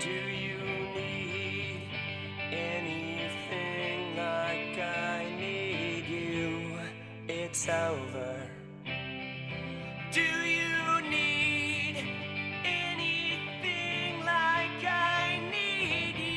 Do you need anything like I need you? It's over. Do you need anything like I need you?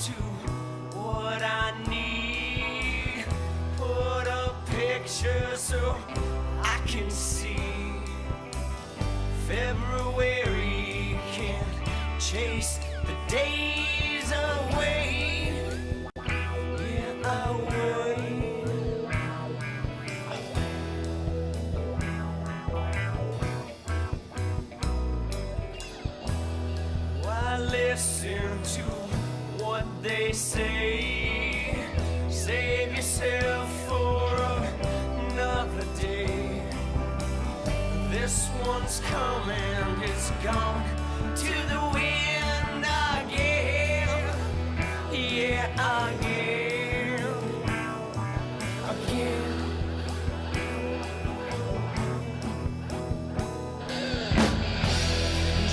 to what I need. Put a picture so I can see. February can't chase the days away. Yeah, I would. Why listen to what they say? Save yourself for another day. This one's coming, it's gone to the wind again. Yeah, again. Again.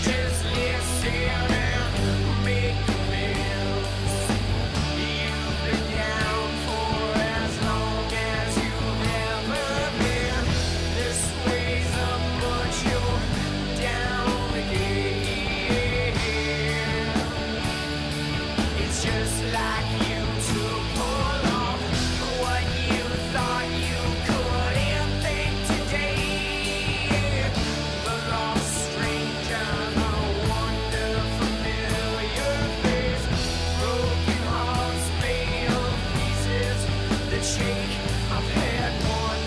Just listen and make amends. You've been down for as long as you've ever been. This weighs up, but you're down again. It's just like you to pull off what you thought you couldn't think today. The lost stranger, the wonder familiar face. Broken hearts made of pieces that shake. I've had one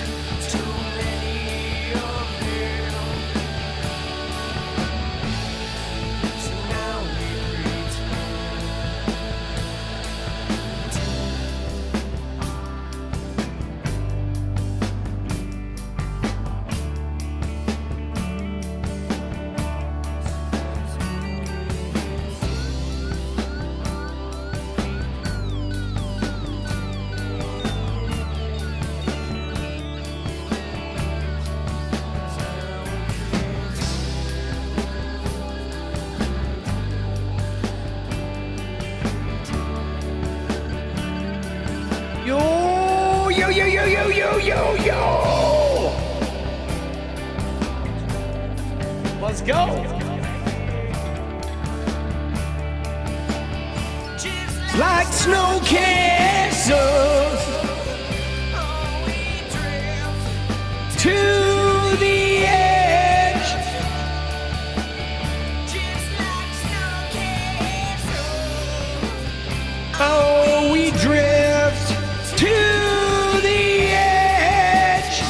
too many of them. So now we greet. Yo! Let's go! Like snow castles to the edge. Oh, we drift to the edge,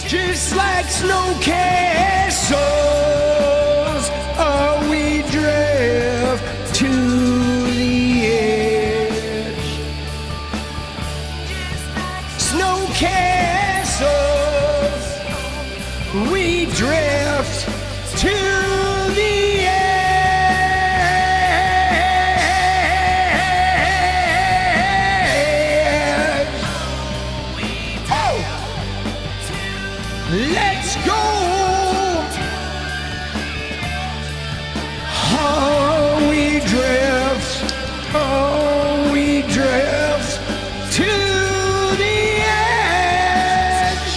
just like snow castles. Oh, we drift to the edge. Snow castles, we drift to the edge. Let's go! Oh, we drift to the edge.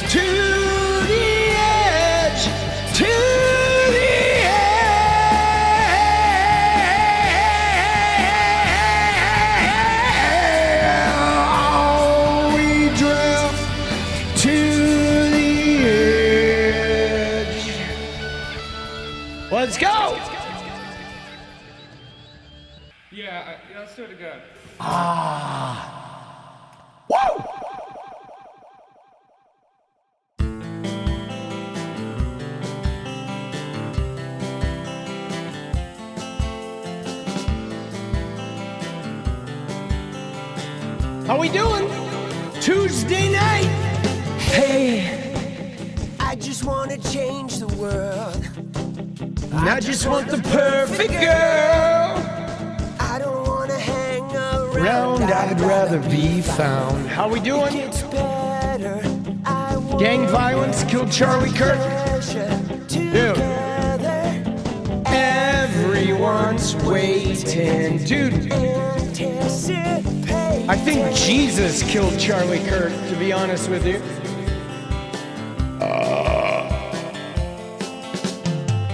To the edge, to the edge. Oh, we drift to the edge. Let's go. Yeah, let's do it again. Woo! How we doing? Tuesday night. Hey, I just wanna change the world. I just want the perfect girl. I don't wanna hang Round, I'd rather be found. How we doing? It's better. I want Gang violence killed Charlie Kirk. pleasure Dude. together. Everyone's waiting. Dude, Anticipate. I think Jesus killed Charlie Kirk, to be honest with you.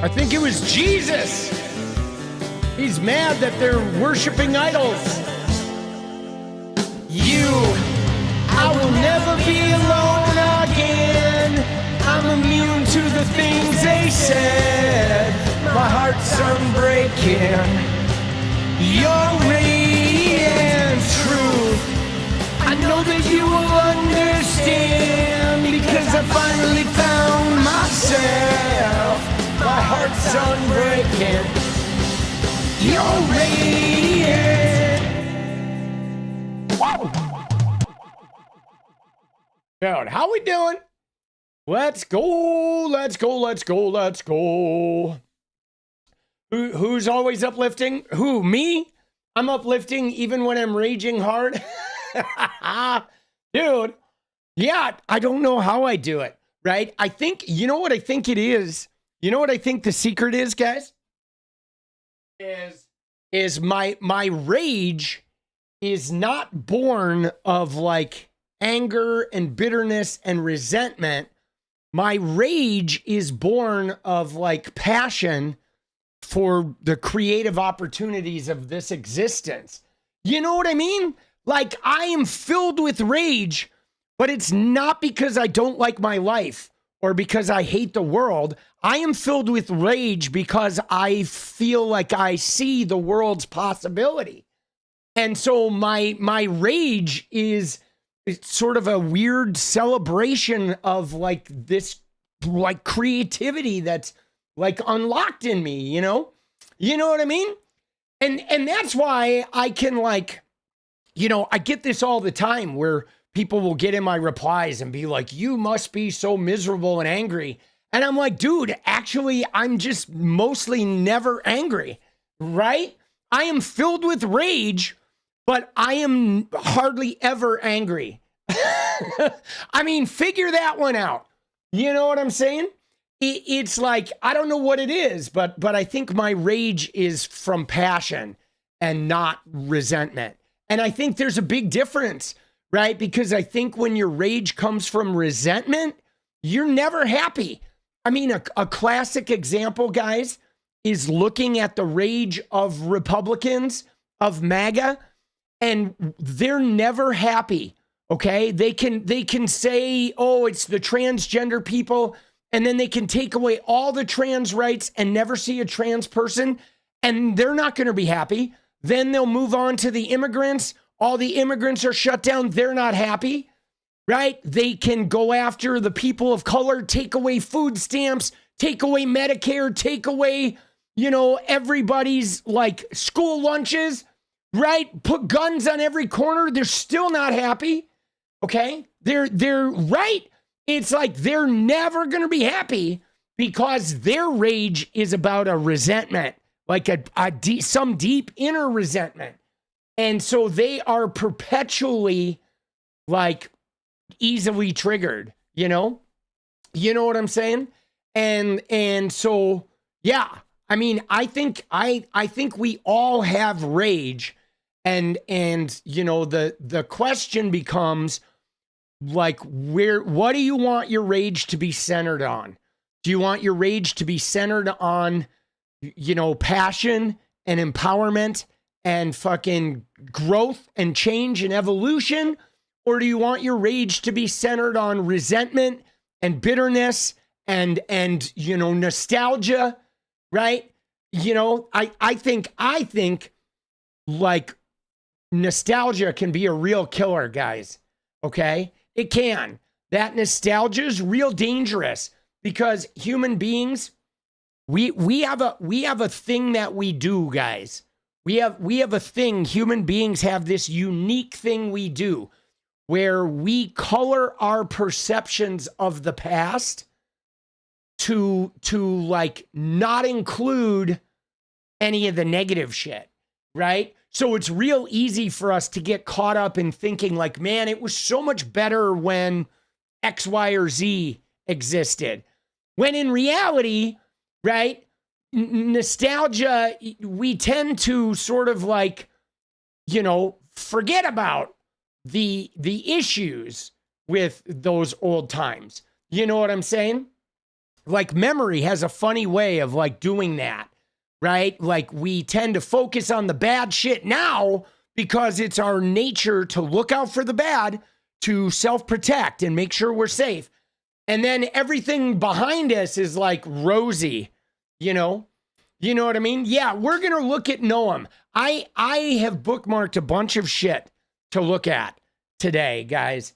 I think it was Jesus. He's mad that they're worshiping idols. I will never be alone again. I'm immune to the things they said. My heart's unbreaking. You're radiant truth. I know that you will understand because I finally found myself. My heart's unbreaking. You're radiant. Wow. Dude, how we doing? Let's go, let's go, let's go, let's go. Who's always uplifting? Who, me? I'm uplifting even when I'm raging hard. Dude, yeah, I don't know how I do it, right? I think, you know what I think it is? You know what I think the secret is, guys? Is my rage is not born of like anger and bitterness and resentment. My rage is born of like passion for the creative opportunities of this existence. You know what I mean? Like I am filled with rage, but it's not because I don't like my life or because I hate the world. I am filled with rage because I feel like I see the world's possibility. And so my rage is it's sort of a weird celebration of like this like creativity that's like unlocked in me, you know what I mean? And that's why I can like, you know, I get this all the time where people will get in my replies and be like, you must be so miserable and angry. And I'm like, dude, actually, I'm just mostly never angry, right? I am filled with rage, but I am hardly ever angry. I mean, figure that one out. You know what I'm saying? It's like, I don't know what it is, but I think my rage is from passion and not resentment. And I think there's a big difference, right? Because I think when your rage comes from resentment, you're never happy. I mean, a classic example, guys, is looking at the rage of Republicans, of MAGA, and they're never happy, okay? They can say, oh, it's the transgender people, and then they can take away all the trans rights and never see a trans person, and they're not going to be happy. Then they'll move on to the immigrants. All the immigrants are shut down. They're not happy, right? They can go after the people of color, take away food stamps, take away Medicare, take away, you know, everybody's like school lunches, right? Put guns on every corner. They're still not happy, okay? They're right. It's like they're never going to be happy because their rage is about a resentment, like some deep inner resentment. And so they are perpetually like easily triggered, you know what I'm saying? And so, yeah, I mean, I think we all have rage and, you know, the question becomes like, what do you want your rage to be centered on? Do you want your rage to be centered on, you know, passion and empowerment and fucking growth and change and evolution? Or do you want your rage to be centered on resentment and bitterness and you know, nostalgia, right? You know, I think like nostalgia can be a real killer, guys. Okay? It can. That nostalgia is real dangerous because human beings, we have a thing that we do, guys. We have a thing, human beings have this unique thing we do where we color our perceptions of the past to like not include any of the negative shit, right? So it's real easy for us to get caught up in thinking like, man, it was so much better when X, Y, or Z existed. When in reality, right, nostalgia, we tend to sort of like, forget about the issues with those old times. You know what I'm saying? Like memory has a funny way of like doing that, right? Like we tend to focus on the bad shit now because it's our nature to look out for the bad, to self-protect and make sure we're safe. And then everything behind us is like rosy, You know what I mean? Yeah, we're going to look at Noem. I have bookmarked a bunch of shit to look at today, guys,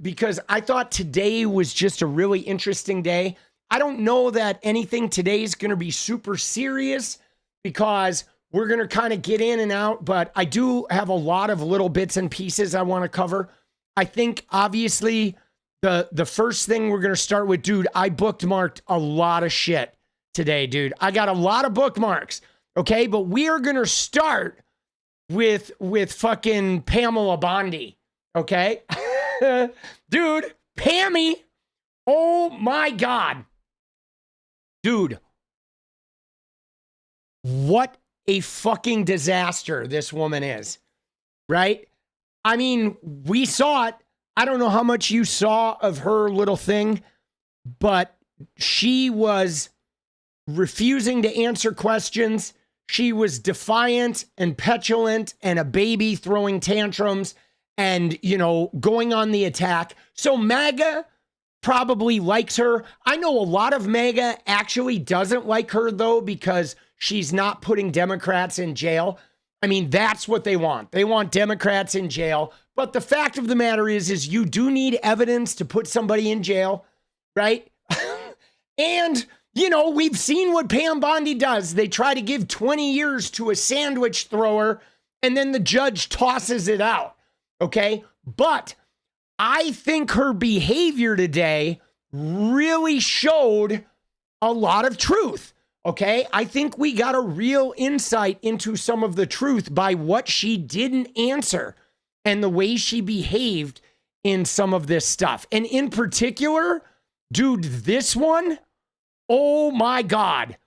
because I thought today was just a really interesting day. I don't know that anything today is going to be super serious because we're going to kind of get in and out, but I do have a lot of little bits and pieces I want to cover. I think, obviously, the first thing we're going to start with, dude, I bookmarked a lot of shit today, dude. I got a lot of bookmarks, okay? But we are going to start with fucking Pamela Bondi, okay? Dude, Pammy, oh my God. Dude, what a fucking disaster this woman is, right? I mean, we saw it. I don't know how much you saw of her little thing, but she was refusing to answer questions. She was defiant and petulant and a baby throwing tantrums and, going on the attack. So MAGA probably likes her. I know a lot of MAGA actually doesn't like her, though, because she's not putting Democrats in jail. I mean, that's what they want. They want Democrats in jail. But the fact of the matter is you do need evidence to put somebody in jail, right? And, we've seen what Pam Bondi does. They try to give 20 years to a sandwich thrower, and then the judge tosses it out, okay? But I think her behavior today really showed a lot of truth, okay? I think we got a real insight into some of the truth by what she didn't answer and the way she behaved in some of this stuff. And in particular, dude, this one, oh my God.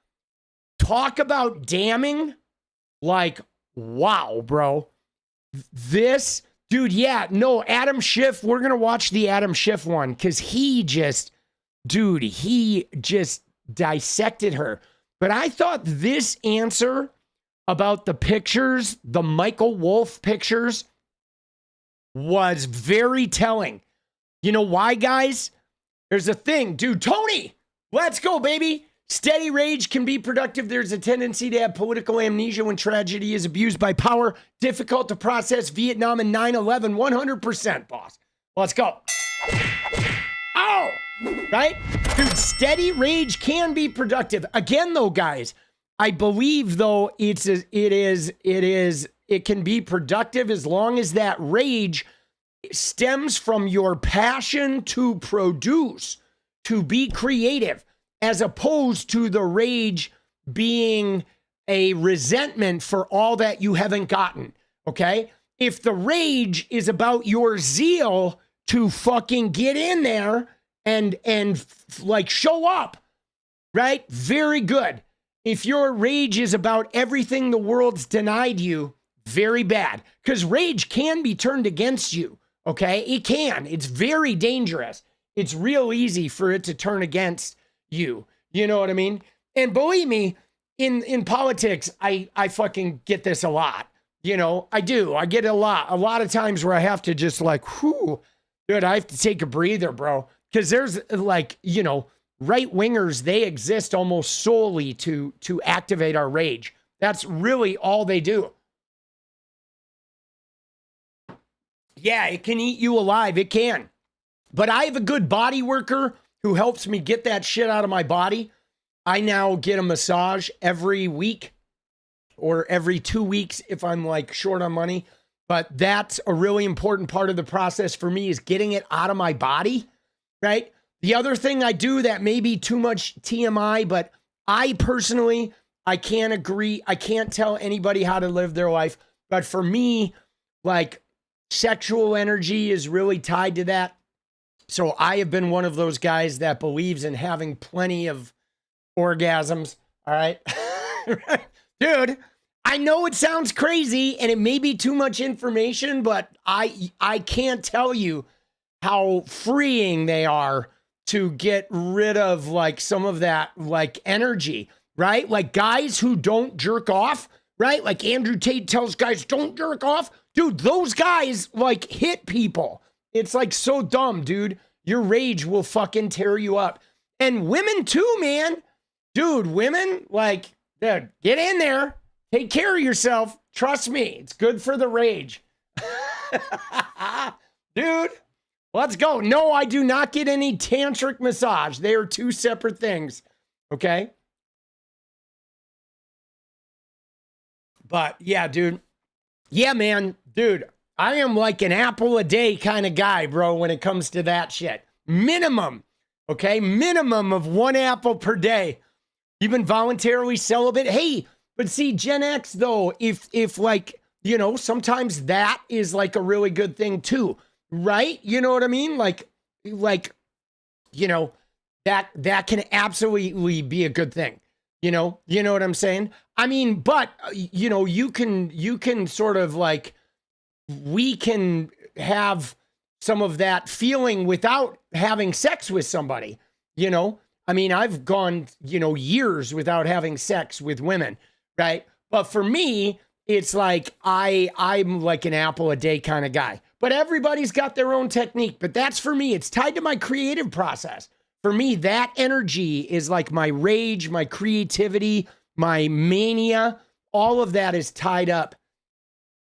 Talk about damning. Like, wow, bro. This, dude, yeah, no, Adam Schiff, we're going to watch the Adam Schiff one because he just dissected her. But I thought this answer about the pictures, the Michael Wolff pictures, was very telling. You know why, guys? There's a thing. Dude, Tony, let's go, baby. Steady rage can be productive. There's a tendency to have political amnesia when tragedy is abused by power. Difficult to process. Vietnam and 9/11, 100%, boss. Let's go. Oh, right? Dude, steady rage can be productive. Again, though, guys, I believe, though, it can be productive as long as that rage stems from your passion to produce, to be creative, as opposed to the rage being a resentment for all that you haven't gotten, okay? If the rage is about your zeal to fucking get in there and like show up, right? Very good. If your rage is about everything the world's denied you, very bad. Because rage can be turned against you, okay? It can. It's very dangerous. It's real easy for it to turn against you. You know what I mean? And believe me, in politics, I fucking get this a lot. I do. I get it a lot. A lot of times where I have to just like, whew, dude, I have to take a breather, bro. Because there's like, right-wingers, they exist almost solely to activate our rage. That's really all they do. Yeah, it can eat you alive. It can. But I have a good body worker who helps me get that shit out of my body. I now get a massage every week or every 2 weeks if I'm like short on money. But that's a really important part of the process for me, is getting it out of my body, right? The other thing I do that may be too much TMI, but I personally, I can't agree. I can't tell anybody how to live their life. But for me, like, sexual energy is really tied to that. So I have been one of those guys that believes in having plenty of orgasms. All right. Dude, I know it sounds crazy and it may be too much information, but I can't tell you how freeing they are to get rid of like some of that like energy, right? Like guys who don't jerk off, right? Like Andrew Tate tells guys, don't jerk off. Dude, those guys like hit people. It's like so dumb, dude. Your rage will fucking tear you up. And women too, man. Dude, women, like, dude, get in there. Take care of yourself. Trust me, it's good for the rage. Dude, let's go. No, I do not get any tantric massage. They are two separate things. Okay? But yeah, dude. Yeah, man. Dude, I am like an apple a day kind of guy, bro, when it comes to that shit. Minimum. Okay? Minimum of 1 apple per day. You've been voluntarily celibate. Hey, but see, Gen X, though, if like, you know, sometimes that is like a really good thing too, right? You know what I mean? Like, you know, that can absolutely be a good thing. You know what I'm saying? I mean, but, you know, you can sort of like, we can have some of that feeling without having sex with somebody, you know? I mean, I've gone, you know, years without having sex with women, right? But for me, it's like I'm like an apple a day kind of guy. But everybody's got their own technique. But that's for me. It's tied to my creative process. For me, that energy is like my rage, my creativity, my mania. All of that is tied up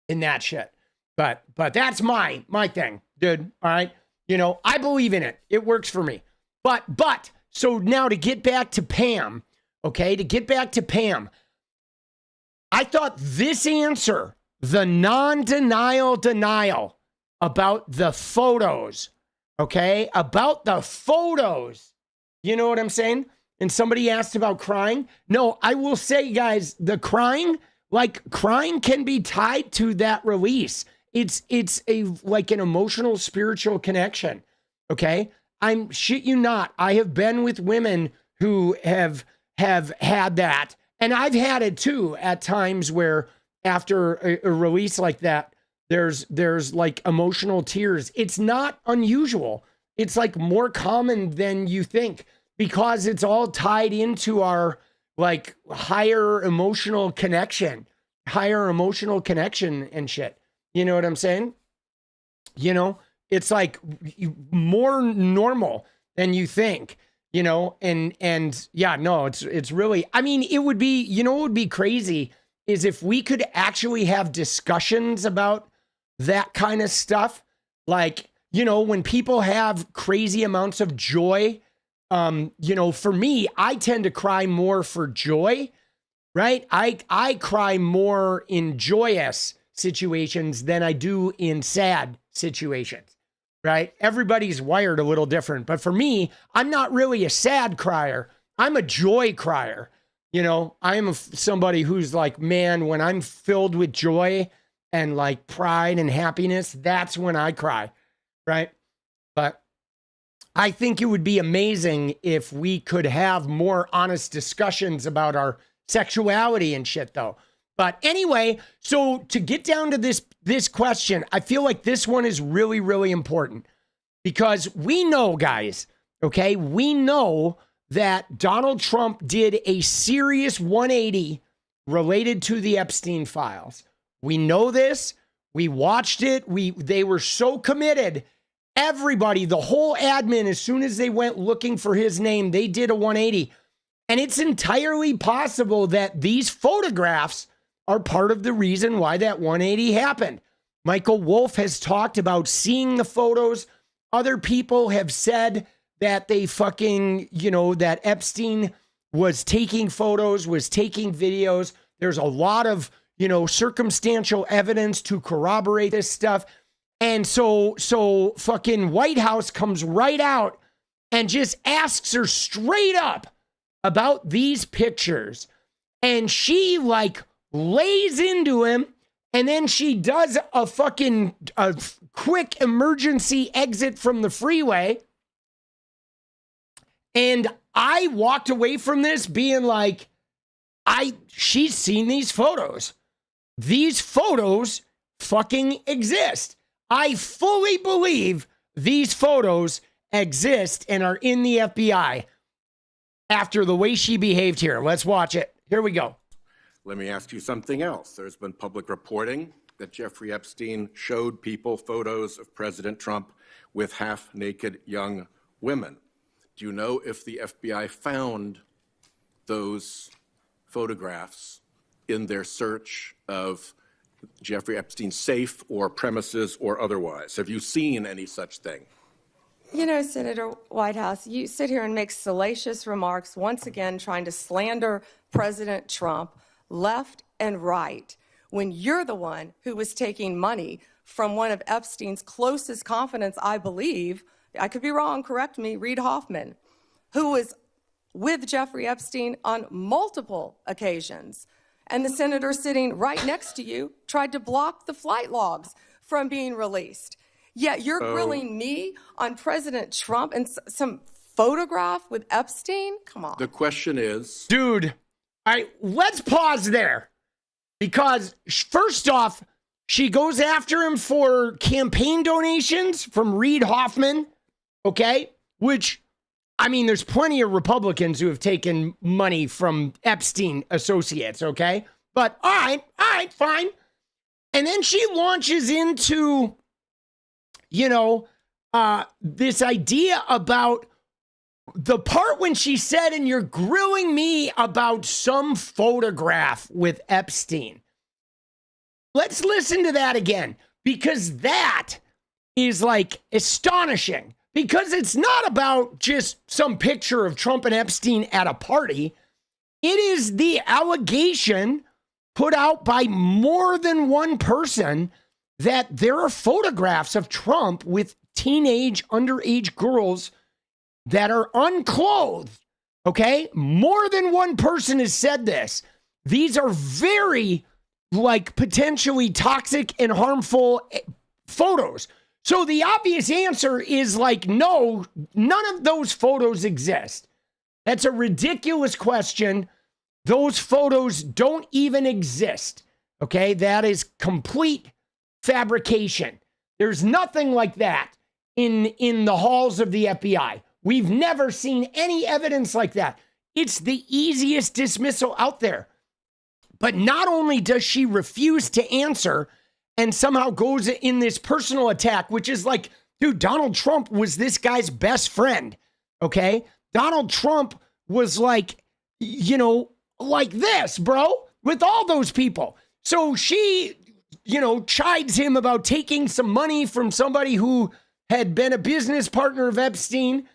in that shit. But that's my thing, dude. All right. You know, I believe in it. It works for me. But so now to get back to Pam, okay, I thought this answer, the denial about the photos, okay, about the photos, you know what I'm saying? And somebody asked about crying. No, I will say, guys, the crying can be tied to that release. It's a like an emotional, spiritual connection, okay? I'm shit you not. I have been with women who have had that. And I've had it too at times where after a release like that, there's like emotional tears. It's not unusual. It's like more common than you think because it's all tied into our like higher emotional connection and shit. You know what I'm saying? You know? It's like more normal than you think, you know, and yeah, no, it's really, I mean, it would be, you know, what would be crazy is if we could actually have discussions about that kind of stuff. Like, you know, when people have crazy amounts of joy, you know, for me, I tend to cry more for joy, right? I cry more in joyous situations than I do in sad situations. Right? Everybody's wired a little different. But for me, I'm not really a sad crier. I'm a joy crier. You know, I'm somebody who's like, man, when I'm filled with joy and like pride and happiness, that's when I cry. Right? But I think it would be amazing if we could have more honest discussions about our sexuality and shit, though. But anyway, so to get down to this question, I feel like this one is really, really important because we know, guys, okay, we know that Donald Trump did a serious 180 related to the Epstein files. We know this. We watched it. They were so committed. Everybody, the whole admin, as soon as they went looking for his name, they did a 180. And it's entirely possible that these photographs are part of the reason why that 180 happened. Michael Wolff has talked about seeing the photos. Other people have said that they fucking, you know, that Epstein was taking photos, was taking videos. There's a lot of, you know, circumstantial evidence to corroborate this stuff. And so fucking White House comes right out and just asks her straight up about these pictures. And she like lays into him, and then she does a quick emergency exit from the freeway. And I walked away from this being like, she's seen these photos. These photos fucking exist. I fully believe these photos exist and are in the FBI after the way she behaved here. Let's watch it. Here we go. Let me ask you something else. There's been public reporting that Jeffrey Epstein showed people photos of President Trump with half-naked young women. Do you know if the FBI found those photographs in their search of Jeffrey Epstein's safe or premises or otherwise? Have you seen any such thing? You know, Senator Whitehouse, you sit here and make salacious remarks, once again trying to slander President Trump left and right, when you're the one who was taking money from one of Epstein's closest confidants, I believe, I could be wrong, correct me, Reid Hoffman, who was with Jeffrey Epstein on multiple occasions. And the senator sitting right next to you tried to block the flight logs from being released. Yet you're grilling me on President Trump and some photograph with Epstein? Come on. The question is... Dude, let's pause there. Because first off, she goes after him for campaign donations from Reid Hoffman, okay? Which, I mean, there's plenty of Republicans who have taken money from Epstein associates, okay? But all right, fine. And then she launches into, this idea about the part when she said, and you're grilling me about some photograph with Epstein. Let's listen to that again, because that is like astonishing, because it's not about just some picture of Trump and Epstein at a party. It is the allegation put out by more than one person that there are photographs of Trump with teenage, underage girls that are unclothed, okay? More than one person has said this. These are very, potentially toxic and harmful photos. So the obvious answer is no, none of those photos exist. That's a ridiculous question. Those photos don't even exist, okay? That is complete fabrication. There's nothing like that in the halls of the FBI. We've never seen any evidence like that. It's the easiest dismissal out there. But not only does she refuse to answer and somehow goes in this personal attack, which is dude, Donald Trump was this guy's best friend, okay? Donald Trump was like this, bro, with all those people. So she, chides him about taking some money from somebody who had been a business partner of Epstein.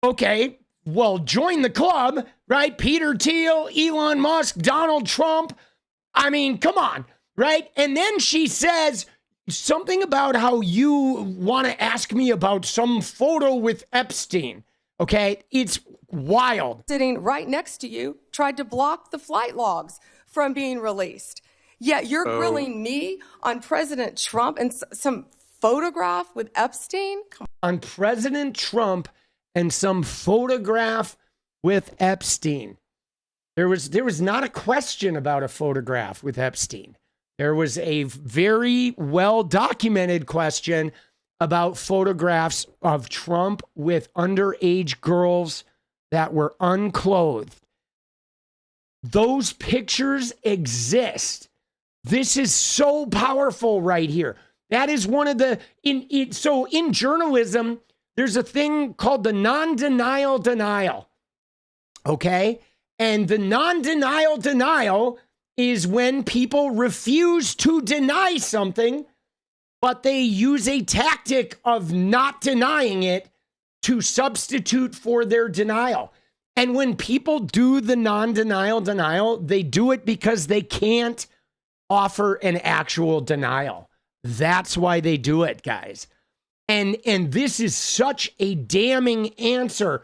Okay, well, join the club, right? Peter Thiel, Elon Musk, Donald Trump. I mean, come on, right? And then she says something about how you want to ask me about some photo with Epstein. Okay, it's wild. Sitting right next to you tried to block the flight logs from being released. Yet you're grilling me on President Trump and some photograph with Epstein? Come on. On President Trump and some photograph with Epstein. There was not a question about a photograph with Epstein. There was a very well-documented question about photographs of Trump with underage girls that were unclothed. Those pictures exist. This is so powerful right here. That is one of the, so in journalism, there's a thing called the non-denial denial, okay? And the non-denial denial is when people refuse to deny something, but they use a tactic of not denying it to substitute for their denial. And when people do the non-denial denial, they do it because they can't offer an actual denial. That's why they do it, guys. And this is such a damning answer.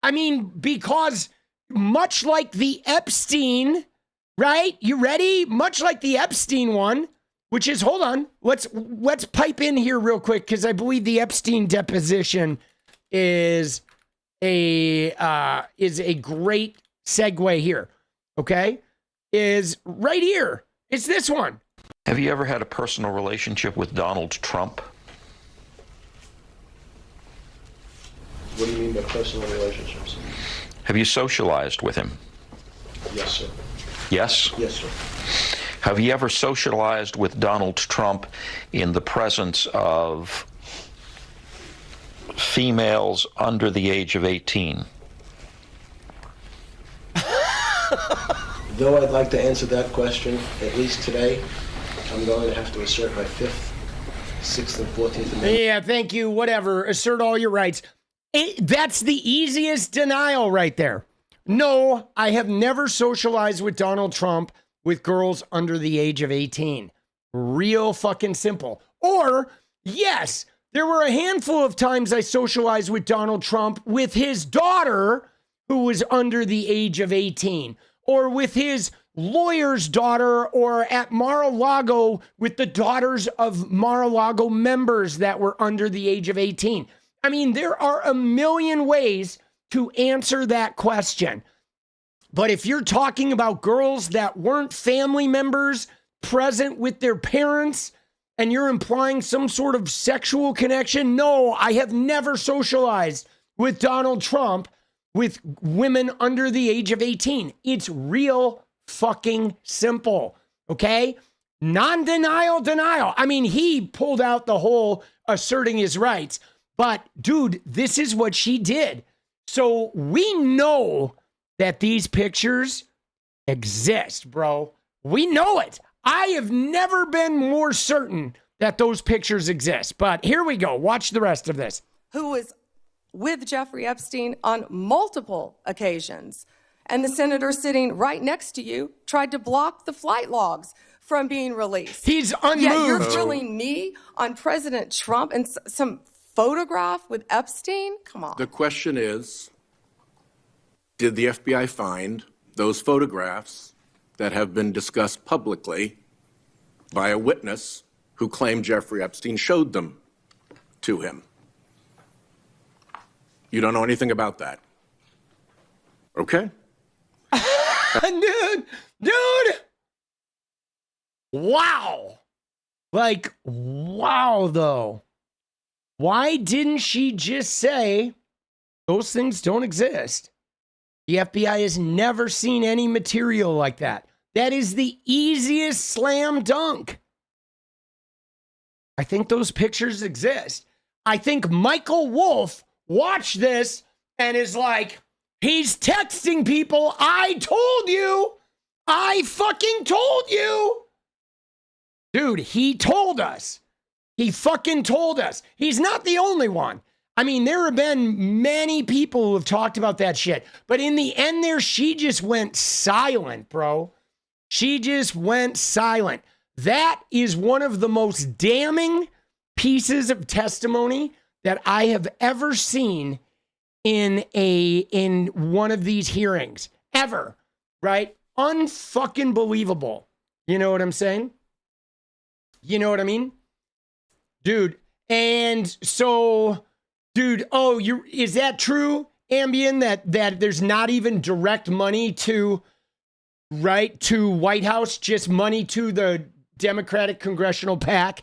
I mean, because much like the Epstein, right? You ready? Much like the Epstein one, which is, hold on, let's pipe in here real quick, because I believe the Epstein deposition is a great segue here. okay, is right here. It's this one. Have you ever had a personal relationship with Donald Trump? What do you mean by personal relationships? Have you socialized with him? Yes, sir. Yes? Yes, sir. Have you ever socialized with Donald Trump in the presence of females under the age of 18? Though I'd like to answer that question, at least today, I'm going to have to assert my 5th, 6th, and 14th Amendment. Yeah, thank you. Whatever. Assert all your rights. That's the easiest denial right there. No, I have never socialized with Donald Trump with girls under the age of 18. Real fucking simple. Or, yes, there were a handful of times I socialized with Donald Trump with his daughter who was under the age of 18. Or with his lawyer's daughter, or at Mar-a-Lago with the daughters of Mar-a-Lago members that were under the age of 18. I mean, there are a million ways to answer that question. But if you're talking about girls that weren't family members present with their parents, and you're implying some sort of sexual connection, no, I have never socialized with Donald Trump with women under the age of 18. It's real fucking simple, okay? Non-denial, denial. I mean, he pulled out the whole asserting his rights, but dude, this is what she did. So we know that these pictures exist, bro. We know it. I have never been more certain that those pictures exist, but here we go. Watch the rest of this. Who was with Jeffrey Epstein on multiple occasions. And the senator sitting right next to you tried to block the flight logs from being released. He's unmoved. Yeah, you're grilling me on President Trump and some photograph with Epstein? Come on. The question is, did the FBI find those photographs that have been discussed publicly by a witness who claimed Jeffrey Epstein showed them to him? You don't know anything about that. Okay? Dude. Wow. Like, wow, though. Why didn't she just say those things don't exist? The FBI has never seen any material like that. That is the easiest slam dunk. I think those pictures exist. I think Michael Wolff watched this and is like, he's texting people. I told you. I fucking told you. Dude, he told us. He fucking told us. He's not the only one. I mean, there have been many people who have talked about that shit. But in the end there, she just went silent, bro. She just went silent. That is one of the most damning pieces of testimony that I have ever seen in one of these hearings. Ever. Right? Unfucking believable. You know what I'm saying? You know what I mean? Dude. And so, dude, oh, is that true, Ambien, that there's not even direct money to White House, just money to the Democratic Congressional PAC,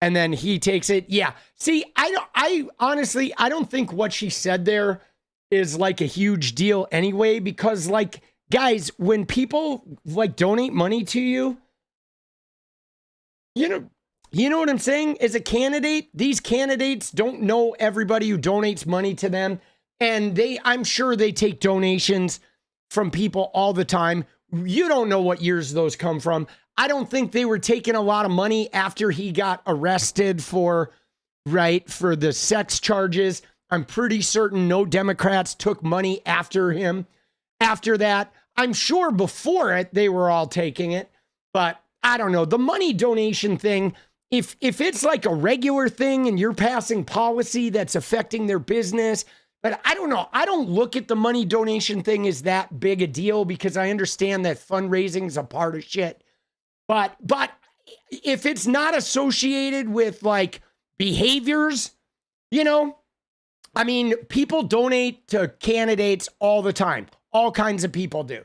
and then he takes it? Yeah. See, I honestly, I don't think what she said there is like a huge deal anyway, because like, guys, when people like donate money to you, you know what I'm saying? As a candidate, these candidates don't know everybody who donates money to them. And I'm sure they take donations from people all the time. You don't know what years those come from. I don't think they were taking a lot of money after he got arrested for the sex charges. I'm pretty certain no Democrats took money after him. After that, I'm sure before it, they were all taking it. But I don't know. The money donation thing, if it's like a regular thing and you're passing policy that's affecting their business, but I don't know. I don't look at the money donation thing as that big a deal, because I understand that fundraising is a part of shit. But if it's not associated with like behaviors, I mean, people donate to candidates all the time. All kinds of people do,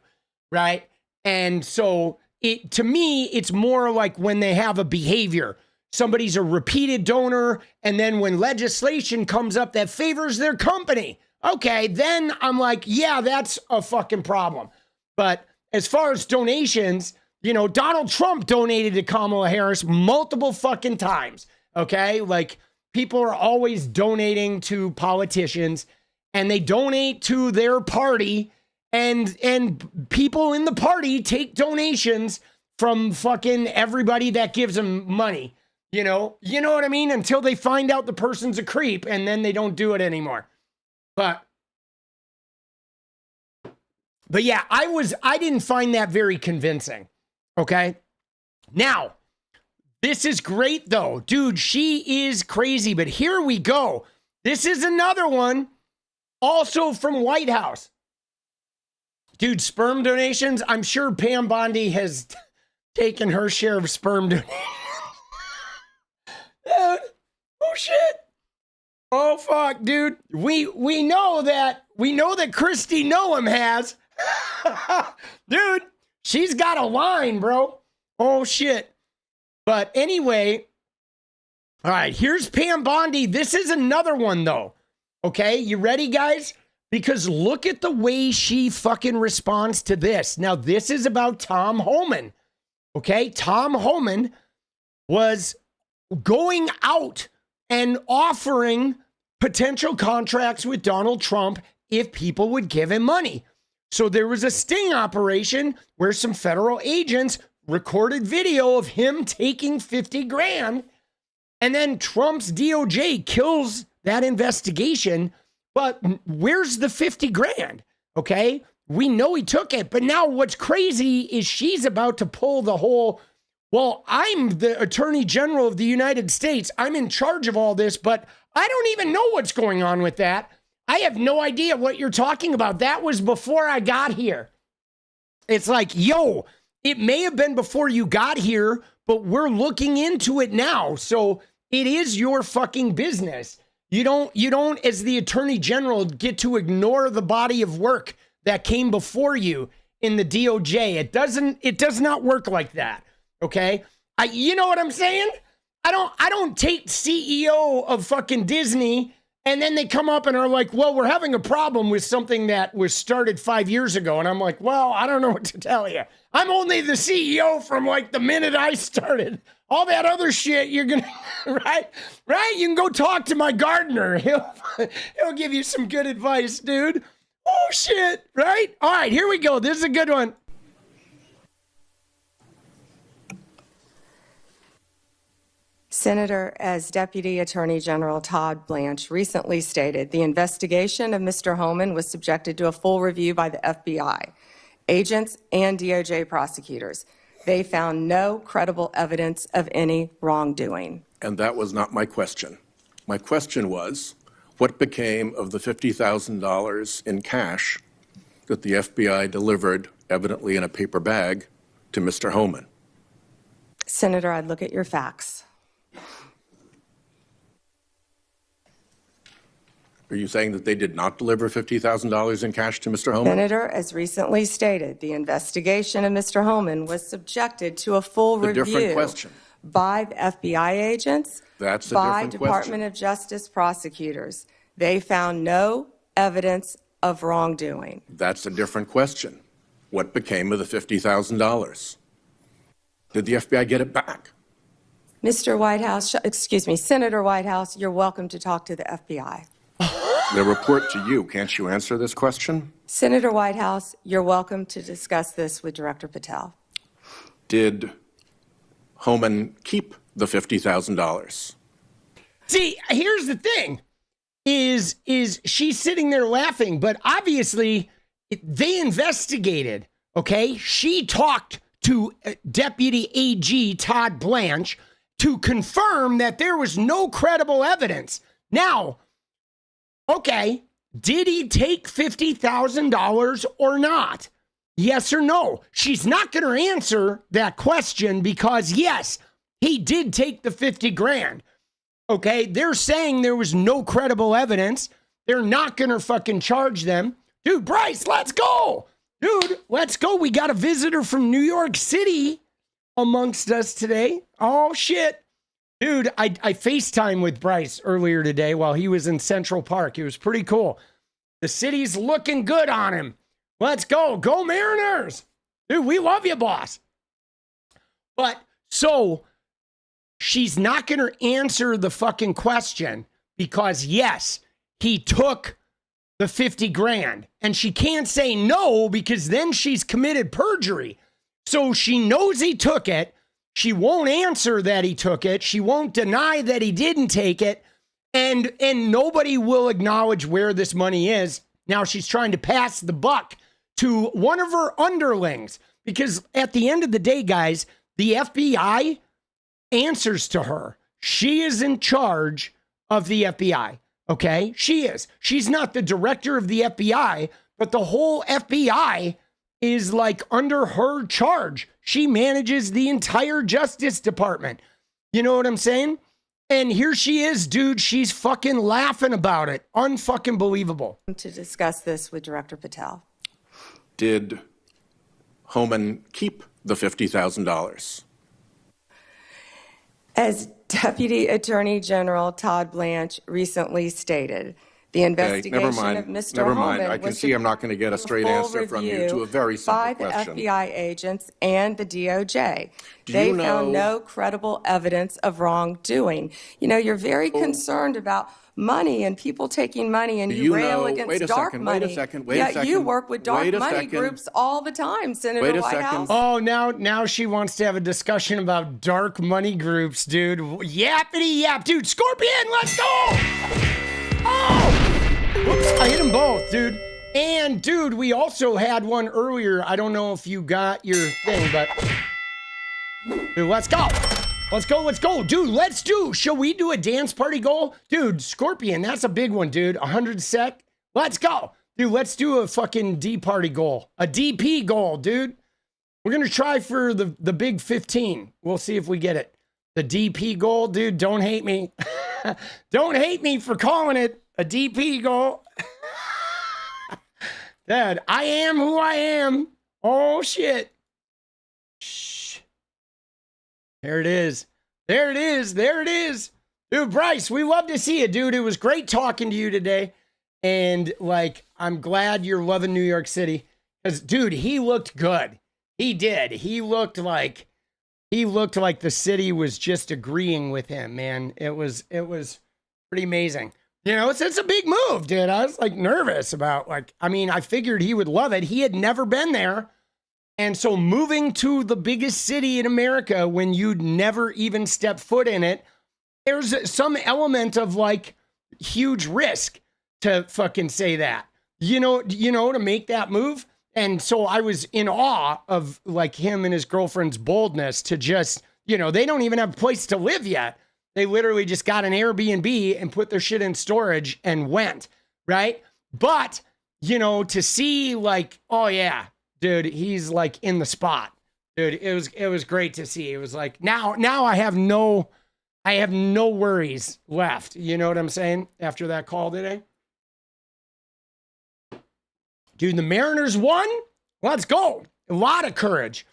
right? And so to me, it's more like when they have a behavior. Somebody's a repeated donor, and then when legislation comes up that favors their company, okay, then I'm like, yeah, that's a fucking problem. But as far as donations, you know, Donald Trump donated to Kamala Harris multiple fucking times, okay? Like, people are always donating to politicians, and they donate to their party, and people in the party take donations from fucking everybody that gives them money. You know what I mean? Until they find out the person's a creep, and then they don't do it anymore. But yeah, I didn't find that very convincing. Okay. Now, this is great though. Dude, she is crazy, but here we go. This is another one also from White House. Dude, sperm donations. I'm sure Pam Bondi has taken her share of sperm donations. Dude, oh shit. Oh fuck, dude. We know that Kristi Noem has. Dude, she's got a line, bro. Oh shit. But anyway, all right, here's Pam Bondi. This is another one though. Okay, you ready, guys? Because look at the way she fucking responds to this. Now, this is about Tom Homan. Okay, Tom Homan was going out and offering potential contracts with Donald Trump if people would give him money. So there was a sting operation where some federal agents recorded video of him taking 50 grand, and then Trump's DOJ kills that investigation. But where's the 50 grand? Okay, we know he took it, but now what's crazy is she's about to pull the whole, well, I'm the Attorney General of the United States. I'm in charge of all this, but I don't even know what's going on with that. I have no idea what you're talking about. That was before I got here. It's like, yo, it may have been before you got here, but we're looking into it now. So it is your fucking business. You don't, as the Attorney General, get to ignore the body of work that came before you in the DOJ. It does not work like that. Okay. You know what I'm saying? I don't take CEO of fucking Disney and then they come up and are like, well, we're having a problem with something that was started 5 years ago. And I'm like, well, I don't know what to tell you. I'm only the CEO from like the minute I started. All that other shit, you're going to, right? You can go talk to my gardener. He'll give you some good advice, dude. Oh, shit, right? All right, here we go. This is a good one. Senator, as Deputy Attorney General Todd Blanche recently stated, the investigation of Mr. Homan was subjected to a full review by the FBI, agents, and DOJ prosecutors. They found no credible evidence of any wrongdoing. And that was not my question. My question was, what became of the $50,000 in cash that the FBI delivered, evidently in a paper bag, to Mr. Homan? Senator, I'd look at your facts. Are you saying that they did not deliver $50,000 in cash to Mr. Homan? Senator, as recently stated, the investigation of Mr. Homan was subjected to a full review different question. by the FBI agents, That's a by different Department question. of Justice prosecutors. They found no evidence of wrongdoing. That's a different question. What became of the $50,000? Did the FBI get it back? Mr. Whitehouse, Senator Whitehouse, you're welcome to talk to the FBI. They report to you. Can't you answer this question? Senator Whitehouse, you're welcome to discuss this with Director Patel. Did Homan keep the $50,000? See, here's the thing, is she's sitting there laughing, but obviously they investigated, okay? She talked to Deputy AG Todd Blanche to confirm that there was no credible evidence. Now, okay, did he take $50,000 or not? Yes or no? She's not going to answer that question because, yes, he did take the 50 grand. Okay, they're saying there was no credible evidence. They're not going to fucking charge them. Dude, Bryce, let's go. Dude, let's go. We got a visitor from New York City amongst us today. Oh, shit. Dude, I FaceTimed with Bryce earlier today while he was in Central Park. It was pretty cool. The city's looking good on him. Let's go. Go Mariners. Dude, we love you, boss. But so she's not going to answer the fucking question because, yes, he took the 50 grand. And she can't say no because then she's committed perjury. So she knows he took it. She won't answer that he took it. She won't deny that he didn't take it. And nobody will acknowledge where this money is. Now she's trying to pass the buck to one of her underlings. Because at the end of the day, guys, the FBI answers to her. She is in charge of the FBI. Okay? She is. She's not the director of the FBI, but the whole FBI is like under her charge. She manages the entire Justice Department. You know what I'm saying? And here she is, dude. She's fucking laughing about it. Unfucking believable. To discuss this with Director Patel. Did Homan keep the $50,000? As Deputy Attorney General Todd Blanche recently stated, the investigation of Mr. Never mind. Homan I can was see I'm not going to get a straight answer from you to a very simple by question. the FBI agents and the DOJ. Do They you know- found no credible evidence of wrongdoing. You know, you're very concerned about money and people taking money, and you rail against dark money. Wait a second. You work with dark money groups all the time, Senator Whitehouse. Oh, now she wants to have a discussion about dark money groups, dude. Yappity yap, dude. Scorpion, let's go! Oh! Whoops, I hit them both, dude. And, dude, we also had one earlier. I don't know if you got your thing, but... Dude, let's go. Let's go. Dude, shall we do a dance party goal? Dude, Scorpion, that's a big one, dude. 100 sec. Let's go. Dude, let's do a fucking D party goal. A DP goal, dude. We're going to try for the big 15. We'll see if we get it. The DP goal, dude, don't hate me. Don't hate me for calling it a DP goal. Dad, I am who I am. Oh, shit. Shh. There it is. Dude, Bryce, we love to see you, dude. It was great talking to you today. And, like, I'm glad you're loving New York City. Because, dude, he looked good. He did. He looked like the city was just agreeing with him, man. It was pretty amazing. You know, it's a big move, dude. I was, like, nervous about, like, I mean, I figured he would love it. He had never been there. And so moving to the biggest city in America when you'd never even step foot in it, there's some element of like huge risk to fucking say that, you know, to make that move. And so I was in awe of like him and his girlfriend's boldness to just, you know, they don't even have a place to live yet. They literally just got an Airbnb and put their shit in storage and went, right? But, you know, to see like, oh yeah, dude, he's like in the spot. Dude, it was great to see. It was like now I have no worries left. You know what I'm saying? After that call today. Dude, the Mariners won. Let's go. A lot of courage.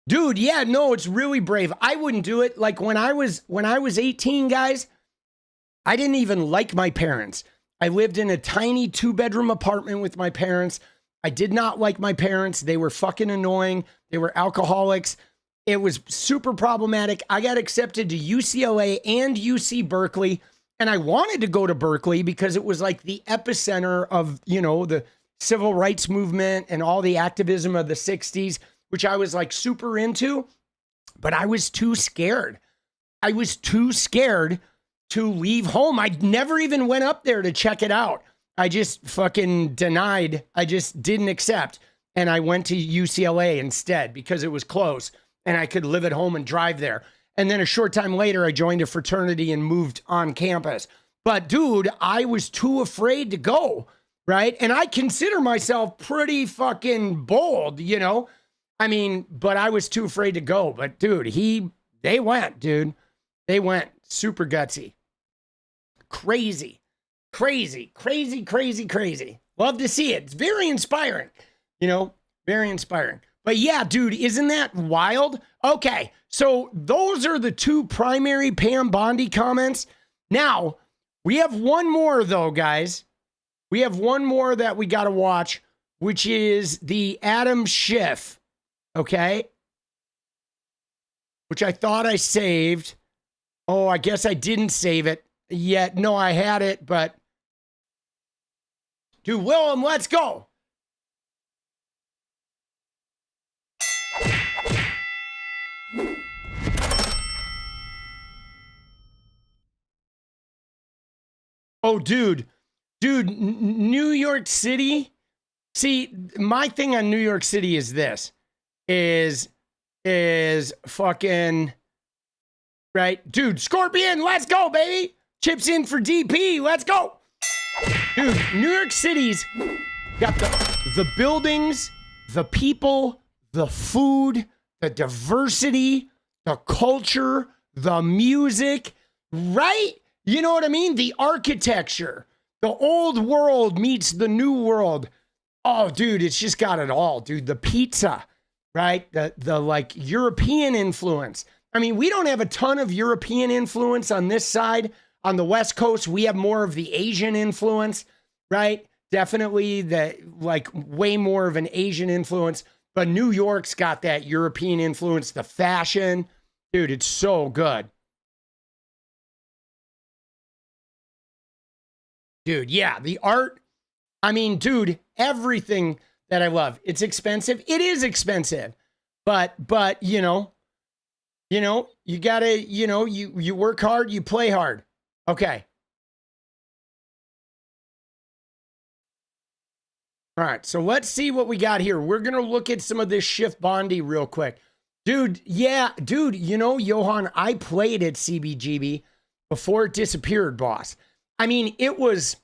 Dude, yeah, no, it's really brave. I wouldn't do it. Like when I was 18, guys, I didn't even like my parents. I lived in a tiny 2-bedroom apartment with my parents. I did not like my parents. They were fucking annoying. They were alcoholics. It was super problematic. I got accepted to UCLA and UC Berkeley, and I wanted to go to Berkeley because it was like the epicenter of, you know, the civil rights movement and all the activism of the 60s, which I was like super into, but I was too scared. I was too scared to leave home. I never even went up there to check it out. I just fucking denied. I just didn't accept. And I went to UCLA instead because it was close and I could live at home and drive there. And then a short time later, I joined a fraternity and moved on campus. But dude, I was too afraid to go, right? And I consider myself pretty fucking bold, you know? I mean, but I was too afraid to go. But dude, they went, dude. They went super gutsy. Crazy. Love to see it. It's very inspiring. You know, Very inspiring. But yeah, dude, isn't that wild? Okay, so those are the two primary Pam Bondi comments. Now, we have one more though, guys. We have one more that we got to watch, which is the Adam Schiff, okay? Which I thought I saved. Oh, I guess I didn't save it yet. No, I had it, but... Dude, Willem, let's go. Oh, dude, New York City. See, my thing on New York City is this, is fucking, right? Dude, Scorpion, let's go, baby. Chips in for DP, let's go. Dude, New York City's got the buildings, the people, the food, the diversity, the culture, the music, right? You know what I mean? The architecture, the old world meets the new world. Oh, dude, it's just got it all, dude. The pizza, right? The like European influence. I mean, we don't have a ton of European influence on this side. On the West Coast, we have more of the Asian influence, right? Definitely like way more of an Asian influence. But New York's got that European influence, the fashion. Dude, it's so good. Dude, yeah, the art. I mean, dude, everything that I love. It's expensive. It is expensive. But you gotta, you work hard, you play hard. Okay. All right, so let's see what we got here. We're gonna look at some of this Schiff Bondi real quick. Dude, yeah, dude, Johan, I played at CBGB before it disappeared, boss. I mean, it was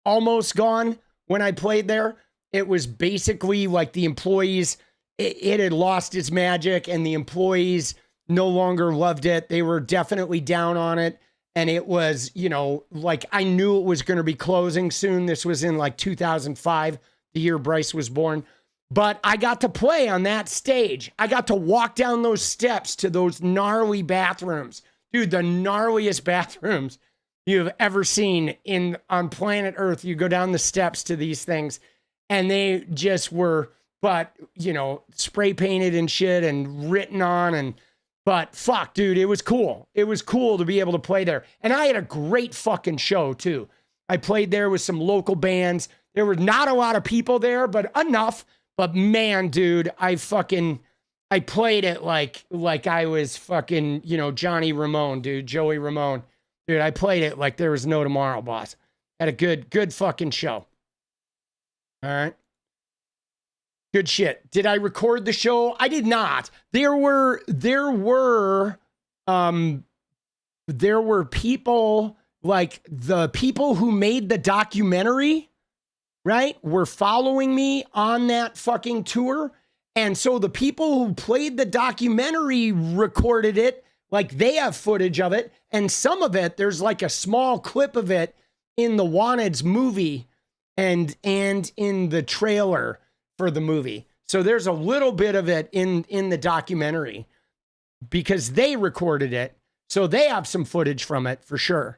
almost gone when I played there. It was basically like the employees, it had lost its magic and the employees no longer loved it. They were definitely down on it. And it was, like I knew it was going to be closing soon. This was in like 2005, the year Bryce was born. But I got to play on that stage. I got to walk down those steps to those gnarly bathrooms. Dude, the gnarliest bathrooms you've ever seen on planet Earth. You go down the steps to these things and they just were, spray painted and shit and written on but fuck, dude, it was cool. It was cool to be able to play there. And I had a great fucking show too. I played there with some local bands. There were not a lot of people there, but enough. But man, dude, I played it like I was fucking, Johnny Ramone, dude, Joey Ramone. Dude, I played it like there was no tomorrow, boss. Had a good fucking show. All right. Good shit. Did I record the show? I did not. There were people, like the people who made the documentary, right, were following me on that fucking tour. And so the people who played the documentary recorded it, like they have footage of it. And some of it, there's like a small clip of it in the Wanted's movie and in the trailer for the movie. So there's a little bit of it in the documentary because they recorded it. So they have some footage from it for sure.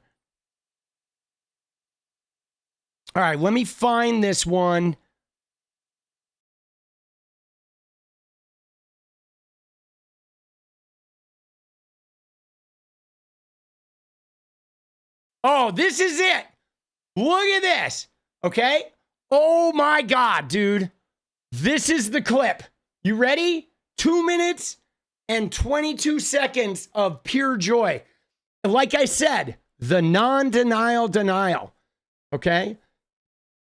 All right, let me find this one. Oh, this is it. Look at this. Okay. Oh my God, dude. This is the clip. You ready? 2 minutes and 22 seconds of pure joy. Like I said, the non-denial denial. Okay.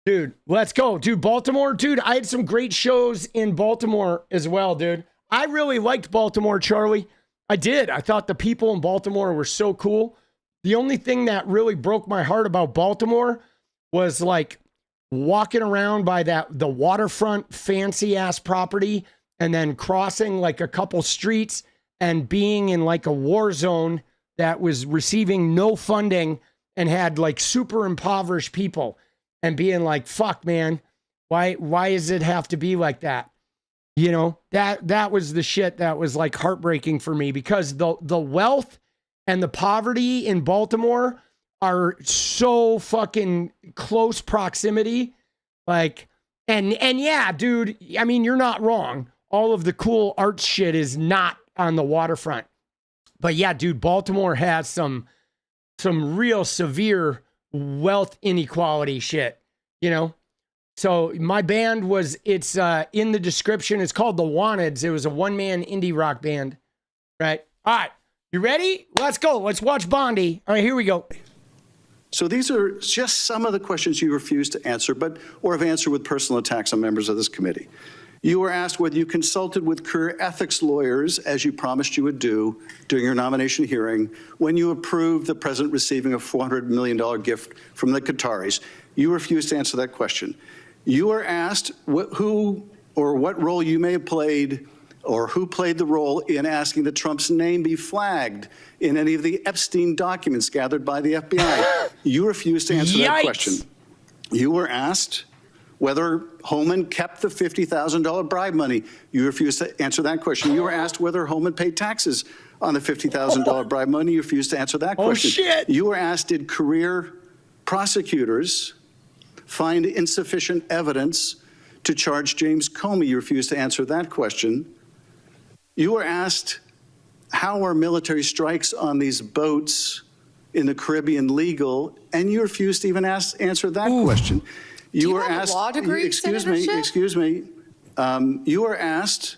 Dude, let's go. Dude, Baltimore, dude, I had some great shows in Baltimore as well, dude. I really liked Baltimore, Charlie. I did. I thought the people in Baltimore were so cool. The only thing that really broke my heart about Baltimore was like walking around by the waterfront fancy ass property and then crossing like a couple streets and being in like a war zone that was receiving no funding and had like super impoverished people and being like, fuck, man, why does it have to be like that? You know, that was the shit that was like heartbreaking for me, because the wealth and the poverty in Baltimore are so fucking close proximity. Like, and yeah, dude, I mean, you're not wrong. All of the cool art shit is not on the waterfront. But yeah, dude, Baltimore has some real severe wealth inequality shit, you know? So my band it's in the description. It's called The Wanteds. It was a one-man indie rock band, right? All right, you ready? Let's go. Let's watch Bondi. All right, here we go. So these are just some of the questions you refused to answer, or have answered with personal attacks on members of this committee. You were asked whether you consulted with career ethics lawyers, as you promised you would do during your nomination hearing, when you approved the president receiving a $400 million gift from the Qataris. You refused to answer that question. You were asked who or what role you may have played, or who played the role in asking that Trump's name be flagged in any of the Epstein documents gathered by the FBI. You refused to answer that question. You were asked whether Holman kept the $50,000 bribe money. You refused to answer that question. You were asked whether Holman paid taxes on the $50,000 bribe money. You refused to answer that question. Oh, shit. You were asked, did career prosecutors find insufficient evidence to charge James Comey? You refused to answer that question. You were asked, how are military strikes on these boats in the Caribbean legal? And you refused to even answer that question. You were asked, law degree, excuse me. You were asked,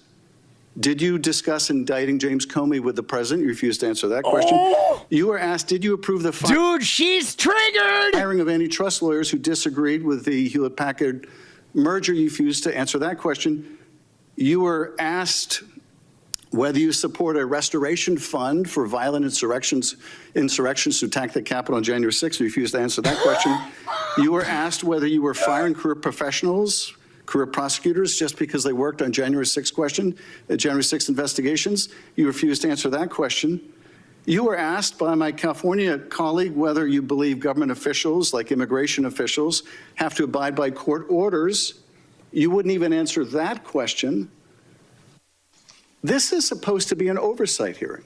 did you discuss indicting James Comey with the president? You refused to answer that question. You were asked, did you approve the Dude, she's triggered! hiring of antitrust lawyers who disagreed with the Hewlett-Packard merger? You refused to answer that question. You were asked whether you support a restoration fund for violent insurrections to attack the Capitol on January 6th. You refused to answer that question. You were asked whether you were firing career professionals, career prosecutors, just because they worked on January 6th January 6th investigations. You refused to answer that question. You were asked by my California colleague whether you believe government officials, like immigration officials, have to abide by court orders. You wouldn't even answer that question. This is supposed to be an oversight hearing.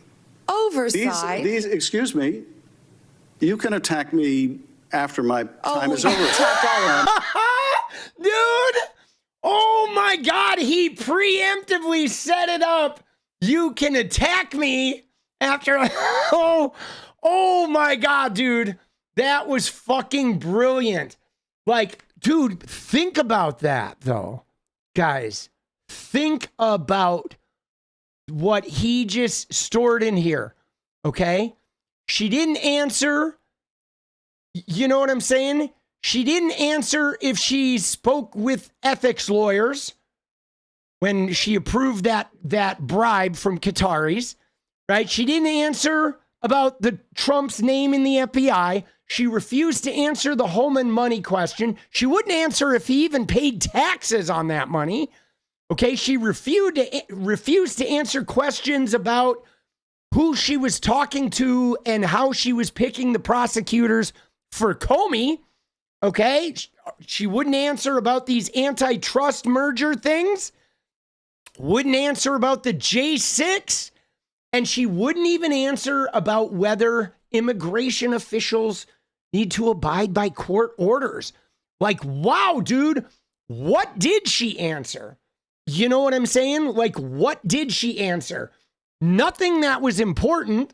Oversight? Excuse me, you can attack me after my time is over. Dude, oh my God, he preemptively set it up. You can attack me after, oh my God, dude. That was fucking brilliant. Like, dude, think about that though. Guys, think about what he just stored in here, okay? She didn't answer, you know what I'm saying? She didn't answer if she spoke with ethics lawyers when she approved that bribe from Qataris, right? She didn't answer about the Trump's name in the FBI. She refused to answer the Holman money question. She wouldn't answer if he even paid taxes on that money. Okay, she refused to answer questions about who she was talking to and how she was picking the prosecutors for Comey. Okay, she wouldn't answer about these antitrust merger things, wouldn't answer about the J6, and she wouldn't even answer about whether immigration officials need to abide by court orders. Like, wow, dude, what did she answer? You know what I'm saying? Like, what did she answer? Nothing that was important,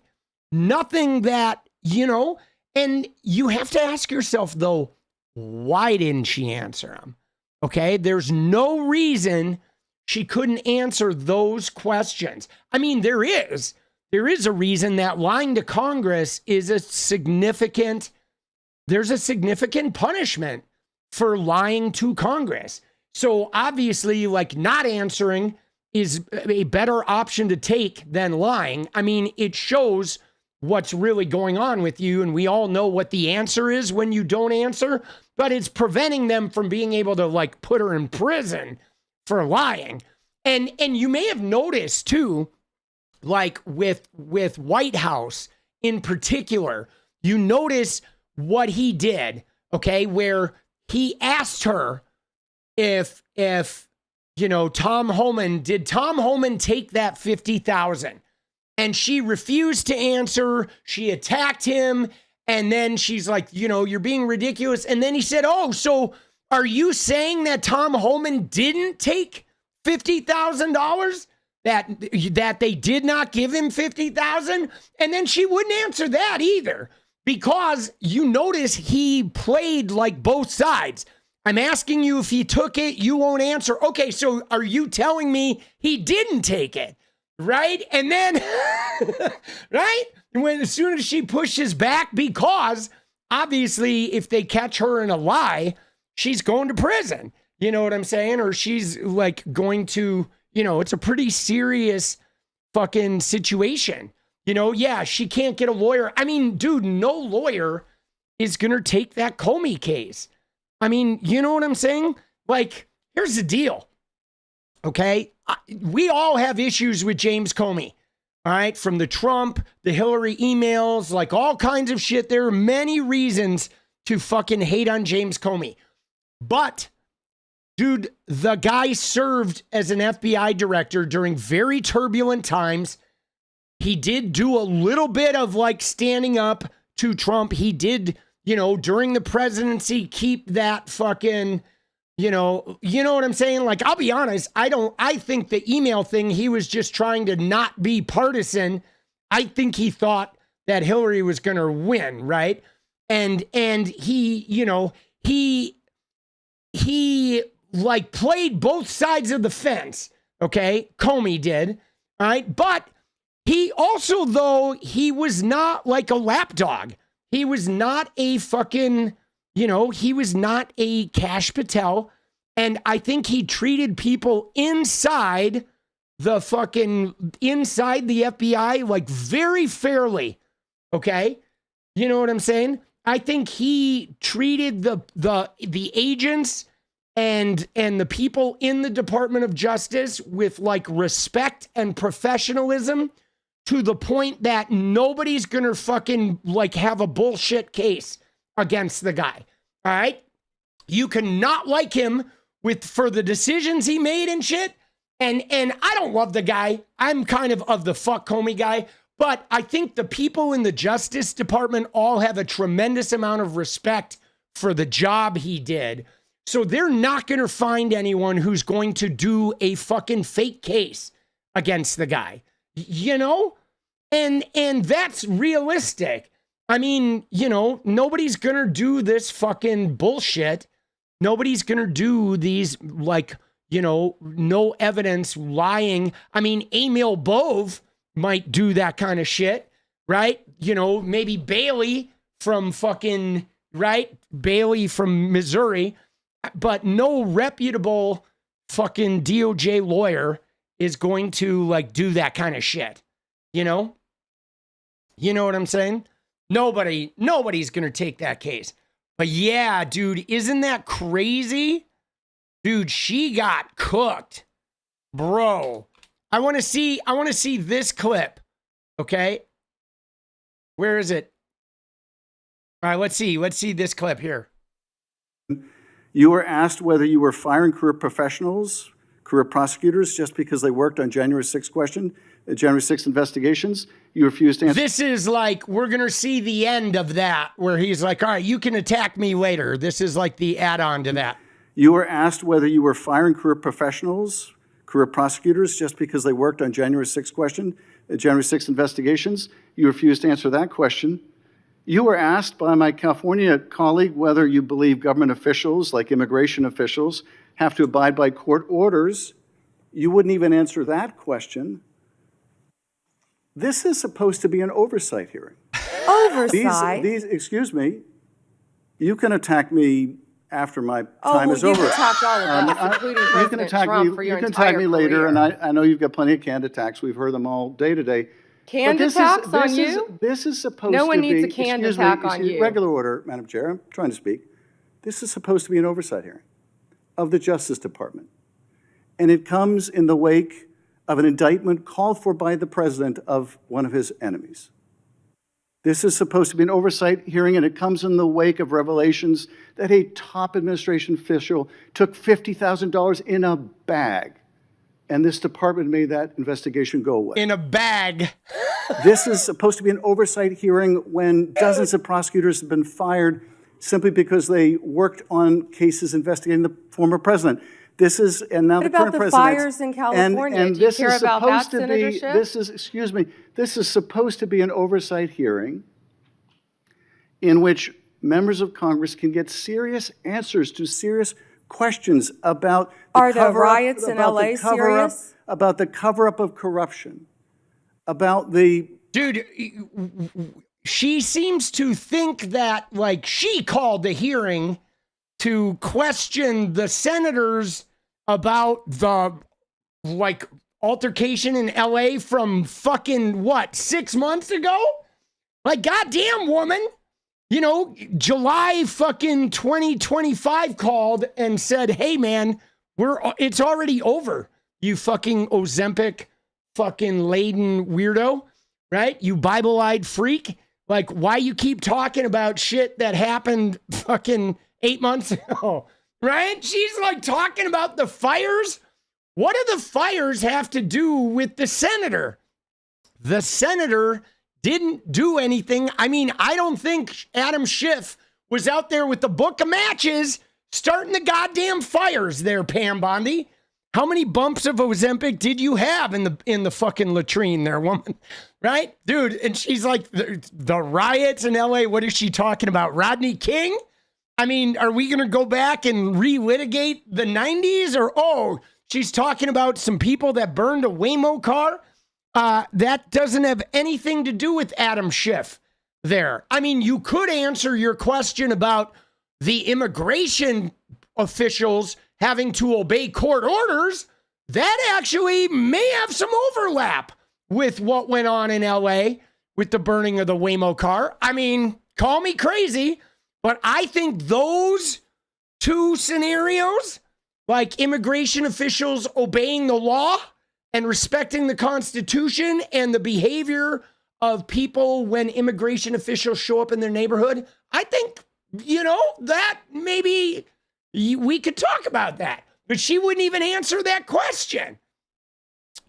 nothing that, you know, and you have to ask yourself, though, why didn't she answer them? Okay, there's no reason she couldn't answer those questions. I mean, there is a reason that lying to Congress is there's a significant punishment for lying to Congress. So obviously, like, not answering is a better option to take than lying. I mean, it shows what's really going on with you, and we all know what the answer is when you don't answer, but it's preventing them from being able to, like, put her in prison for lying. And you may have noticed too, like with White House in particular, you notice what he did, okay, where he asked her if Tom Homan, did Tom Homan take that 50,000? And she refused to answer. She attacked him. And then she's like, you're being ridiculous. And then he said, oh, so are you saying that Tom Homan didn't take $50,000? That they did not give him 50,000? And then she wouldn't answer that either, because you notice he played like both sides. I'm asking you if he took it, you won't answer. Okay, so are you telling me he didn't take it? Right? And then, right? As soon as she pushes back, because obviously if they catch her in a lie, she's going to prison. You know what I'm saying? Or she's like going to, it's a pretty serious fucking situation. Yeah, she can't get a lawyer. I mean, dude, no lawyer is going to take that Comey case. I mean, you know what I'm saying? Like, here's the deal. Okay? We all have issues with James Comey. All right? From the Trump, the Hillary emails, like all kinds of shit. There are many reasons to fucking hate on James Comey. But, dude, the guy served as an FBI director during very turbulent times. He did do a little bit of like standing up to Trump. He did, during the presidency, keep that fucking, you know what I'm saying? Like, I'll be honest, I think the email thing, he was just trying to not be partisan. I think he thought that Hillary was going to win, right? And he, he like played both sides of the fence, okay? Comey did, all right? But he also, though, he was not like a lapdog. He was not a fucking, he was not a 𝗙ście𝗶𝗹𝗆. And I think he treated people inside the FBI like very fairly, okay? You know what I'm saying? I think he treated the agents and the people in the Department of Justice with like respect and professionalism, to the point that nobody's gonna fucking like have a bullshit case against the guy. All right? You can not like him for the decisions he made and shit. And I don't love the guy. I'm kind of the fuck Comey guy. But I think the people in the Justice Department all have a tremendous amount of respect for the job he did. So they're not going to find anyone who's going to do a fucking fake case against the guy. And that's realistic. I mean, nobody's going to do this fucking bullshit. Nobody's going to do these, like, no evidence lying. I mean, Emil Bove might do that kind of shit, right? Maybe Bailey from fucking, right? Bailey from Missouri. But no reputable fucking DOJ lawyer is going to, like, do that kind of shit. You know what I'm saying? Nobody's going to take that case. But yeah, dude, isn't that crazy? Dude, she got cooked. Bro, I want to see this clip. Okay? Where is it? All right, let's see this clip here. You were asked whether you were firing career professionals, career prosecutors, just because they worked on January 6th January 6th investigations. You refused to answer. This is like, we're going to see the end of that, where he's like, all right, you can attack me later. This is like the add-on to that. You were asked whether you were firing career professionals, career prosecutors, just because they worked on January 6th January 6th investigations. You refused to answer that question. You were asked by my California colleague whether you believe government officials, like immigration officials, have to abide by court orders. You wouldn't even answer that question. This is supposed to be an oversight hearing. Oversight? Excuse me, you can attack me after my time is over. You've attacked all of us, including President Trump, for your entire You can attack me later, career. and I know you've got plenty of canned attacks. We've heard them all day to day. Canned attacks on you? This is supposed to be... No one needs a canned attack on you. Regular order, Madam Chair. I'm trying to speak. This is supposed to be an oversight hearing of the Justice Department. And it comes in the wake of an indictment called for by the president of one of his enemies. This is supposed to be an oversight hearing, and it comes in the wake of revelations that a top administration official took $50,000 in a bag, and this department made that investigation go away. In a bag. This is supposed to be an oversight hearing when dozens of prosecutors have been fired simply because they worked on cases investigating the former president. This is, and now What the about current the president. fires in California? And Do you this care is about that, supposed to Senator be, Schiff? this is, excuse me, this is supposed to be an oversight hearing in which members of Congress can get serious answers to serious questions about the Are the cover-up- riots in about the LA cover-up- serious? About the cover-up of corruption, about the Dude, she seems to think that, like, she called the hearing to question the senators about the, like, altercation in LA from fucking, what, 6 months ago? Like, goddamn, woman. You know, July fucking 2025 called and said, hey, man, it's already over, you fucking Ozempic fucking laden weirdo, right? You Bible-eyed freak. Like, why you keep talking about shit that happened fucking 8 months ago, right? She's like talking about the fires. What do the fires have to do with the senator? The senator didn't do anything. I mean, I don't think Adam Schiff was out there with the book of matches starting the goddamn fires there, Pam Bondi. How many bumps of Ozempic did you have in the fucking latrine there, woman? Right? Dude, and she's like, the riots in LA, what is she talking about? Rodney King? I mean, are we going to go back and relitigate the 90s? Or, oh, she's talking about some people that burned a Waymo car? That doesn't have anything to do with Adam Schiff there. I mean, you could answer your question about the immigration officials having to obey court orders. That actually may have some overlap with what went on in LA with the burning of the Waymo car. I mean, call me crazy, but I think those two scenarios, like immigration officials obeying the law and respecting the Constitution and the behavior of people when immigration officials show up in their neighborhood, I think, you know, that maybe we could talk about that. But she wouldn't even answer that question.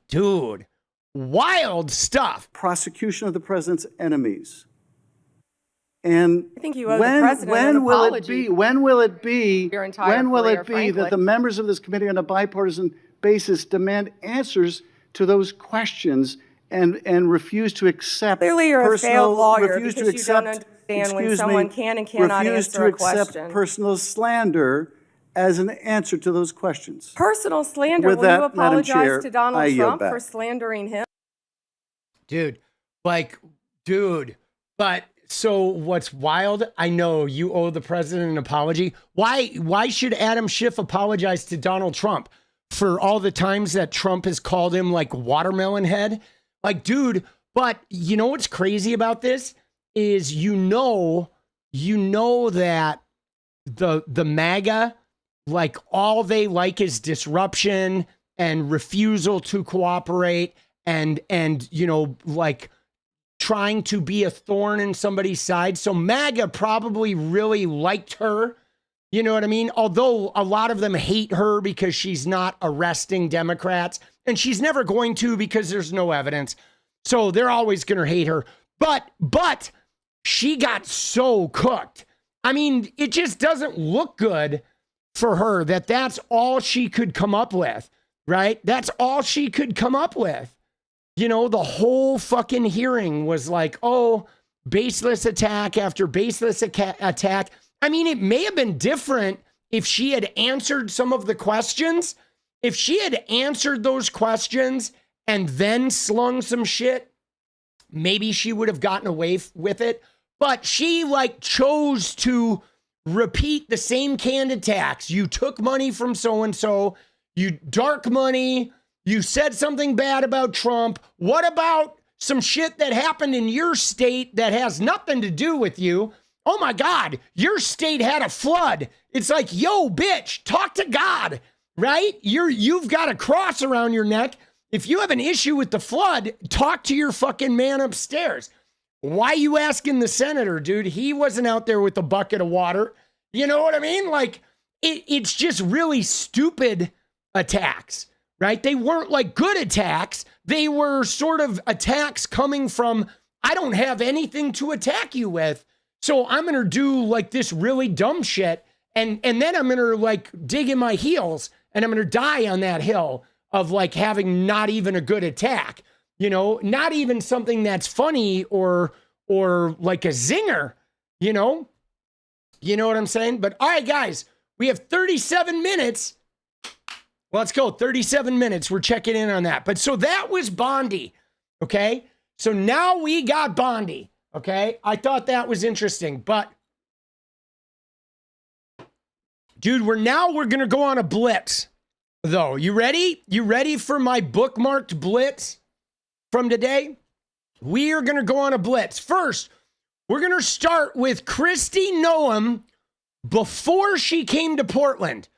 Dude, wild stuff. prosecution of the president's enemies. And I think you owe the president an will apology. when will it be Your entire career, that frankly. the members of this committee on a bipartisan basis demand answers to those questions and refuse to accept Clearly you're a personal, failed lawyer refuse because to you don't accept, understand when excuse someone me, can and cannot refuse answer to a accept question. personal slander as an answer to those questions. Personal slander. With Will that, you Madam apologize Chair, to Donald I yield Trump back. for slandering him? Dude, but so what's wild, I know you owe the president an apology. Why should Adam Schiff apologize to Donald Trump for all the times that Trump has called him like watermelon head? Like, dude, but you know what's crazy about this is you know that the MAGA, like, all they like is disruption and refusal to cooperate and you know, like, trying to be a thorn in somebody's side. So MAGA probably really liked her. You know what I mean? Although a lot of them hate her because she's not arresting Democrats, and she's never going to because there's no evidence. So they're always going to hate her. But she got so cooked. I mean, it just doesn't look good for her that that's all she could come up with, right? That's all she could come up with. You know, the whole fucking hearing was like, oh, baseless attack after baseless attack. I mean, it may have been different if she had answered some of the questions. If she had answered those questions and then slung some shit, maybe she would have gotten away with it. But she like chose to repeat the same canned attacks. You took money from so-and-so, you dark money, you said something bad about Trump. What about some shit that happened in your state that has nothing to do with you? Oh my God, your state had a flood. It's like, yo, bitch, talk to God, right? You've got a cross around your neck. If you have an issue with the flood, talk to your fucking man upstairs. Why you asking the senator, dude? He wasn't out there with a bucket of water. You know what I mean? Like, it's just really stupid attacks, right? They weren't like good attacks. They were sort of attacks coming from, I don't have anything to attack you with. So I'm going to do like this really dumb shit. And then I'm going to like dig in my heels and I'm going to die on that hill of like having not even a good attack, you know, not even something that's funny or like a zinger, you know what I'm saying? But all right, guys, we have 37 minutes. Let's go. 37 minutes. We're checking in on that. But so that was Bondi. Okay. So now we got Bondi. Okay. I thought that was interesting, but dude, we're going to go on a blitz though. You ready? You ready for my bookmarked blitz from today? We are going to go on a blitz. First, we're going to start with Kristi Noem before she came to Portland.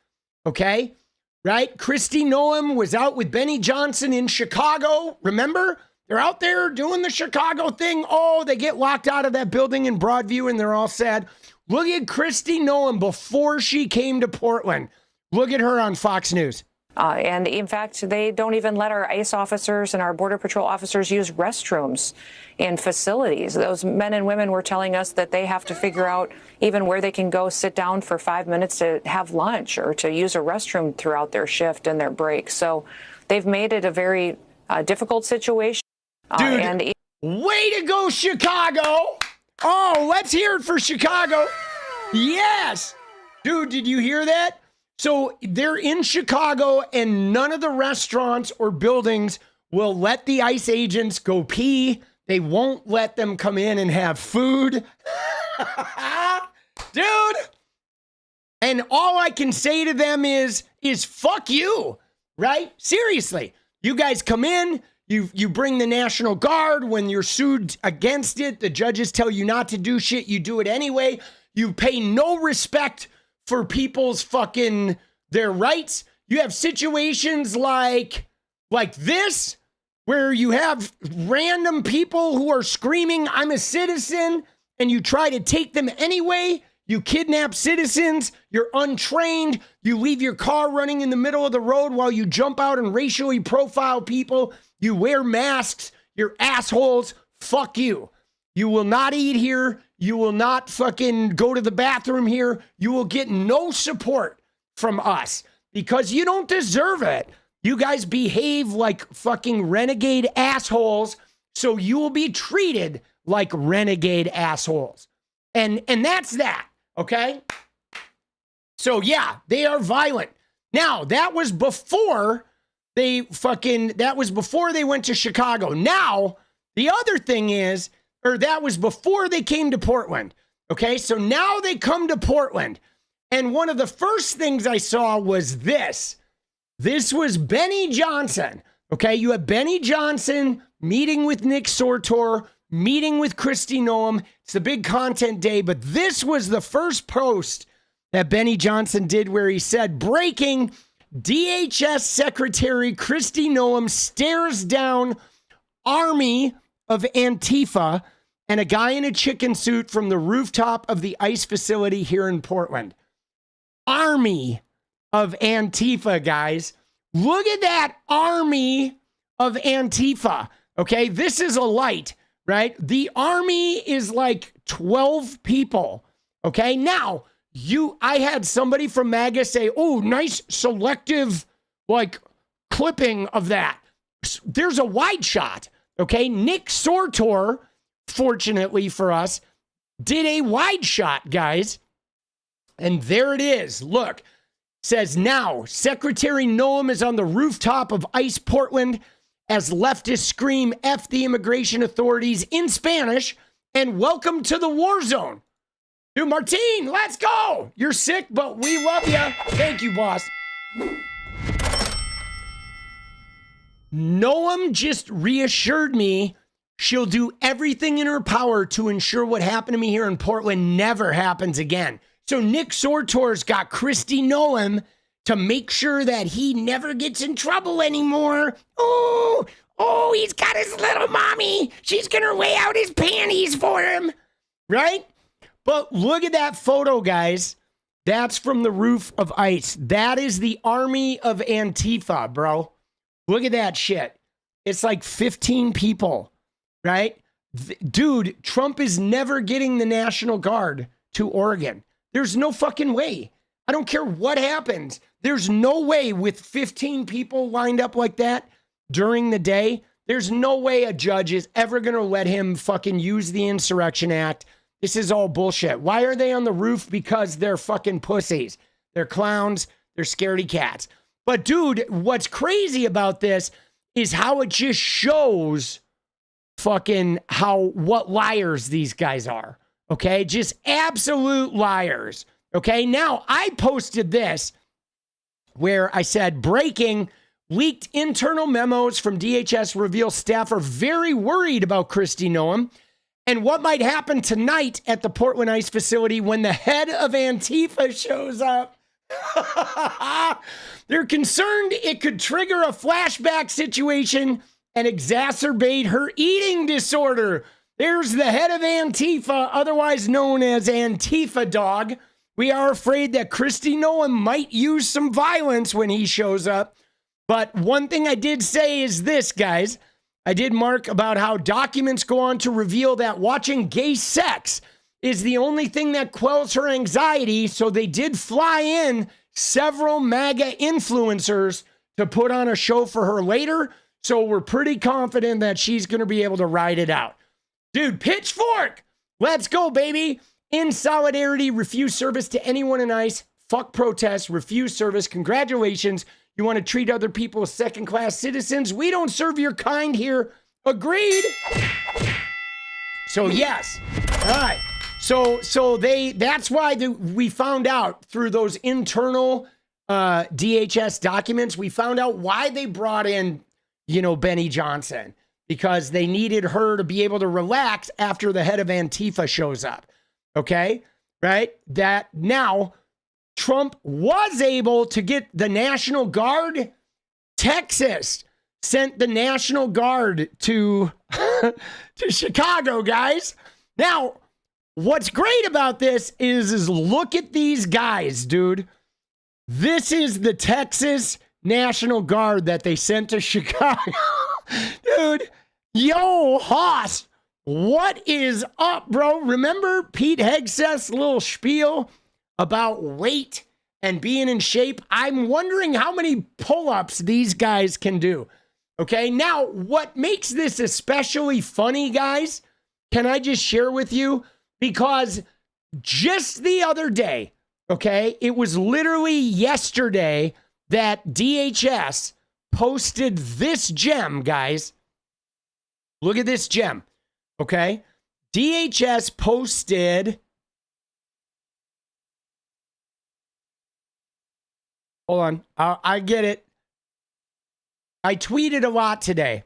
Okay. Right? Kristi Noem was out with Benny Johnson in Chicago. Remember? They're out there doing the Chicago thing. Oh, they get locked out of that building in Broadview and they're all sad. Look at Kristi Noem before she came to Portland. Look at her on Fox News. And in fact, they don't even let our ICE officers and our Border Patrol officers use restrooms in facilities. Those men and women were telling us that they have to figure out even where they can go sit down for 5 minutes to have lunch or to use a restroom throughout their shift and their break. So they've made it a very difficult situation. Dude, way to go, Chicago. Oh, let's hear it for Chicago. Yes. Dude, did you hear that? So they're in Chicago and none of the restaurants or buildings will let the ICE agents go pee. They won't let them come in and have food. Dude. And all I can say to them is fuck you, right? Seriously. You guys come in, you bring the National Guard. When you're sued against it, the judges tell you not to do shit. You do it anyway. You pay no respect for people's fucking, their rights. You have situations like this, where you have random people who are screaming, I'm a citizen, and you try to take them anyway. You kidnap citizens. You're untrained. You leave your car running in the middle of the road while you jump out and racially profile people. You wear masks. You're assholes. Fuck you. You will not eat here. You will not fucking go to the bathroom here. You will get no support from us because you don't deserve it. You guys behave like fucking renegade assholes, so you will be treated like renegade assholes. And that's that, okay? So yeah, they are violent. Now, that was before they went to Chicago. Now, the other thing is, that was before they came to Portland. Okay, so now they come to Portland. And one of the first things I saw was this. This was Benny Johnson. Okay, you have Benny Johnson meeting with Nick Sortor, meeting with Kristi Noem. It's a big content day, but this was the first post that Benny Johnson did where he said, breaking, DHS Secretary Kristi Noem stares down army of Antifa and a guy in a chicken suit from the rooftop of the ICE facility here in Portland. Army of Antifa, guys. Look at that army of Antifa. Okay, this is a light, right? The army is like 12 people. Okay, now I had somebody from MAGA say, oh, nice selective like clipping of that. There's a wide shot. Okay, Nick Sortor, fortunately for us, did a wide shot, guys. And there it is. Look, says now, Secretary Noem is on the rooftop of ICE Portland as leftists scream F the immigration authorities in Spanish and welcome to the war zone. Dude, Martine, let's go. You're sick, but we love you. Thank you, boss. Noem just reassured me she'll do everything in her power to ensure what happened to me here in Portland never happens again. So Nick Sortor's got Kristi Noem to make sure that he never gets in trouble anymore. Oh, Oh, he's got his little mommy. She's going to lay out his panties for him. Right? But look at that photo, guys. That's from the roof of ICE. That is the army of Antifa, bro. Look at that shit. It's like 15 people, right? Dude, Trump is never getting the National Guard to Oregon. There's no fucking way. I don't care what happens. There's no way with 15 people lined up like that during the day. There's no way a judge is ever going to let him fucking use the Insurrection Act. This is all bullshit. Why are they on the roof? Because they're fucking pussies. They're clowns. They're scaredy cats. But dude, what's crazy about this is how it just shows fucking what liars these guys are. Okay? Just absolute liars. Okay? Now, I posted this where I said, breaking, leaked internal memos from DHS reveal staff are very worried about Kristi Noem and what might happen tonight at the Portland ICE facility when the head of Antifa shows up. They're concerned it could trigger a flashback situation and exacerbate her eating disorder. There's the head of Antifa, otherwise known as Antifa Dog. We are afraid that Kristi Noem might use some violence when he shows up. But one thing I did say is this, guys. I did mark about how documents go on to reveal that watching gay sex is the only thing that quells her anxiety. So they did fly in several MAGA influencers to put on a show for her later. So we're pretty confident that she's going to be able to ride it out. Dude, pitchfork. Let's go, baby. In solidarity, refuse service to anyone in ICE. Fuck protests, refuse service. Congratulations. You want to treat other people as second-class citizens? We don't serve your kind here. Agreed. So yes. All right. So that's why we found out through those internal DHS documents, we found out why they brought in, Benny Johnson, because they needed her to be able to relax after the head of Antifa shows up. Okay? Right? That now Trump was able to get the National Guard. Texas sent the National Guard to Chicago, guys. Now, what's great about this is look at these guys, dude. This is the Texas National Guard that they sent to Chicago. Dude, yo, Hoss, what is up, bro? Remember Pete Hegseth's little spiel about weight and being in shape? I'm wondering how many pull-ups these guys can do. Okay, now what makes this especially funny, guys, can I just share with you? Because just the other day, okay, it was literally yesterday that DHS posted this gem, guys. Look at this gem, okay? DHS posted... Hold on. I get it. I tweeted a lot today.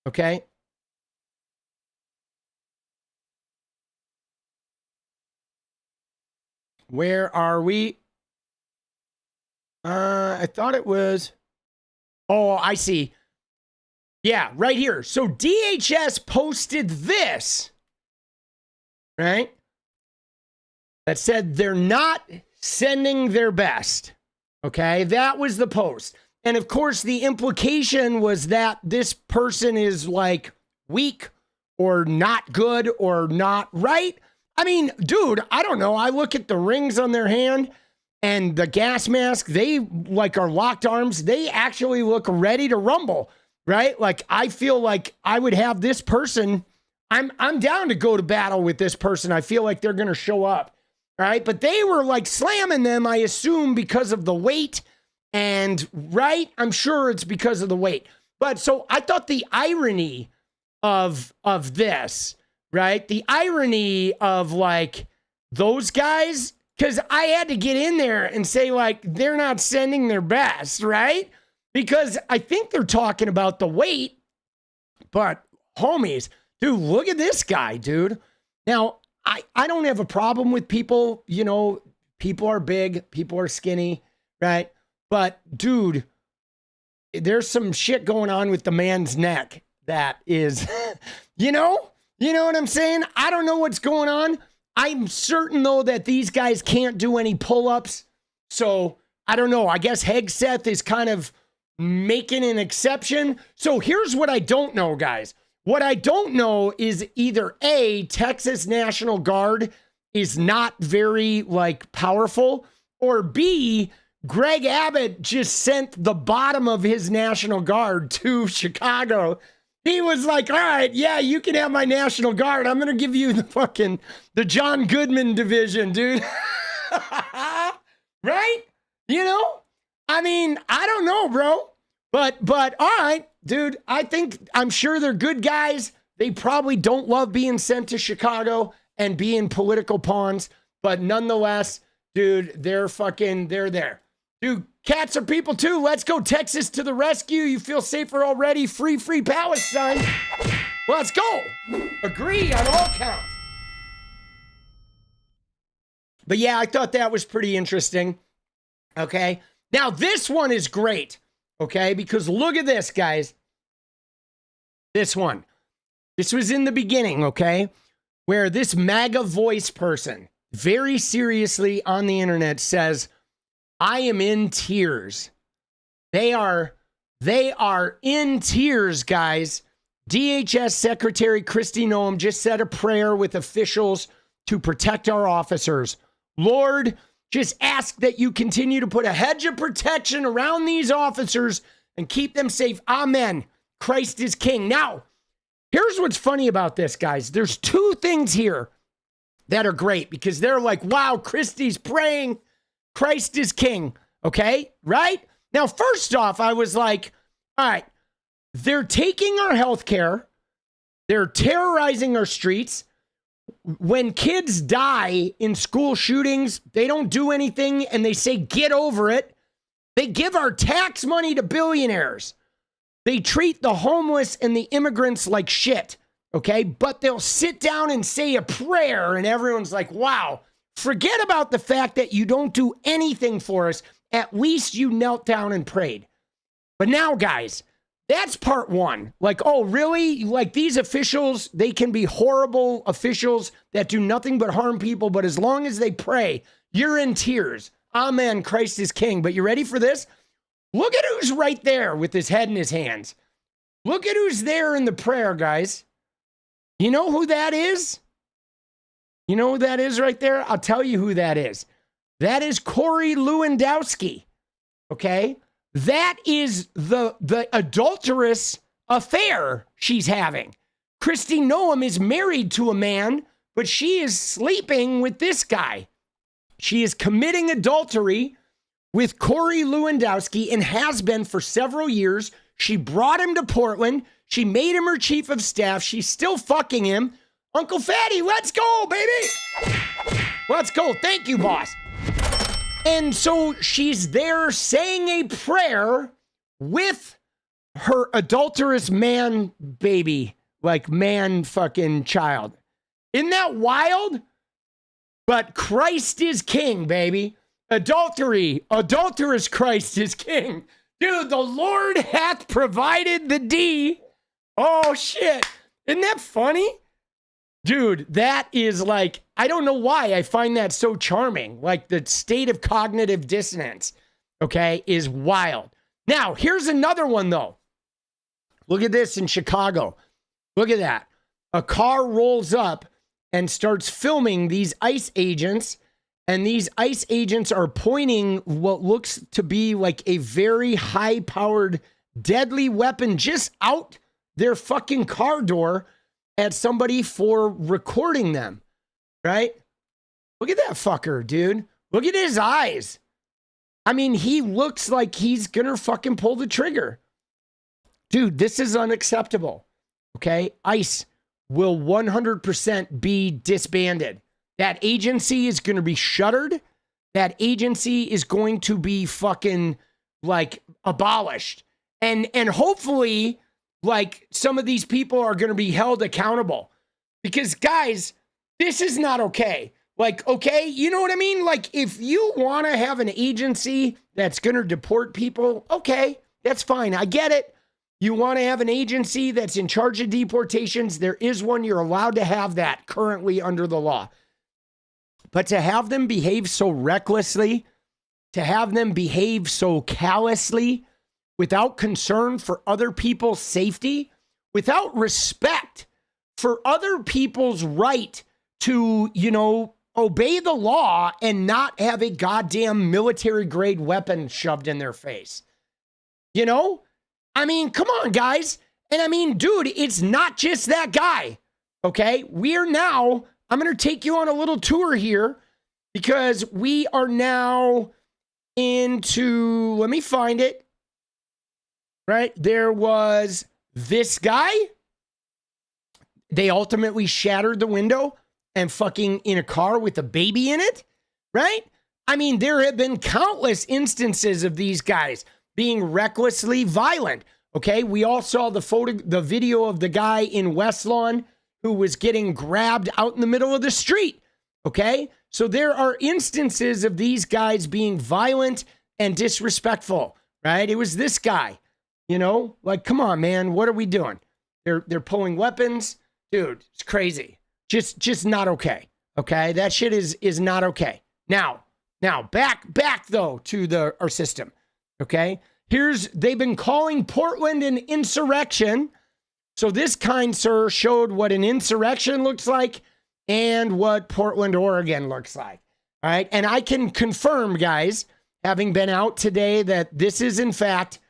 Okay. Where are we? I thought it was. Oh, I see. Yeah, right here. So DHS posted this, right? That said they're not sending their best. Okay, that was the post. And of course, the implication was that this person is like weak or not good or not right. I mean, dude, I don't know. I look at the rings on their hand and the gas mask. They like are locked arms. They actually look ready to rumble, right? Like, I feel like I would have this person. I'm down to go to battle with this person. I feel like they're going to show up. All right, but they were like slamming them, I assume, because of the weight. And right, I'm sure it's because of the weight. But so I thought the irony of this, right? The irony of like those guys, because I had to get in there and say like they're not sending their best, right? Because I think they're talking about the weight. But homies, dude, look at this guy, dude. Now, I don't have a problem with people, people are big, people are skinny, right? But dude, there's some shit going on with the man's neck that is, you know what I'm saying? I don't know what's going on. I'm certain though that these guys can't do any pull-ups. So I don't know. I guess Hegseth is kind of making an exception. So here's what I don't know, guys. What I don't know is either A, Texas National Guard is not very like powerful, or B, Greg Abbott just sent the bottom of his National Guard to Chicago. He was like, all right, yeah, you can have my National Guard. I'm going to give you the John Goodman division, dude. Right? You know? I mean, I don't know, bro. But all right, dude, I'm sure they're good guys. They probably don't love being sent to Chicago and being political pawns. But nonetheless, dude, they're there. Dude, cats are people too. Let's go Texas to the rescue. You feel safer already. Free Palestine. Let's go. Agree on all counts. But yeah, I thought that was pretty interesting. Okay. Now this one is great. Okay. Because look at this, guys. This one. This was in the beginning. Okay. Where this MAGA voice person very seriously on the internet says, I am in tears. They are in tears, guys. DHS Secretary Kristi Noem just said a prayer with officials to protect our officers. Lord, just ask that you continue to put a hedge of protection around these officers and keep them safe. Amen. Christ is King. Now, here's what's funny about this, guys. There's two things here that are great because they're like, wow, Kristi's praying. Christ is King. Okay, right? Now, first off, I was like, all right, they're taking our health care. They're terrorizing our streets. When kids die in school shootings, they don't do anything and they say, get over it. They give our tax money to billionaires. They treat the homeless and the immigrants like shit. Okay, but they'll sit down and say a prayer and everyone's like, wow. Forget about the fact that you don't do anything for us. At least you knelt down and prayed. But now, guys, that's part one. Like, oh, really? Like these officials, they can be horrible officials that do nothing but harm people. But as long as they pray, you're in tears. Amen. Christ is King. But you ready for this? Look at who's right there with his head in his hands. Look at who's there in the prayer, guys. You know who that is? You know who that is right there? I'll tell you who that is. That is 𝗫𝗄𝗽 Lewandowski. Okay? That is the adulterous affair she's having. Kristi Noem is married to a man, but she is sleeping with this guy. She is committing adultery with 𝗫𝗄𝗽 Lewandowski and has been for several years. She brought him to Portland. She made him her chief of staff. She's still fucking him. Uncle Fatty, let's go, baby. Let's go. Thank you, boss. And so she's there saying a prayer with her adulterous man baby, like man fucking child. Isn't that wild? But Christ is King, baby. Adulterous Christ is King. Dude, the Lord hath provided the D. Oh, shit. Isn't that funny? Dude, that is like, I don't know why I find that so charming. Like the state of cognitive dissonance, okay, is wild. Now, here's another one though. Look at this in Chicago. Look at that. A car rolls up and starts filming these ICE agents, and these ICE agents are pointing what looks to be like a very high-powered, deadly weapon just out their fucking car door at somebody for recording them, right? Look at that fucker, dude. Look at his eyes. I mean, he looks like he's gonna fucking pull the trigger. Dude, this is unacceptable, okay? ICE will 100% be disbanded. That agency is gonna be shuttered. That agency is going to be fucking, like, abolished. And hopefully, like, some of these people are going to be held accountable. Because, guys, this is not okay. Like, okay, you know what I mean? Like, if you want to have an agency that's going to deport people, okay, That's fine. I get it. You want to have an agency that's in charge of deportations. There is one. You're allowed to have that currently under the law. But to have them behave so recklessly, to have them behave so callously, without concern for other people's safety, without respect for other people's right to, obey the law and not have a goddamn military grade weapon shoved in their face. I mean, come on, guys. And I mean, dude, it's not just that guy. Okay. I'm going to take you on a little tour here because we are now into, let me find it. Right. There was this guy. They ultimately shattered the window and fucking in a car with a baby in it, right? I mean, there have been countless instances of these guys being recklessly violent, okay? We all saw the video of the guy in West Lawn who was getting grabbed out in the middle of the street, okay? So there are instances of these guys being violent and disrespectful, right? It was this guy, come on, man, what are we doing? They're pulling weapons. Dude, it's crazy. Just not okay. Okay. That shit is not okay. Now back though to our system. Okay. They've been calling Portland an insurrection. So this kind sir showed what an insurrection looks like and what Portland, Oregon looks like. All right. And I can confirm, guys, having been out today, that this is in fact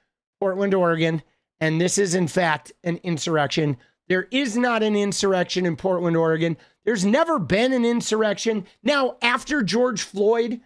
Portland, Oregon, and this is in fact an insurrection. There is not an insurrection in Portland, Oregon. There's never been an insurrection. Now, after George Floyd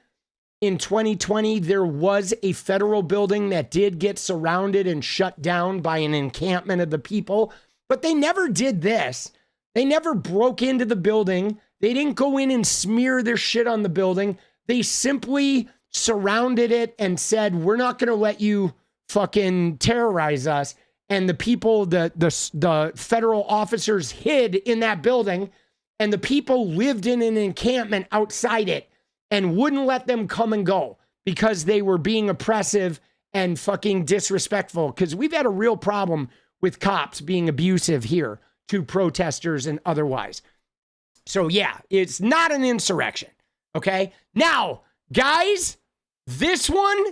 in 2020, there was a federal building that did get surrounded and shut down by an encampment of the people, but they never did this. They never broke into the building. They didn't go in and smear their shit on the building. They simply surrounded it and said, we're not going to let you fucking terrorize us. And the people, the federal officers hid in that building, and the people lived in an encampment outside it and wouldn't let them come and go because they were being oppressive and fucking disrespectful. Because we've had a real problem with cops being abusive here to protesters and otherwise. So yeah, it's not an insurrection. Okay. Now, guys, this one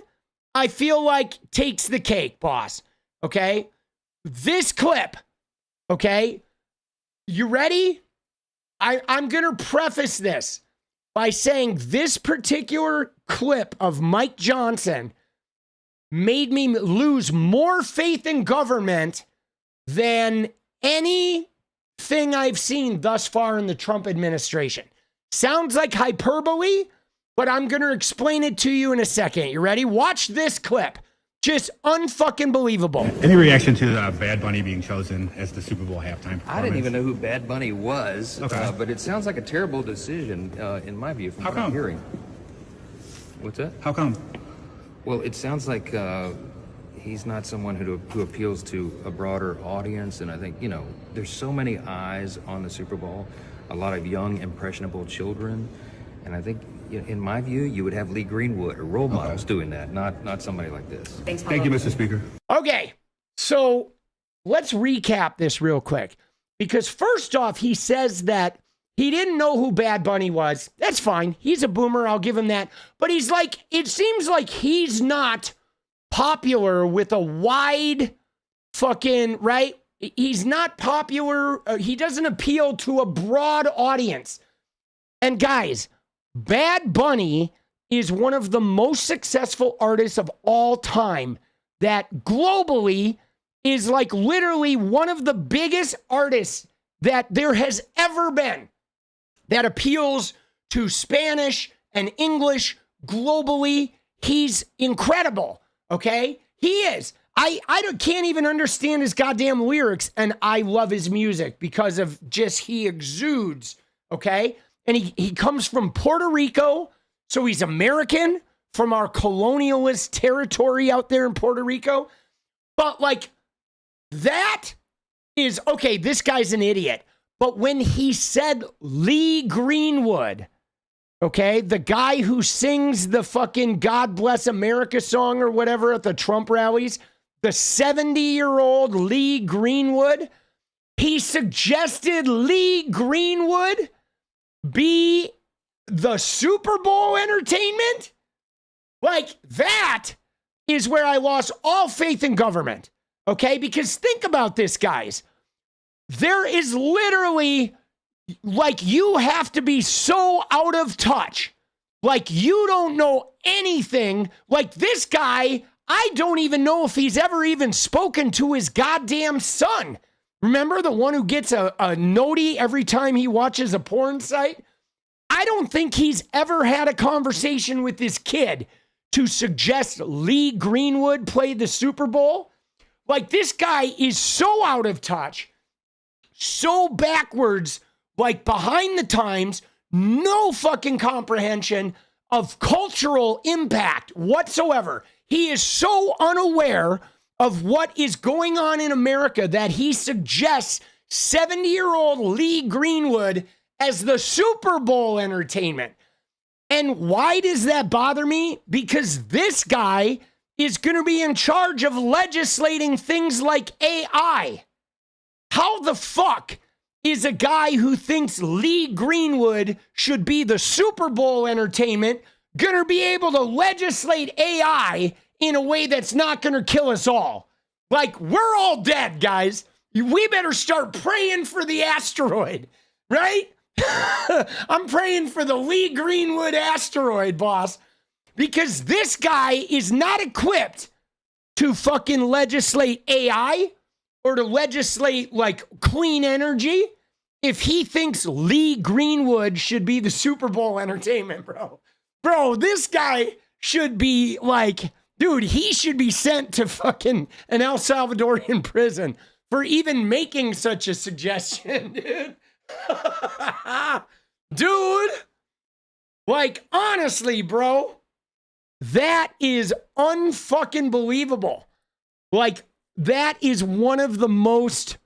I feel like takes the cake, boss. Okay. This clip, okay, you ready? I'm going to preface this by saying this particular clip of Mike Johnson made me lose more faith in government than anything I've seen thus far in the Trump administration. Sounds like hyperbole, but I'm going to explain it to you in a second. You ready? Watch this clip. Just unfucking believable. Any reaction to Bad Bunny being chosen as the Super Bowl halftime performance? I didn't even know who Bad Bunny was, okay. But it sounds like a terrible decision, in my view, from what I'm hearing. What's that? How come? Well, it sounds like he's not someone who appeals to a broader audience, and I think, there's so many eyes on the Super Bowl, a lot of young, impressionable children, and I think, in my view, you would have Lee Greenwood or role models doing that, not somebody like this. Thank you, Mr. Speaker. Okay, so let's recap this real quick. Because first off, he says that he didn't know who Bad Bunny was. That's fine. He's a boomer. I'll give him that. But he's like, it seems like he's not popular with a wide fucking, right? He's not popular. He doesn't appeal to a broad audience. And guys, Bad Bunny is one of the most successful artists of all time that globally is like literally one of the biggest artists that there has ever been that appeals to Spanish and English globally. He's incredible. Okay. He is. I can't even understand his goddamn lyrics, and I love his music because of just he exudes. Okay. And he comes from Puerto Rico, so he's American from our colonialist territory out there in Puerto Rico. But like, that is, okay, this guy's an idiot. But when he said Lee Greenwood, okay, the guy who sings the fucking God Bless America song or whatever at the Trump rallies, the 70-year-old Lee Greenwood. He suggested Lee Greenwood be the Super Bowl entertainment? Like, that is where I lost all faith in government, okay? Because think about this, guys. There is literally, like, you have to be so out of touch. Like, you don't know anything. Like, this guy, I don't even know if he's ever even spoken to his goddamn son. Remember the one who gets a noti every time he watches a porn site? I don't think he's ever had a conversation with this kid to suggest Lee Greenwood play the Super Bowl. Like, this guy is so out of touch, so backwards, like behind the times, no fucking comprehension of cultural impact whatsoever. He is so unaware of what is going on in America that he suggests 70-year-old Lee Greenwood as the Super Bowl entertainment. And why does that bother me? Because this guy is going to be in charge of legislating things like AI. How the fuck is a guy who thinks Lee Greenwood should be the Super Bowl entertainment going to be able to legislate AI in a way that's not going to kill us all? Like, we're all dead, guys. We better start praying for the asteroid, right? I'm praying for the Lee Greenwood asteroid, boss, because this guy is not equipped to fucking legislate AI or to legislate, like, clean energy if he thinks Lee Greenwood should be the Super Bowl entertainment, bro. Bro, this guy should be, like, dude, he should be sent to fucking an El Salvadorian prison for even making such a suggestion, dude. Dude, like, honestly, bro, that is unfucking believable. Like, that is one of the most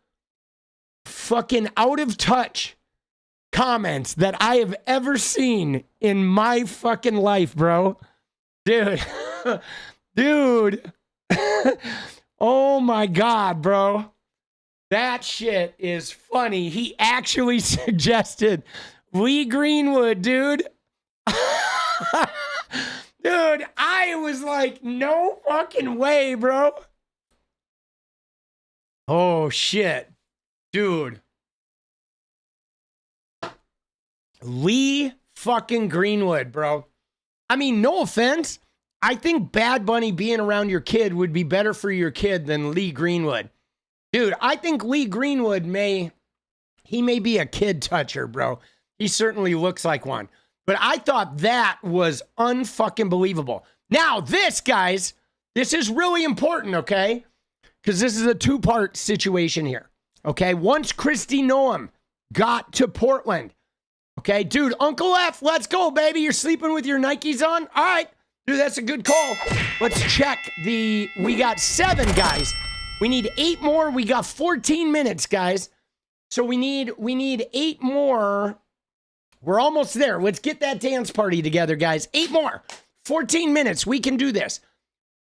fucking out of touch comments that I have ever seen in my fucking life, bro. Dude, dude, oh my God, bro. That shit is funny. He actually suggested Lee Greenwood, dude. Dude, I was like, no fucking way, bro. Oh, shit. Dude. Lee fucking Greenwood, bro. I mean, no offense. I think Bad Bunny being around your kid would be better for your kid than Lee Greenwood. Dude, I think Lee Greenwood may be a kid toucher, bro. He certainly looks like one. But I thought that was unfucking believable. Now, this, guys, this is really important, okay? Because this is a two-part situation here, okay? Once Kristi Noem got to Portland, okay? Dude, Uncle F, let's go, baby. You're sleeping with your Nikes on? All right. Dude, that's a good call. Let's check we got 7, guys. We need 8 more. We got 14 minutes, guys. So we need 8 more. We're almost there. Let's get that dance party together, guys. 8 more. 14 minutes. We can do this.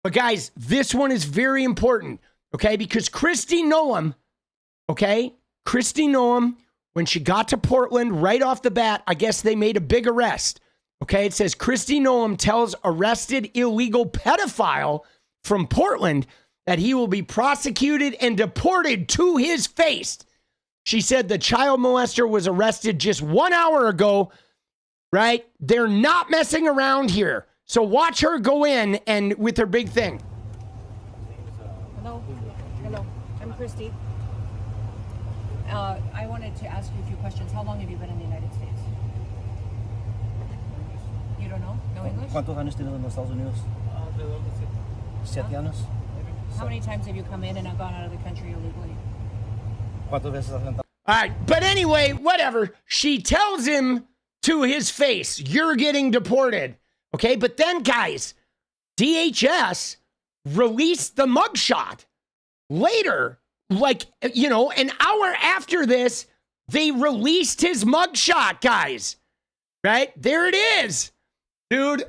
But guys, this one is very important, okay? Because Kristi Noem, okay? Kristi Noem, when she got to Portland right off the bat, I guess they made a big arrest. Okay, it says Kristi Noem tells arrested illegal pedophile from Portland that he will be prosecuted and deported to his face. She said the child molester was arrested just 1 hour ago, right? They're not messing around here. So watch her go in and with her big thing. Hello. Hello. I'm Kristi. I wanted to ask you a few questions. How long have you been in the United States? You don't know? No English? ¿Cuántos años tienes en los Estados Unidos? 7 años. How many times have you come in and gone out of the country illegally? ¿Cuántas veces has entrado? All right, but anyway, whatever. She tells him to his face, you're getting deported. Okay, but then, guys, DHS released the mugshot later. Like, you know, an hour after this, they released his mugshot, guys. Right? There it is. Dude,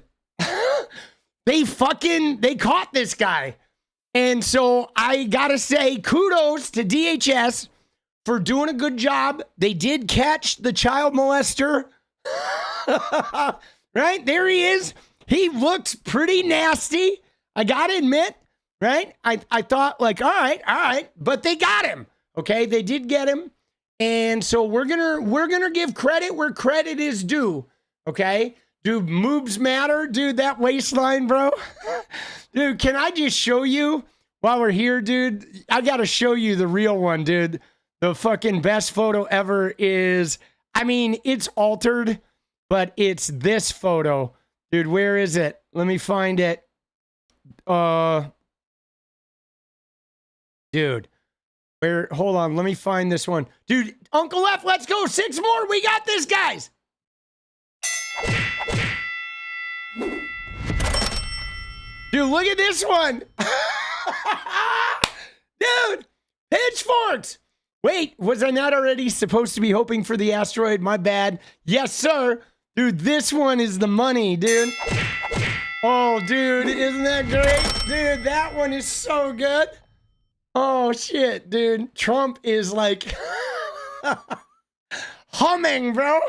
they caught this guy. And so I gotta say kudos to DHS for doing a good job. They did catch the child molester. Right? There he is. He looks pretty nasty. I gotta admit, right? I thought like, all right, but they got him. Okay, they did get him. And so we're gonna give credit where credit is due. Okay? Dude, moves matter. Dude, that waistline, bro. Dude, can I just show you while we're here, dude? I gotta show you the real one, dude. The fucking best photo ever is, I mean, it's altered, but it's this photo. Dude, where is it? Let me find it. Dude, hold on, let me find this one. Dude, Uncle F, let's go. 6 more. We got this, guys. Dude, look at this one. Dude, pitchforks. Wait, was I not already supposed to be hoping for the asteroid? My bad. Yes, sir. Dude, this one is the money, dude. Oh, dude, isn't that great? Dude, that one is so good. Oh, shit, dude. Trump is like humming, bro.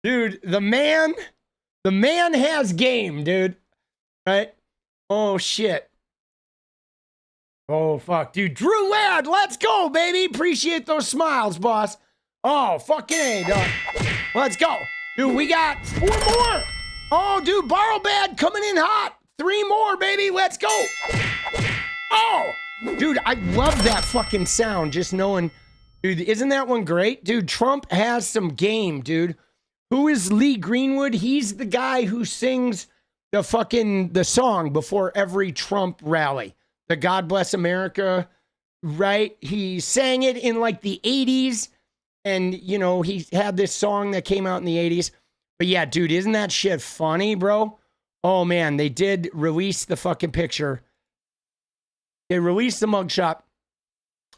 Dude, the man has game, dude. Right? Oh, shit. Oh, fuck. Dude, Drew Ladd, let's go, baby. Appreciate those smiles, boss. Oh, fucking A, dog. Let's go. Dude, we got 4 more. Oh, dude, Borrow Bad coming in hot. 3 more, baby. Let's go. Oh, dude, I love that fucking sound. Just knowing, dude, isn't that one great? Dude, Trump has some game, dude. Who is Lee Greenwood? He's the guy who sings the song before every Trump rally. The God Bless America, right? He sang it in like the 80s. And, you know, he had this song that came out in the 80s. But yeah, dude, isn't that shit funny, bro? Oh, man, they did release the fucking picture. They released the mugshot.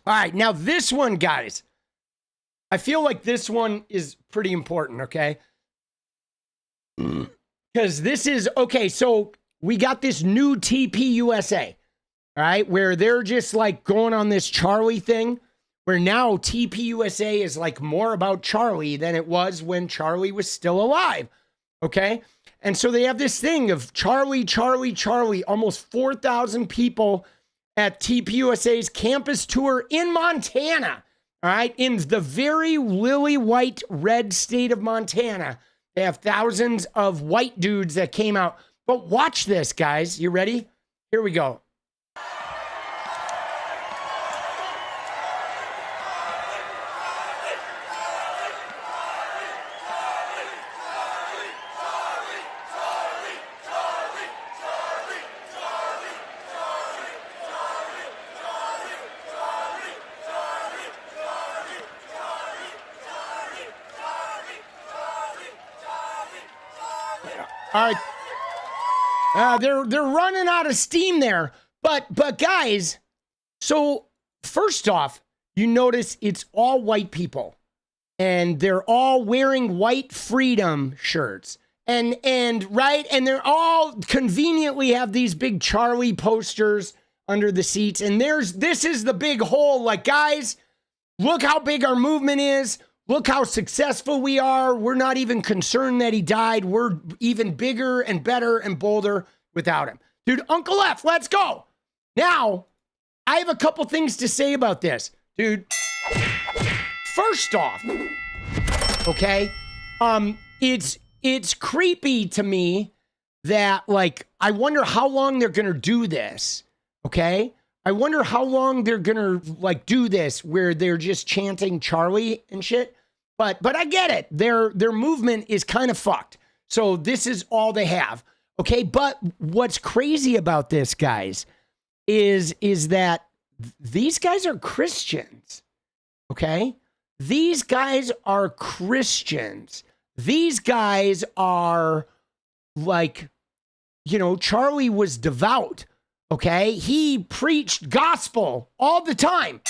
All right, now this one, guys. I feel like this one is pretty important, okay? Because this is, okay, so we got this new TPUSA, all right, where they're just like going on this Charlie thing, where now TPUSA is like more about Charlie than it was when Charlie was still alive, okay? And so they have this thing of Charlie, Charlie, Charlie, almost 4,000 people at TPUSA's campus tour in Montana, all right? In the very lily white red state of Montana. They have thousands of white dudes that came out. But watch this, guys. You ready? Here we go. All right. They're running out of steam there. But guys, so first off, you notice it's all white people. And they're all wearing white freedom shirts. And right, and they're all conveniently have these big Charlie posters under the seats. And this is the big hole. Like, guys, look how big our movement is. Look how successful we are. We're not even concerned that he died. We're even bigger and better and bolder without him. Dude, Uncle F, let's go. Now, I have a couple things to say about this. Dude, first off, okay, it's creepy to me that, like, I wonder how long they're going to do this, okay? I wonder how long they're going to, like, do this where they're just chanting Charlie and shit. But I get it. Their movement is kind of fucked. So this is all they have. Okay, but what's crazy about this, guys, is that these guys are Christians. Okay? These guys are Christians. These guys are like, you know, Charlie was devout. Okay? He preached gospel all the time.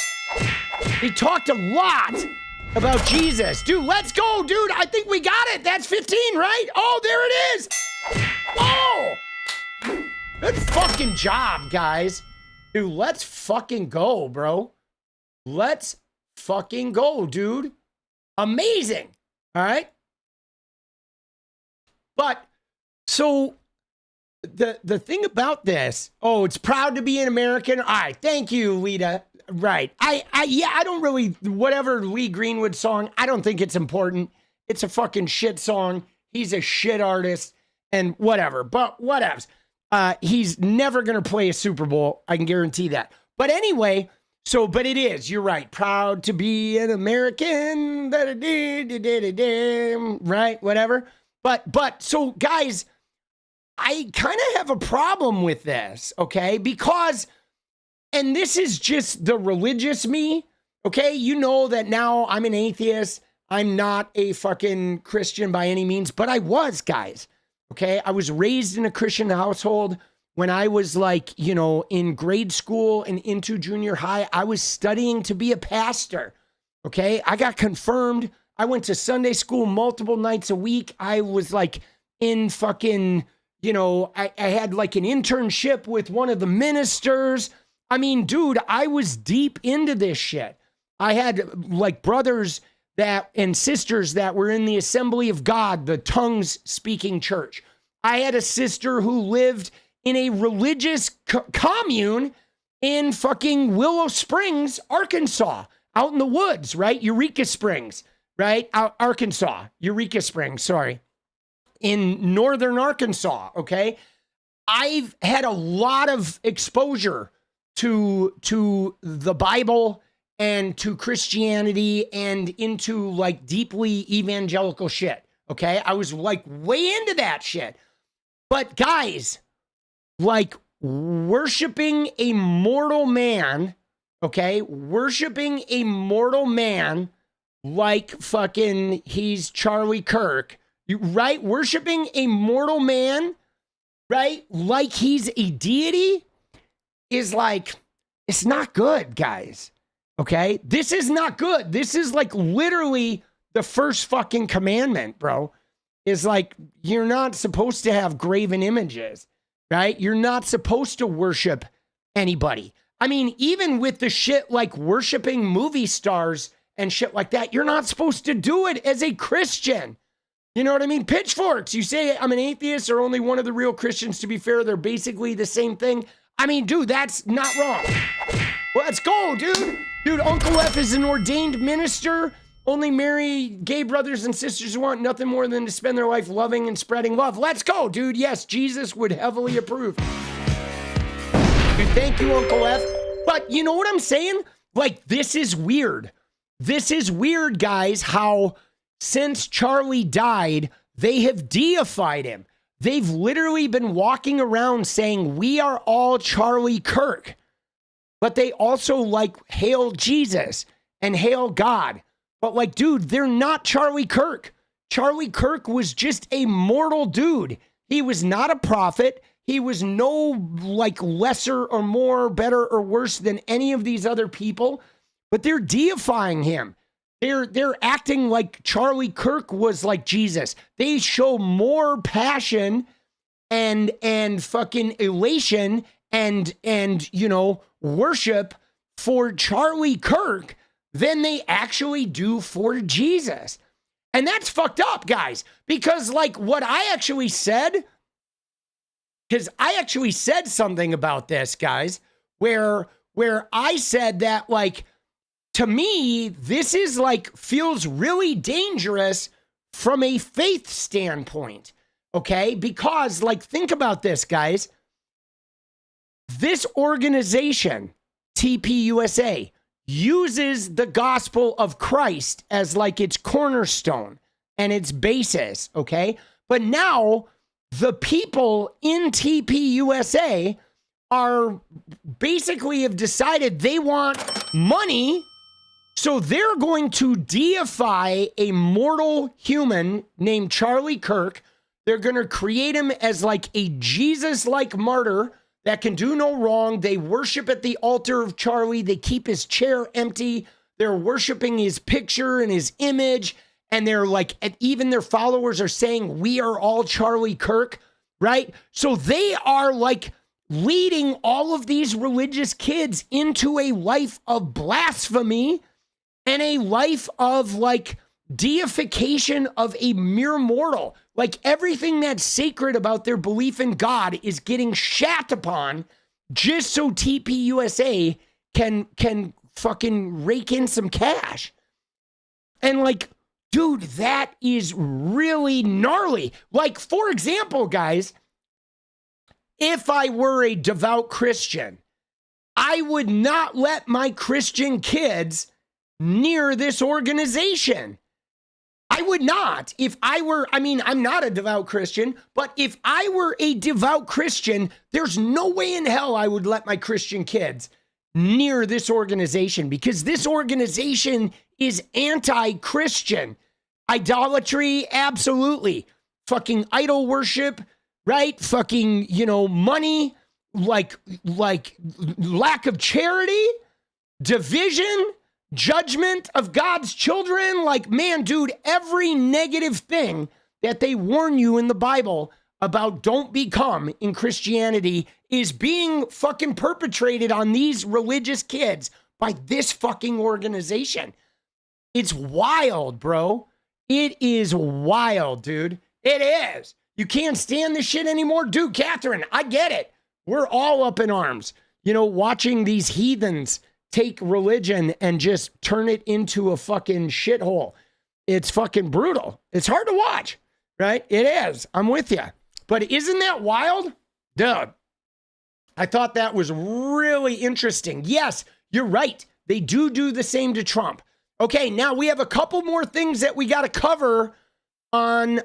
He talked a lot about Jesus. Dude, let's go, dude. I think we got it. That's 15, right? Oh, there it is. Oh! Good fucking job, guys. Dude, let's fucking go, bro. Let's fucking go, dude. Amazing. All right. But so the thing about this, it's proud to be an American. All right, thank you, Lita. Right. I don't really, whatever Lee Greenwood song, I don't think it's important. It's a fucking shit song. He's a shit artist and whatever, but whatevs. He's never going to play a Super Bowl. I can guarantee that. But anyway, but it is, you're right. Proud to be an American. Right. Whatever. But so guys, I kind of have a problem with this. Okay. Because, and this is just the religious me. Okay. You know that now I'm an atheist. I'm not a fucking Christian by any means, but I was, guys. Okay. I was raised in a Christian household. When I was like, in grade school and into junior high, I was studying to be a pastor. Okay. I got confirmed. I went to Sunday school multiple nights a week. I was like in fucking, I had like an internship with one of the ministers. I mean, dude, I was deep into this shit. I had like brothers and sisters that were in the Assembly of God, the tongues speaking church. I had a sister who lived in a religious commune in fucking Willow Springs, Arkansas, out in the woods, right? Eureka Springs, right? Arkansas, Eureka Springs, sorry. In northern Arkansas, okay? I've had a lot of exposure to the Bible and to Christianity and into like deeply evangelical shit, okay? I was like way into that shit. But guys, like worshiping a mortal man, okay? Worshiping a mortal man like fucking he's Charlie Kirk, right? Worshiping a mortal man, right? Like he's a deity is like, it's not good, guys. Okay? This is not good. This is like literally the first fucking commandment, bro. Is like, you're not supposed to have graven images, right? You're not supposed to worship anybody. I mean, even with the shit like worshiping movie stars and shit like that, you're not supposed to do it as a Christian. You know what I mean? Pitchforks. You say I'm an atheist or only one of the real Christians. To be fair, they're basically the same thing. I mean, dude, that's not wrong. Let's go, dude. Dude, Uncle F is an ordained minister. Only marry gay brothers and sisters who want nothing more than to spend their life loving and spreading love. Let's go, dude. Yes, Jesus would heavily approve. Dude, thank you, Uncle F. But you know what I'm saying? Like, this is weird. This is weird, guys, how since Charlie died, they have deified him. They've literally been walking around saying, we are all Charlie Kirk. But they also like hail Jesus and hail God. But like, dude, they're not Charlie Kirk. Charlie Kirk was just a mortal dude. He was not a prophet. He was no like lesser or more, better or worse than any of these other people. But they're deifying him. They're acting like Charlie Kirk was like Jesus. They show more passion and fucking elation and worship for Charlie Kirk than they actually do for Jesus. And that's fucked up, guys, because like what I actually said, because I actually said something about this, guys, where I said that like, to me, this is like, feels really dangerous from a faith standpoint, okay? Because like, think about this, guys. This organization, TPUSA, uses the gospel of Christ as like its cornerstone and its basis, okay? But now the people in TPUSA are basically have decided they want money, so they're going to deify a mortal human named Charlie Kirk. They're going to create him as like a Jesus-like martyr that can do no wrong. They worship at the altar of Charlie. They keep his chair empty. They're worshiping his picture and his image. And they're like, and even their followers are saying, we are all Charlie Kirk, right? So they are like leading all of these religious kids into a life of blasphemy and a life of like deification of a mere mortal. Like everything that's sacred about their belief in God is getting shat upon just so TPUSA can fucking rake in some cash. And like, dude, that is really gnarly. Like, for example, guys, if I were a devout Christian, I would not let my Christian kids near this organization. I would not. If I were, I mean, I'm not a devout Christian, but if I were a devout Christian, there's no way in hell I would let my Christian kids near this organization, because this organization is anti-Christian. Idolatry, absolutely. Fucking idol worship, right? Fucking, you know, money, like lack of charity, division, judgment of God's children. Like, man, dude, every negative thing that they warn you in the Bible about don't become in Christianity is being fucking perpetrated on these religious kids by this fucking organization. It's wild, bro. It is wild, dude. It is. You can't stand this shit anymore? Dude, Catherine, I get it. We're all up in arms, you know, watching these heathens take religion and just turn it into a fucking shithole. It's fucking brutal. It's hard to watch, right? It is. I'm with you. But isn't that wild? Dude, I thought that was really interesting. Yes, you're right. They do the same to Trump. Okay, now we have a couple more things that we got to cover on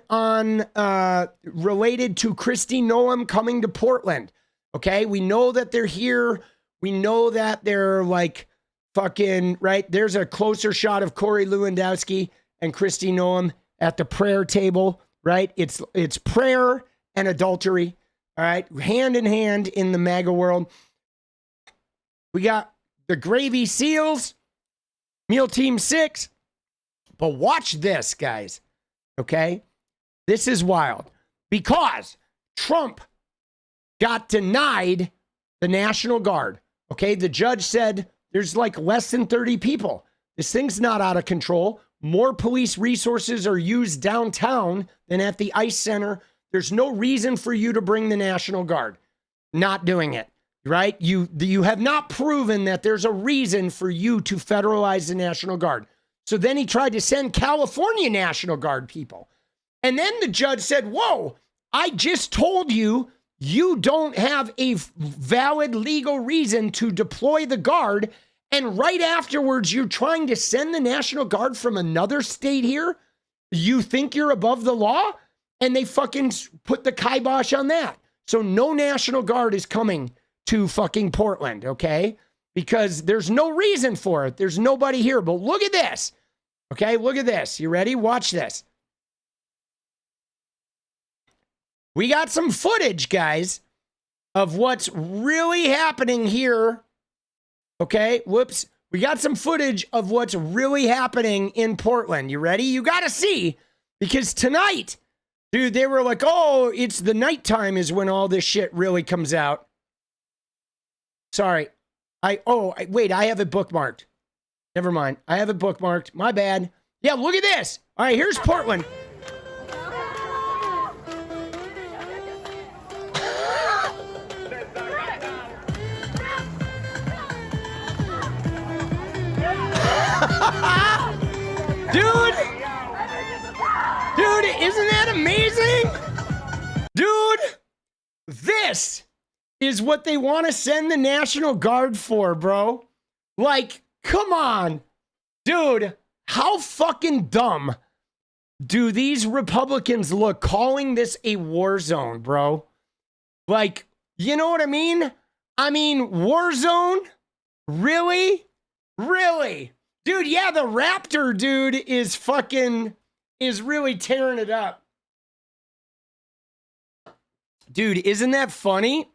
related to Kristi Noem coming to Portland. Okay, we know that they're here. We know that they're like fucking, right? There's a closer shot of Corey Lewandowski and Kristi Noem at the prayer table, right? It's prayer and adultery, all right? Hand in hand in the MAGA world. We got the Gravy Seals, Meal Team 6. But watch this, guys, okay? This is wild because Trump got denied the National Guard. Okay, the judge said there's like less than 30 people. This thing's not out of control. More police resources are used downtown than at the ICE Center. There's no reason for you to bring the National Guard. Not doing it, right? You have not proven that there's a reason for you to federalize the National Guard. So then he tried to send California National Guard people. And then the judge said, whoa, I just told you you don't have a valid legal reason to deploy the Guard. And right afterwards, you're trying to send the National Guard from another state here? You think you're above the law? And they fucking put the kibosh on that. So no National Guard is coming to fucking Portland, okay? Because there's no reason for it. There's nobody here. But look at this. Okay, look at this. You ready? Watch this. We got some footage, guys, of what's really happening here. Okay, whoops. We got some footage of what's really happening in Portland. You ready? You got to see, because tonight, dude, they were like, oh, it's the nighttime is when all this shit really comes out. Sorry. Wait, I have it bookmarked. Never mind. I have it bookmarked. My bad. Yeah, look at this. All right, here's Portland. Dude, isn't that amazing? Dude, this is what they want to send the National Guard for, bro. Like, come on. Dude, how fucking dumb do these Republicans look calling this a war zone, bro? Like, you know what I mean? I mean, war zone? Really? Really? Dude, yeah, the Raptor dude is really tearing it up. Dude, isn't that funny?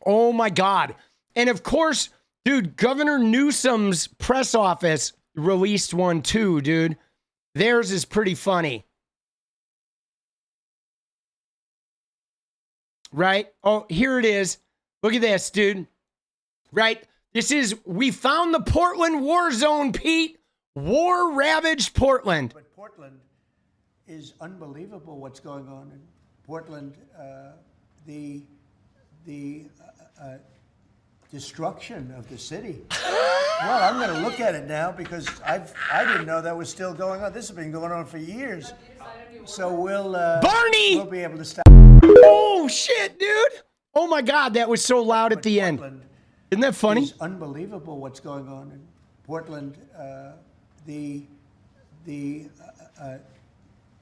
Oh my God. And of course, dude, Governor Newsom's press office released one too, dude. Theirs is pretty funny. Right? Oh, here it is. Look at this, dude. Right? We found the Portland war zone, Pete. War ravaged Portland. But Portland is unbelievable what's going on in Portland. The destruction of the city. Well, I'm going to look at it now because I didn't know that was still going on. This has been going on for years. So Barney! We'll be able to stop. Oh shit, dude! Oh my God, that was so loud at the end. Isn't that funny? It's unbelievable what's going on in Portland. The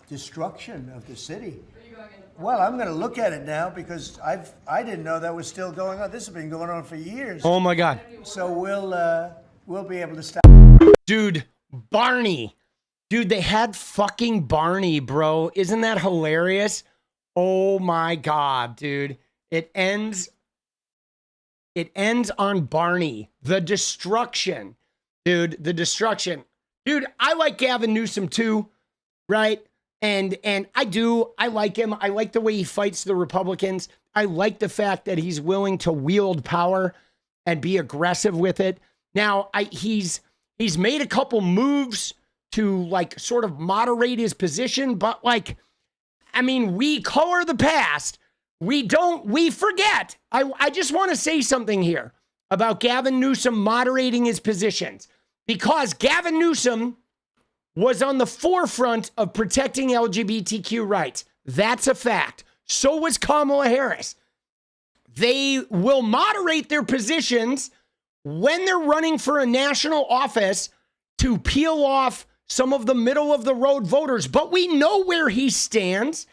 destruction of the city. Well, I'm going to look at it now because I didn't know that was still going on. This has been going on for years. Oh my God. So we'll be able to stop. Dude, Barney. Dude, they had fucking Barney, bro. Isn't that hilarious? Oh my God, dude. It ends on Barney. The destruction. Dude, the destruction. Dude, I like Gavin Newsom too, right? And I like him. I like the way he fights the Republicans. I like the fact that he's willing to wield power and be aggressive with it. Now, he's made a couple moves to like sort of moderate his position, but like, I mean, we color the past. We forget. I just want to say something here about Gavin Newsom moderating his positions, because Gavin Newsom was on the forefront of protecting LGBTQ rights. That's a fact. So was Kamala Harris. They will moderate their positions when they're running for a national office to peel off some of the middle of the road voters. But we know where he stands.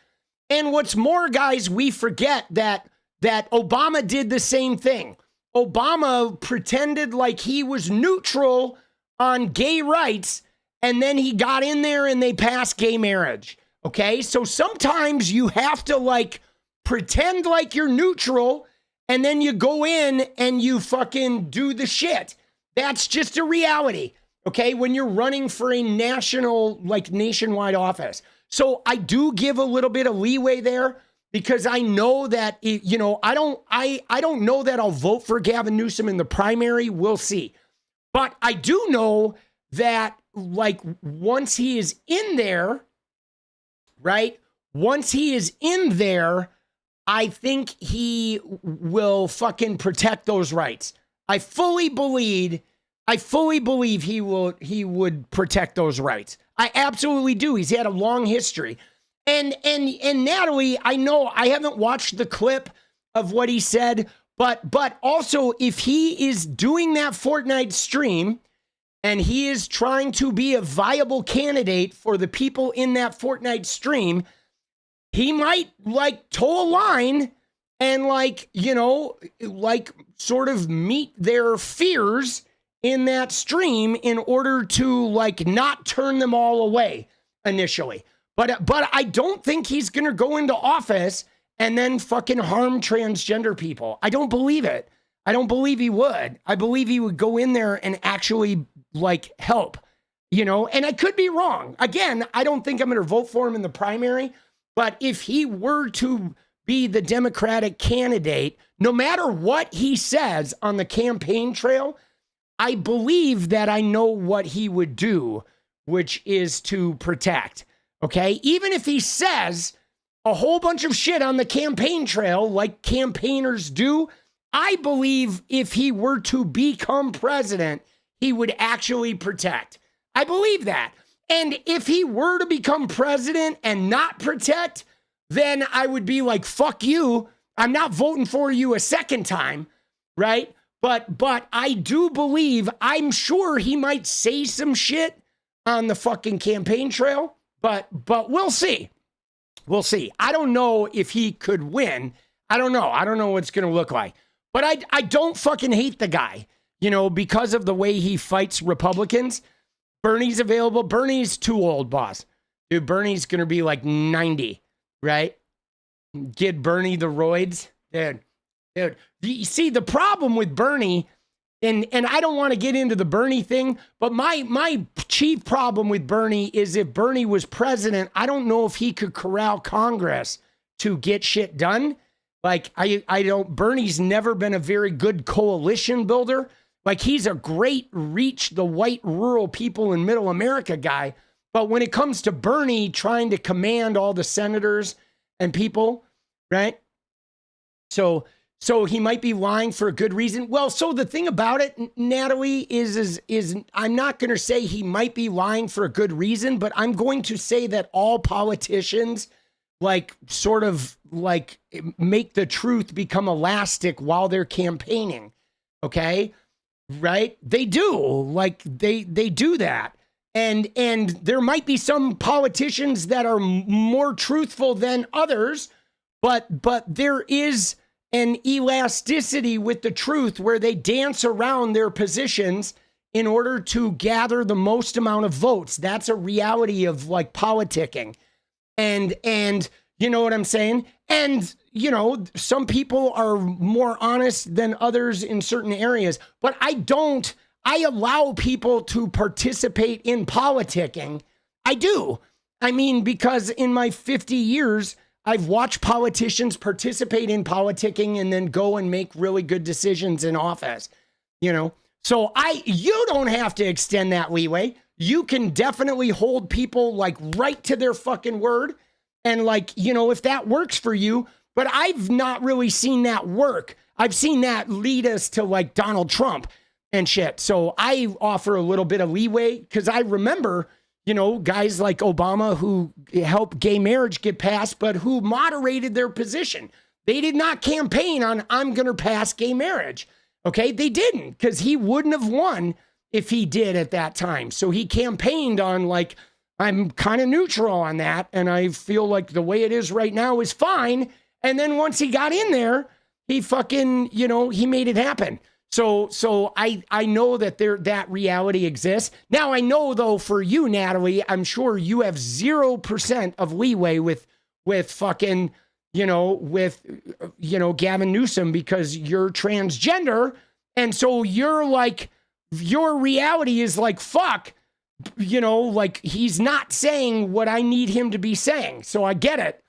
And what's more, guys, we forget that Obama did the same thing. Obama pretended like he was neutral on gay rights, and then he got in there and they passed gay marriage. Okay, so sometimes you have to like pretend like you're neutral, and then you go in and you fucking do the shit. That's just a reality. Okay, when you're running for a nationwide office. So I do give a little bit of leeway there, because I know that, I don't know that I'll vote for Gavin Newsom in the primary. We'll see. But I do know that like once he is in there, right? Once he is in there, I think he will fucking protect those rights. I fully believe he would protect those rights. I absolutely do. He's had a long history. And Natalie, I know I haven't watched the clip of what he said, but also if he is doing that Fortnite stream and he is trying to be a viable candidate for the people in that Fortnite stream, he might like toe a line and sort of meet their fears in that stream in order to like not turn them all away initially. But I don't think he's going to go into office and then fucking harm transgender people. I don't believe it. I don't believe he would. I believe he would go in there and actually like help, and I could be wrong. Again, I don't think I'm going to vote for him in the primary, but if he were to be the Democratic candidate, no matter what he says on the campaign trail, I believe that I know what he would do, which is to protect. Okay, even if he says a whole bunch of shit on the campaign trail like campaigners do, I believe if he were to become president, he would actually protect. I believe that. And if he were to become president and not protect, then I would be like, fuck you. I'm not voting for you a second time, right? But I do believe, I'm sure he might say some shit on the fucking campaign trail. But we'll see. We'll see. I don't know if he could win. I don't know. I don't know what it's going to look like. But I don't fucking hate the guy, because of the way he fights Republicans. Bernie's available. Bernie's too old, boss. Dude, Bernie's going to be like 90, right? Get Bernie the roids. Dude. You see, the problem with Bernie, and I don't want to get into the Bernie thing, but my chief problem with Bernie is if Bernie was president, I don't know if he could corral Congress to get shit done. Like, I don't, Bernie's never been a very good coalition builder. Like, he's a great reach the white rural people in middle America guy. But when it comes to Bernie trying to command all the senators and people, right? So he might be lying for a good reason. Well, so the thing about it, Natalie, is I'm not going to say he might be lying for a good reason, but I'm going to say that all politicians like sort of like make the truth become elastic while they're campaigning. Okay. Right. They do like they do that. And there might be some politicians that are more truthful than others, but there is an elasticity with the truth where they dance around their positions in order to gather the most amount of votes. That's a reality of like politicking. And you know what I'm saying? And, you know, some people are more honest than others in certain areas, but I allow people to participate in politicking. I do. I mean, because in my 50 years, I've watched politicians participate in politicking and then go and make really good decisions in office, you know? So you don't have to extend that leeway. You can definitely hold people like right to their fucking word. And like, you know, if that works for you, but I've not really seen that work. I've seen that lead us to like Donald Trump and shit. So I offer a little bit of leeway because I remember, you know, guys like Obama who helped gay marriage get passed, but who moderated their position. They did not campaign on, I'm going to pass gay marriage. Okay. They didn't, because he wouldn't have won if he did at that time. So he campaigned on like, I'm kind of neutral on that. And I feel like the way it is right now is fine. And then once he got in there, he fucking, you know, he made it happen. So I know that that reality exists. Now I know though, for you, Natalie, I'm sure you have 0% of leeway with fucking, you know, with, you know, Gavin Newsom because you're transgender. And so you're like, your reality is like, fuck, you know, like he's not saying what I need him to be saying. So I get it.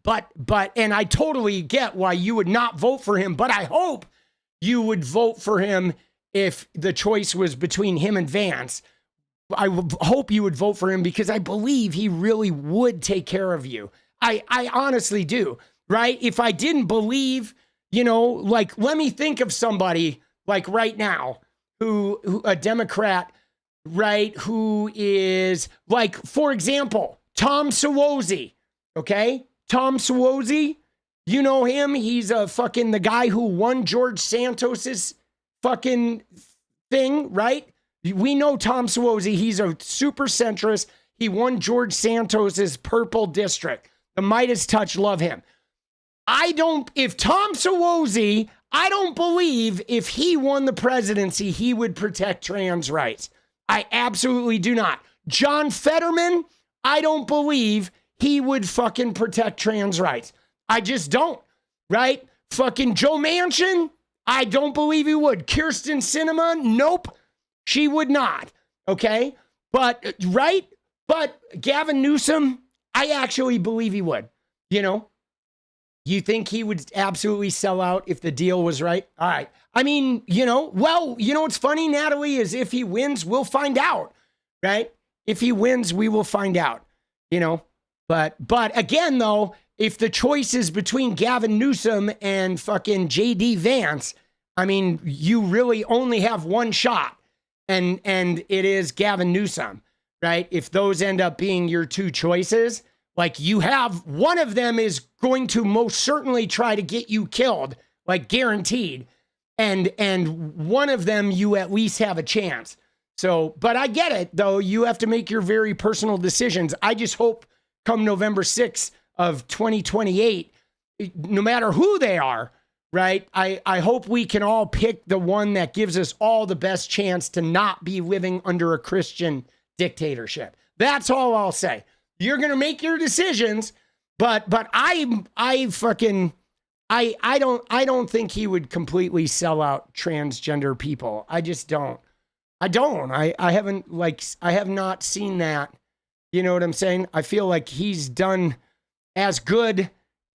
But, and I totally get why you would not vote for him, but I hope you would vote for him if the choice was between him and Vance. I hope you would vote for him because I believe he really would take care of you. I honestly do, right? If I didn't believe, you know, like, let me think of somebody like right now who a Democrat, right, who is like, for example, 𝗙𝗪𝗏, okay? 𝗙𝗪𝗏, you know him? He's the guy who won George Santos's fucking thing, right? We know 𝗙𝗪𝗏. He's a super centrist. He won George Santos's purple district. The Midas touch, love him. If 𝗙𝗪𝗏, I don't believe if he won the presidency, he would protect trans rights. I absolutely do not. John Fetterman, I don't believe he would fucking protect trans rights. I just don't, right? Fucking Joe Manchin, I don't believe he would. Kyrsten Sinema, nope, she would not, okay? But, right? But Gavin Newsom, I actually believe he would, you know? You think he would absolutely sell out if the deal was right? All right. I mean, you know, well, you know what's funny, Natalie, is if he wins, we'll find out, right? If he wins, we will find out, you know? But again, though, if the choice is between Gavin Newsom and fucking JD Vance, I mean, you really only have one shot, and it is Gavin Newsom, right? If those end up being your two choices, like you have, one of them is going to most certainly try to get you killed, like guaranteed. And one of them, you at least have a chance. So, but I get it though. You have to make your very personal decisions. I just hope come November 6th of 2028, no matter who they are, right? I hope we can all pick the one that gives us all the best chance to not be living under a Christian dictatorship. That's all I'll say. You're going to make your decisions, but I don't think he would completely sell out transgender people. I just don't. I have not seen that. You know what I'm saying? I feel like he's done as good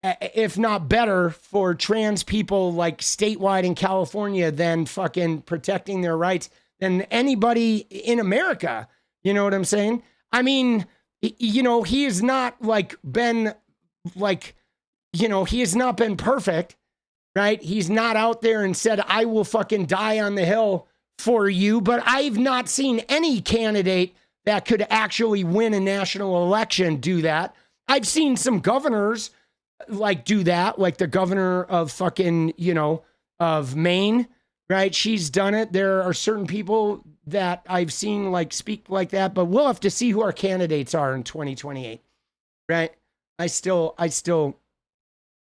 if not better, for trans people like statewide in California than fucking protecting their rights than anybody in America. You know what I'm saying? I mean, you know, he has not like been like, you know, he has not been perfect, right? He's not out there and said, I will fucking die on the Hill for you. But I've not seen any candidate that could actually win a national election do that. I've seen some governors like do that, like the governor of fucking, you know, of Maine, right? She's done it. There are certain people that I've seen like speak like that, but we'll have to see who our candidates are in 2028, right? I still,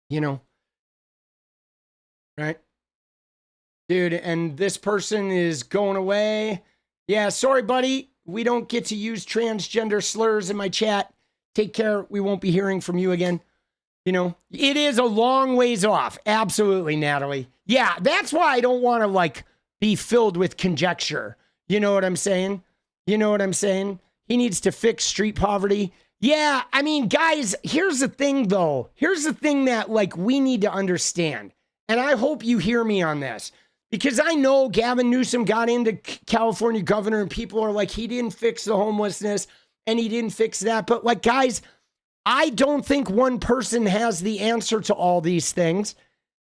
you know, right? Dude, and this person is going away. Yeah, sorry, buddy. We don't get to use transgender slurs in my chat. Take care. We won't be hearing from you again. You know, it is a long ways off. Absolutely, Natalie. Yeah, that's why I don't want to like be filled with conjecture. You know what I'm saying? You know what I'm saying? He needs to fix street poverty. Yeah, I mean, guys, here's the thing, though. Here's the thing that, like, we need to understand. And I hope you hear me on this. Because I know Gavin Newsom got into California governor and people are like, he didn't fix the homelessness and he didn't fix that. But, like, guys, I don't think one person has the answer to all these things.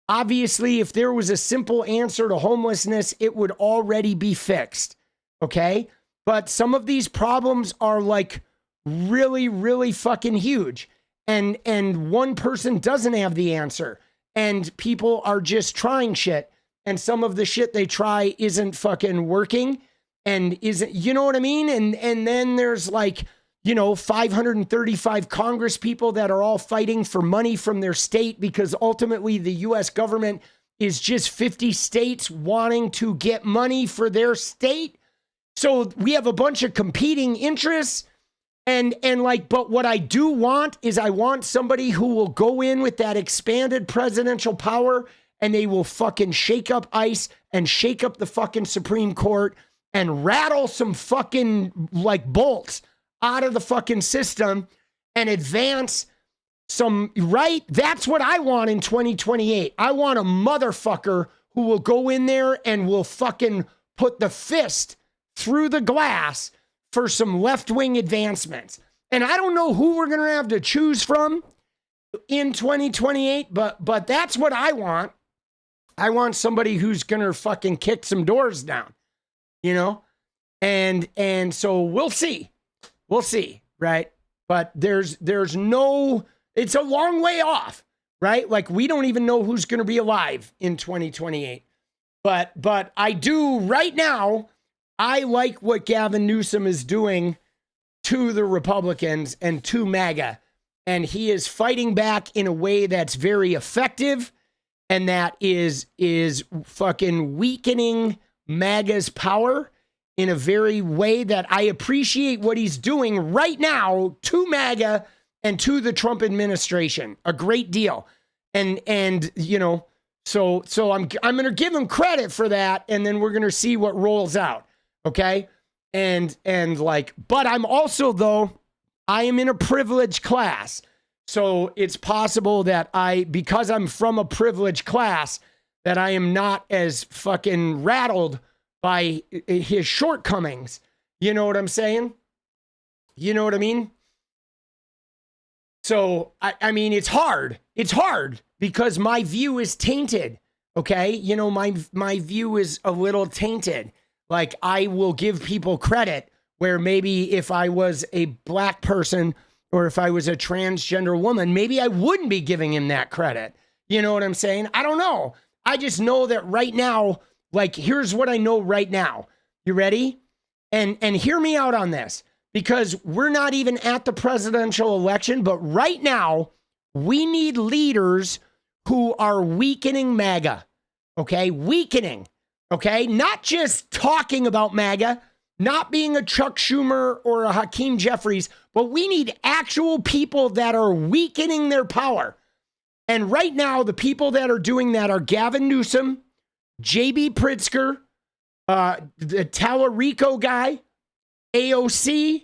Obviously, if there was a simple answer to homelessness, it would already be fixed. Okay? But some of these problems are, like, really, really fucking huge. And one person doesn't have the answer. And people are just trying shit. And some of the shit they try isn't fucking working. And isn't, you know what I mean? And then there's like, you know, 535 Congress people that are all fighting for money from their state because ultimately the US government is just 50 states wanting to get money for their state. So we have a bunch of competing interests. And like, but what I do want is I want somebody who will go in with that expanded presidential power and they will fucking shake up ICE and shake up the fucking Supreme Court and rattle some fucking like bolts out of the fucking system and advance some, right? That's what I want in 2028. I want a motherfucker who will go in there and will fucking put the fist through the glass for some left-wing advancements. And I don't know who we're going to have to choose from in 2028, but that's what I want. I want somebody who's going to fucking kick some doors down, you know? And so we'll see. We'll see, right? But there's no, it's a long way off, right? Like we don't even know who's going to be alive in 2028. But I do right now, I like what Gavin Newsom is doing to the Republicans and to MAGA. And he is fighting back in a way that's very effective. And that is fucking weakening MAGA's power in a very way that I appreciate what he's doing right now to MAGA and to the Trump administration. A great deal. And you know, so I'm going to give him credit for that. And then we're going to see what rolls out. Okay. And like, but I'm also, though, I am in a privileged class. So it's possible that because I'm from a privileged class, that I am not as fucking rattled by his shortcomings. You know what I'm saying? You know what I mean? So, I mean, it's hard. It's hard because my view is tainted. Okay. You know, my view is a little tainted. Like I will give people credit where maybe if I was a black person or if I was a transgender woman, maybe I wouldn't be giving him that credit. You know what I'm saying? I don't know. I just know that right now, like, here's what I know right now. You ready? And hear me out on this, because we're not even at the presidential election, but right now we need leaders who are weakening MAGA. Okay? Weakening. Okay? Not just talking about MAGA, not being a Chuck Schumer or a Hakeem Jeffries, but we need actual people that are weakening their power. And right now, the people that are doing that are Gavin Newsom, J.B. Pritzker, the Tallarico guy, AOC.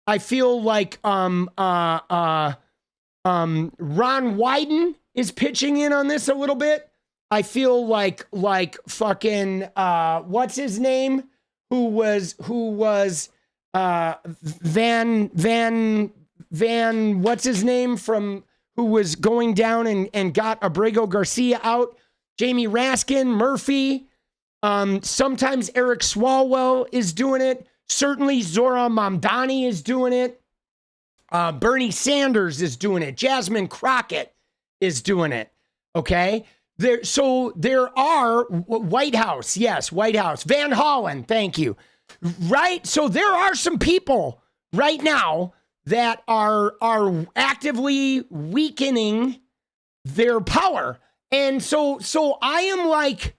I feel like Ron Wyden is pitching in on this a little bit. I feel like fucking what's his name? Who was Van what's his name from who was going down and got Abrego Garcia out? Jamie Raskin, Murphy. Sometimes Eric Swalwell is doing it. Certainly Zora Mamdani is doing it. Bernie Sanders is doing it. Jasmine Crockett is doing it. Okay. There are White House. Yes, White House. Van Hollen. Thank you. Right. So there are some people right now that are actively weakening their power. And so I am like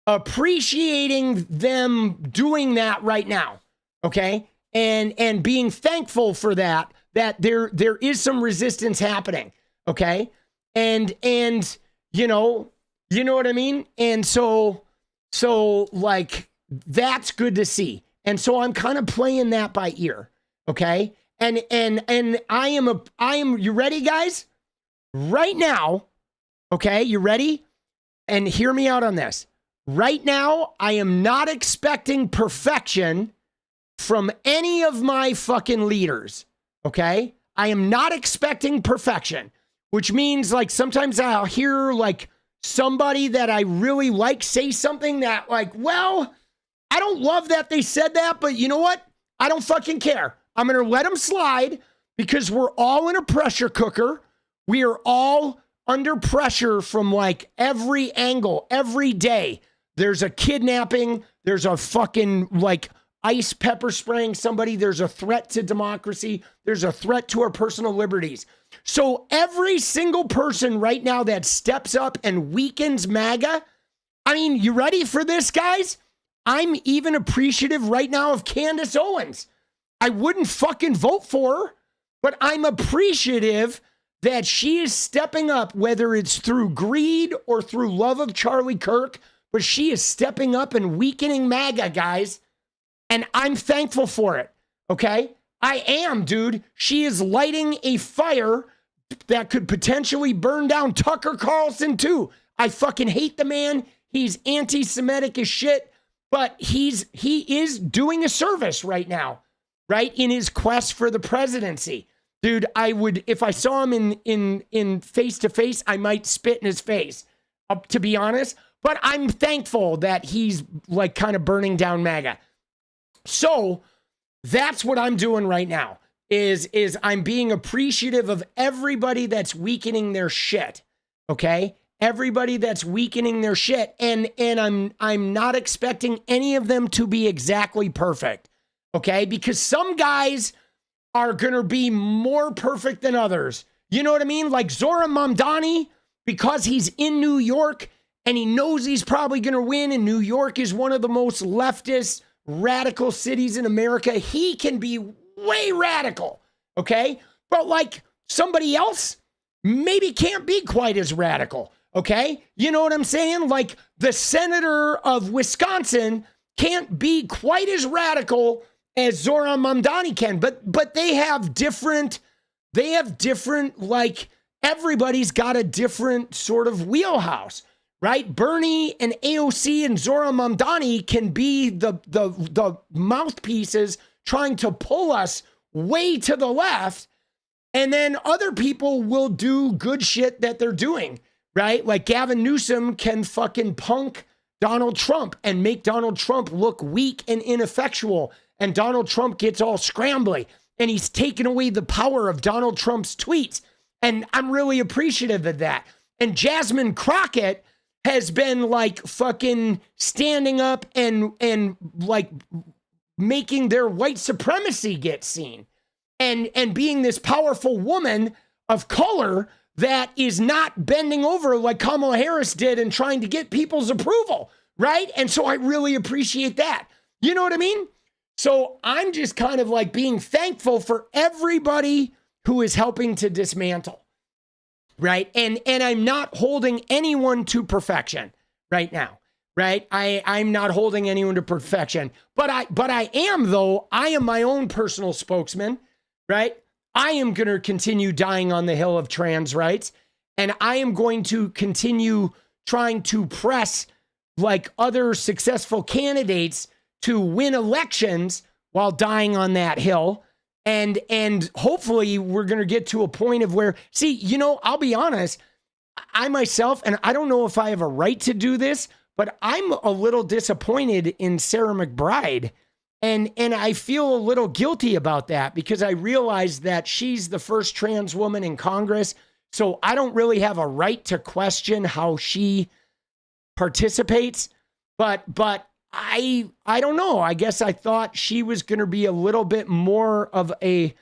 appreciating them doing that right now. Okay. And being thankful for that there is some resistance happening. Okay. And you know what I mean? And so like, that's good to see. And so I'm kind of playing that by ear. Okay. And I am, you ready guys? Right now. Okay. You ready? And hear me out on this. Right now, I am not expecting perfection from any of my fucking leaders. Okay. I am not expecting perfection, which means like sometimes I'll hear like somebody that I really like say something that like, well, I don't love that they said that, but you know what? I don't fucking care. I'm going to let them slide because we're all in a pressure cooker. We are all under pressure from like every angle, every day. There's a kidnapping. There's a fucking like ice pepper spraying somebody. There's a threat to democracy. There's a threat to our personal liberties. So every single person right now that steps up and weakens MAGA, I mean, you ready for this, guys? I'm even appreciative right now of Candace Owens. I wouldn't fucking vote for her, but I'm appreciative that she is stepping up, whether it's through greed or through love of Charlie Kirk, but she is stepping up and weakening MAGA, guys. And I'm thankful for it. Okay? I am, dude. She is lighting a fire that could potentially burn down Tucker Carlson too. I fucking hate the man. He's anti-Semitic as shit, but he is doing a service right now, right? In his quest for the presidency. Dude, I would, if I saw him in face to face, I might spit in his face, to be honest. But I'm thankful that he's like kind of burning down MAGA. So that's what I'm doing right now is I'm being appreciative of everybody that's weakening their shit. Okay? Everybody that's weakening their shit. And I'm not expecting any of them to be exactly perfect. Okay? Because some guys are going to be more perfect than others. You know what I mean? Like Zora Mamdani, because he's in New York and he knows he's probably going to win, and New York is one of the most leftist, radical cities in America, he can be way radical, okay? But like somebody else maybe can't be quite as radical, okay? You know what I'm saying? Like the senator of Wisconsin can't be quite as radical as Zora Mamdani can, but they have different, like everybody's got a different sort of wheelhouse. Right? Bernie and AOC and Zora Mamdani can be the mouthpieces trying to pull us way to the left. And then other people will do good shit that they're doing, right? Like Gavin Newsom can fucking punk Donald Trump and make Donald Trump look weak and ineffectual. And Donald Trump gets all scrambly and he's taken away the power of Donald Trump's tweets. And I'm really appreciative of that. And Jasmine Crockett has been like fucking standing up and like making their white supremacy get seen and being this powerful woman of color that is not bending over like Kamala Harris did and trying to get people's approval, right? And so I really appreciate that. You know what I mean? So I'm just kind of like being thankful for everybody who is helping to dismantle. Right. And I'm not holding anyone to perfection right now. Right. I'm not holding anyone to perfection. But I am, though. I am my own personal spokesman. Right. I am going to continue dying on the hill of trans rights. And I am going to continue trying to press like other successful candidates to win elections while dying on that hill. And hopefully we're going to get to a point of where, see, you know, I'll be honest, I myself, and I don't know if I have a right to do this, but I'm a little disappointed in Sarah McBride. And I feel a little guilty about that because I realize that she's the first trans woman in Congress. So I don't really have a right to question how she participates. But I don't know. I guess I thought she was going to be a little bit more of a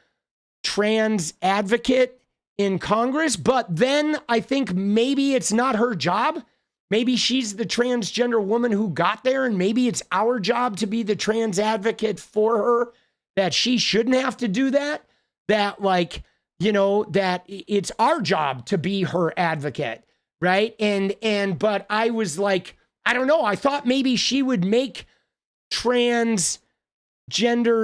trans advocate in Congress. But then I think maybe it's not her job. Maybe she's the transgender woman who got there, and maybe it's our job to be the trans advocate for her, that she shouldn't have to do that, that like, you know, that it's our job to be her advocate, right? But I was like, I don't know, I thought maybe she would make transgender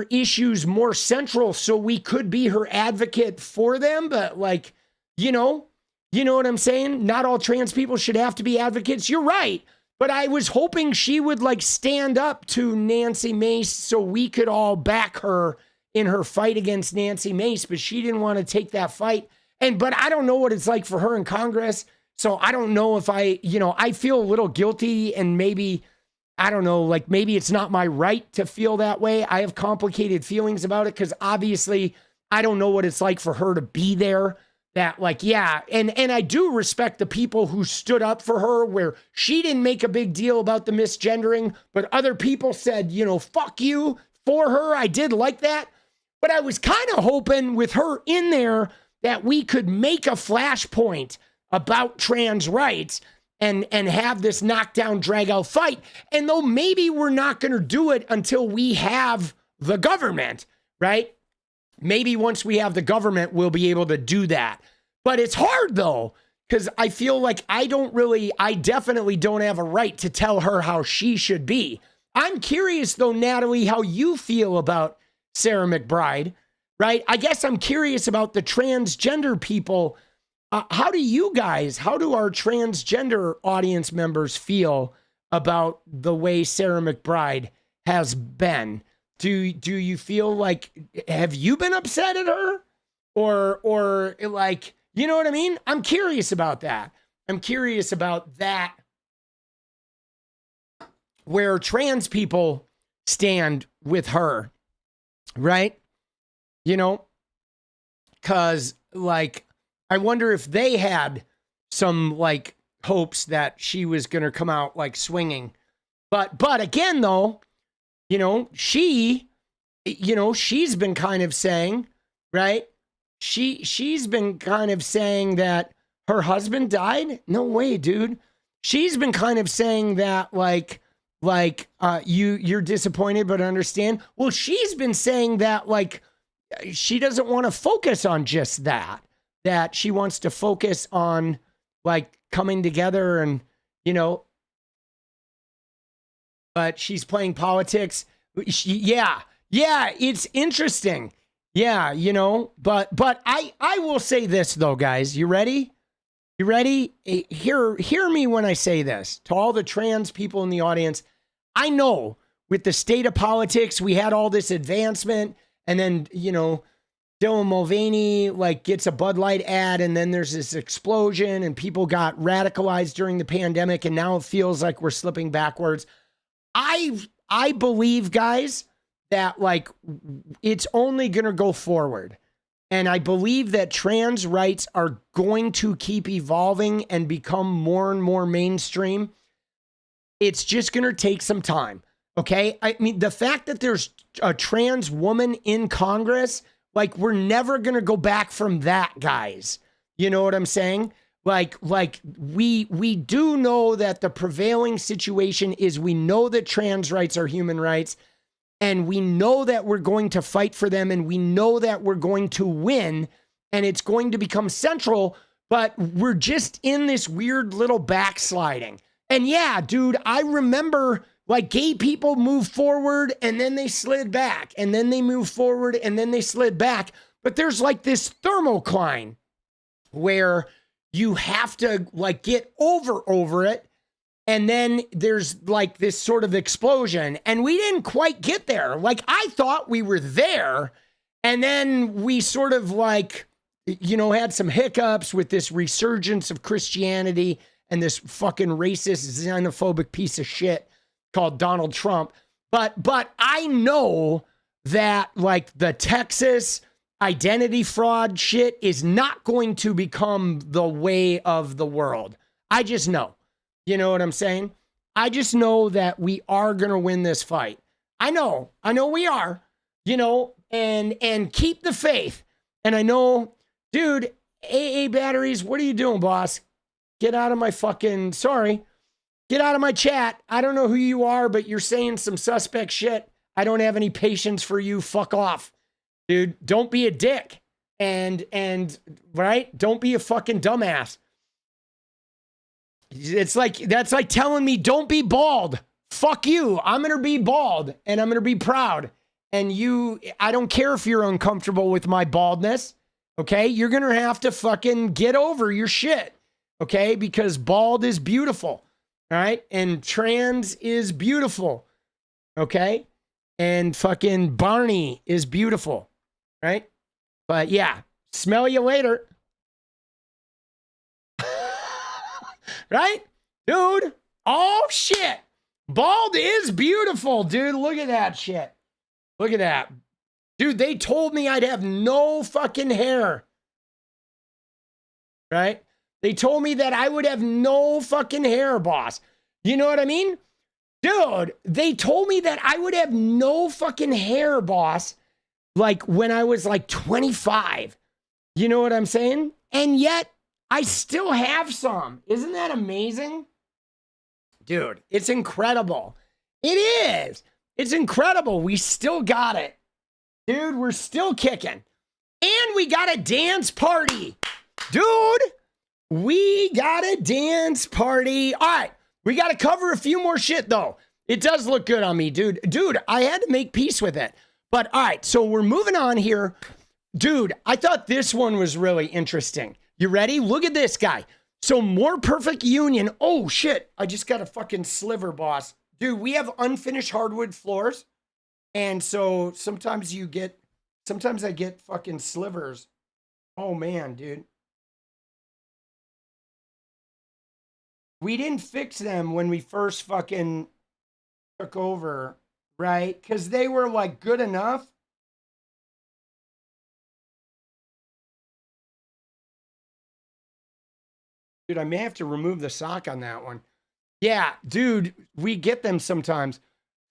issues more central so we could be her advocate for them, but like, you know what I'm saying? Not all trans people should have to be advocates. You're right. But I was hoping she would like stand up to Nancy Mace so we could all back her in her fight against Nancy Mace, but she didn't want to take that fight. But I don't know what it's like for her in Congress. So I don't know if I feel a little guilty, and maybe, I don't know, like maybe it's not my right to feel that way. I have complicated feelings about it because obviously I don't know what it's like for her to be there. That like, yeah. And I do respect the people who stood up for her where she didn't make a big deal about the misgendering, but other people said, you know, fuck you for her. I did like that. But I was kind of hoping with her in there that we could make a flashpoint about trans rights and have this knockdown, drag out fight. And though maybe we're not going to do it until we have the government, right? Maybe once we have the government, we'll be able to do that. But it's hard though, because I feel like I definitely don't have a right to tell her how she should be. I'm curious though, Natalie, how you feel about Sarah McBride, right? I guess I'm curious about the transgender people. How do our transgender audience members feel about the way Sarah McBride has been? Do you feel like, have you been upset at her? Or like, you know what I mean? I'm curious about that. I'm curious about that, where trans people stand with her, right? You know, because like, I wonder if they had some like hopes that she was going to come out like swinging. But again, though, you know, she's been kind of saying, right? She's been kind of saying that her husband died. No way, dude. She's been kind of saying that you're disappointed, but understand. Well, she's been saying that like she doesn't want to focus on just that she wants to focus on like coming together and, you know, but she's playing politics. Yeah, it's interesting. Yeah, you know, but I will say this though, guys. You ready? You ready? Hear me when I say this. To all the trans people in the audience, I know with the state of politics, we had all this advancement, and then, you know, Dylan Mulvaney like gets a Bud Light ad, and then there's this explosion and people got radicalized during the pandemic, and now it feels like we're slipping backwards. I believe, guys, that like it's only going to go forward. And I believe that trans rights are going to keep evolving and become more and more mainstream. It's just going to take some time. Okay. I mean, the fact that there's a trans woman in Congress, like we're never going to go back from that, guys. You know what I'm saying? Like we do know that the prevailing situation is, we know that trans rights are human rights, and we know that we're going to fight for them, and we know that we're going to win, and it's going to become central, but we're just in this weird little backsliding. And yeah, dude, I remember like gay people moved forward and then they slid back, and then they moved forward and then they slid back. But there's like this thermocline where, you have to like get over it. And then there's like this sort of explosion. And we didn't quite get there. Like I thought we were there. And then we sort of like, you know, had some hiccups with this resurgence of Christianity and this fucking racist, xenophobic piece of shit called Donald Trump. But I know that like the Texas identity fraud shit is not going to become the way of the world. I just know. You know what I'm saying? I just know that we are going to win this fight. I know we are, you know, and keep the faith. And I know, dude, AA batteries, what are you doing, boss? Get out of my fucking, sorry. Get out of my chat. I don't know who you are, but you're saying some suspect shit. I don't have any patience for you. Fuck off. Dude, don't be a dick. And right? Don't be a fucking dumbass. It's like, that's like telling me don't be bald. Fuck you. I'm going to be bald and I'm going to be proud. And you, I don't care if you're uncomfortable with my baldness. Okay. You're going to have to fucking get over your shit. Okay. Because bald is beautiful. All right. And trans is beautiful. Okay. And fucking Barney is beautiful. Right. But yeah, smell you later. Right? Dude. Oh, shit. Bald is beautiful, dude. Look at that shit. Look at that. Dude, they told me I'd have no fucking hair. Right? They told me that I would have no fucking hair, boss. You know what I mean? Dude, they told me that I would have no fucking hair, boss. Like when I was like 25. You know what I'm saying? And yet, I still have some. Isn't that amazing? Dude, it's incredible. It is. It's incredible. We still got it. Dude, we're still kicking. And we got a dance party. Dude, we got a dance party. All right, we got to cover a few more shit, though. It does look good on me, dude. Dude, I had to make peace with it. But all right, so we're moving on here. Dude, I thought this one was really interesting. You ready? Look at this guy. So more perfect union. Oh, shit. I just got a fucking sliver, boss. Dude, we have unfinished hardwood floors. And so sometimes I get fucking slivers. Oh, man, dude. We didn't fix them when we first fucking took over, right? Because they were like good enough. Dude, I may have to remove the sock on that one. Yeah, dude, we get them sometimes.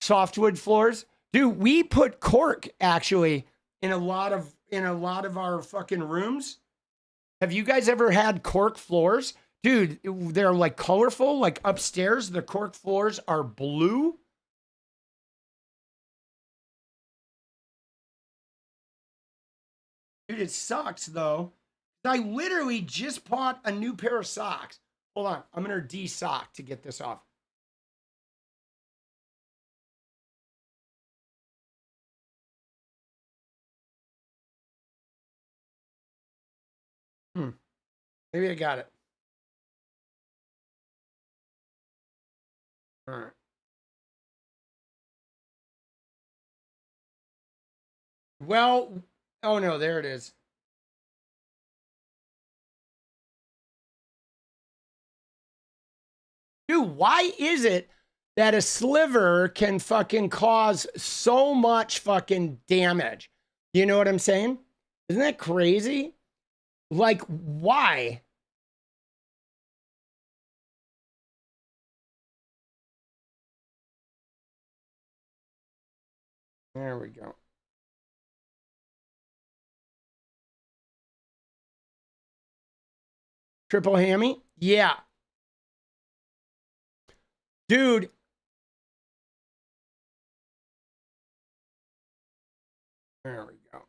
Softwood floors. Dude, we put cork actually in a lot of our fucking rooms. Have you guys ever had cork floors? Dude, they're like colorful, like upstairs, the cork floors are blue. Dude, it sucks though. I literally just bought a new pair of socks. Hold on. I'm going to de-sock to get this off. Maybe I got it. All right. Well, oh no, there it is. Dude, why is it that a sliver can fucking cause so much fucking damage? You know what I'm saying? Isn't that crazy? Like, why? There we go. Triple hammy? Yeah. Dude. There we go.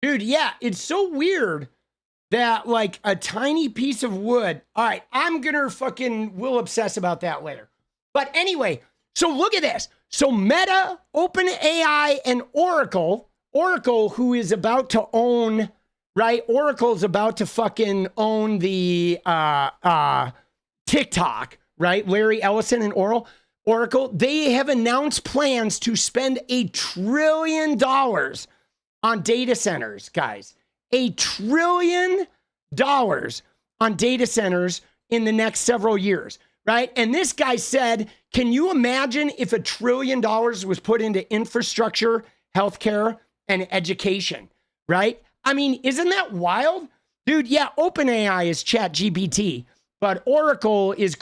Dude, yeah, it's so weird that like a tiny piece of wood. All right, we'll obsess about that later. But anyway, so look at this. So Meta, OpenAI, and Oracle, who is about to own, right? Oracle's about to fucking own the TikTok, right? Larry Ellison and Oracle, they have announced plans to spend $1 trillion on data centers, guys. $1 trillion on data centers in the next several years, right? And this guy said, can you imagine if $1 trillion was put into infrastructure, healthcare, and education, right? I mean, isn't that wild? Dude, yeah, OpenAI is ChatGPT, but Oracle is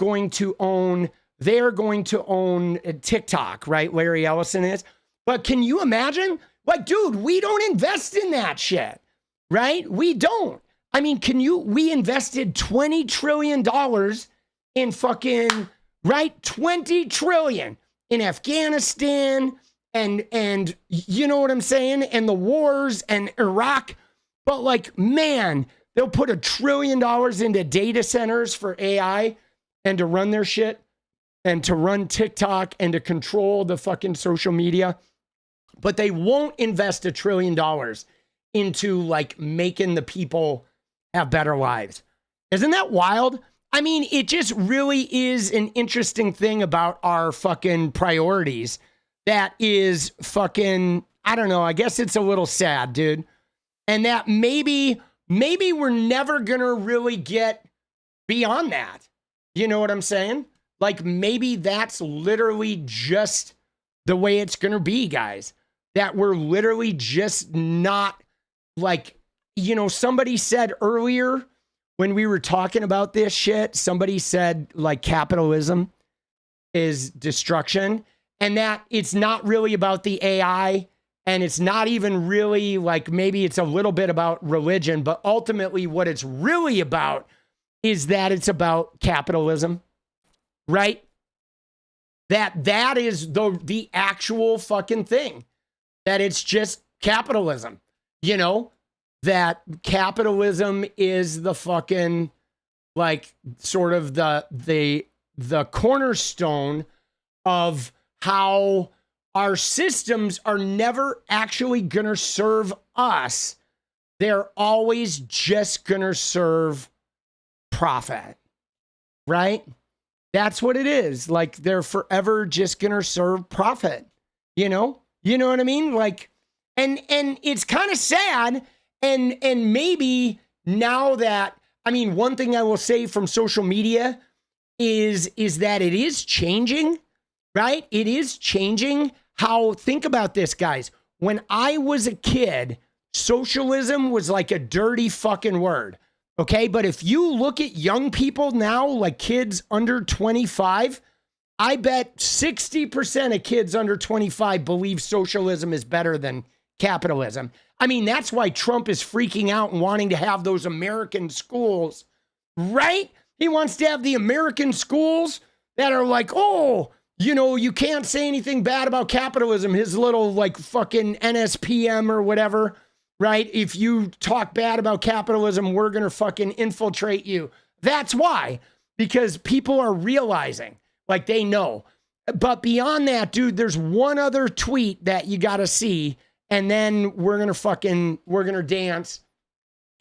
they're going to own TikTok, right? Larry Ellison is. But can you imagine? Like, dude, we don't invest in that shit, right? We don't. I mean, we invested $20 trillion in fucking, right? $20 trillion in Afghanistan and you know what I'm saying? And the wars and Iraq. But like, man, they'll put $1 trillion into data centers for AI and to run their shit and to run TikTok and to control the fucking social media. But they won't invest $1 trillion into like making the people have better lives. Isn't that wild? I mean, it just really is an interesting thing about our fucking priorities. That is fucking, I don't know, I guess it's a little sad, dude. And that maybe we're never gonna really get beyond that. You know what I'm saying? Like maybe that's literally just the way it's gonna be, guys. That we're literally just not like, you know, somebody said earlier when we were talking about this shit, somebody said like capitalism is destruction and that it's not really about the AI and it's not even really like, maybe it's a little bit about religion, but ultimately what it's really about is that it's about capitalism, right? That is the actual fucking thing. That it's just capitalism, you know, that capitalism is the fucking like sort of the cornerstone of how our systems are never actually going to serve us. They're always just going to serve profit, right? That's what it is. Like they're forever just going to serve profit, you know? You know what I mean? Like, and it's kind of sad. And maybe now that, I mean, one thing I will say from social media is that it is changing, right? It is changing how, think about this, guys. When I was a kid, socialism was like a dirty fucking word. Okay. But if you look at young people now, like kids under 25, I bet 60% of kids under 25 believe socialism is better than capitalism. I mean, that's why Trump is freaking out and wanting to have those American schools, right? He wants to have the American schools that are like, oh, you know, you can't say anything bad about capitalism. His little like fucking NSPM or whatever, right? If you talk bad about capitalism, we're going to fucking infiltrate you. That's why, because people are realizing. Like they know. But beyond that, dude, there's one other tweet that you got to see. And then we're going to dance.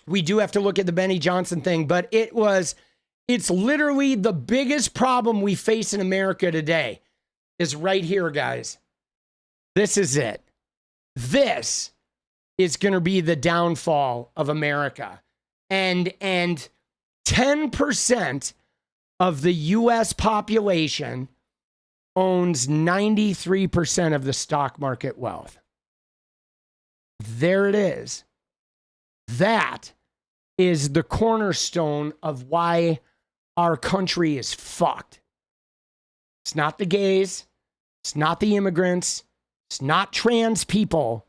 We do have to look at the Benny Johnson thing, but it's literally the biggest problem we face in America today is right here, guys. This is it. This is going to be the downfall of America. And 10% of the U.S. population owns 93% of the stock market wealth. There it is. That is the cornerstone of why our country is fucked. It's not the gays. It's not the immigrants. It's not trans people.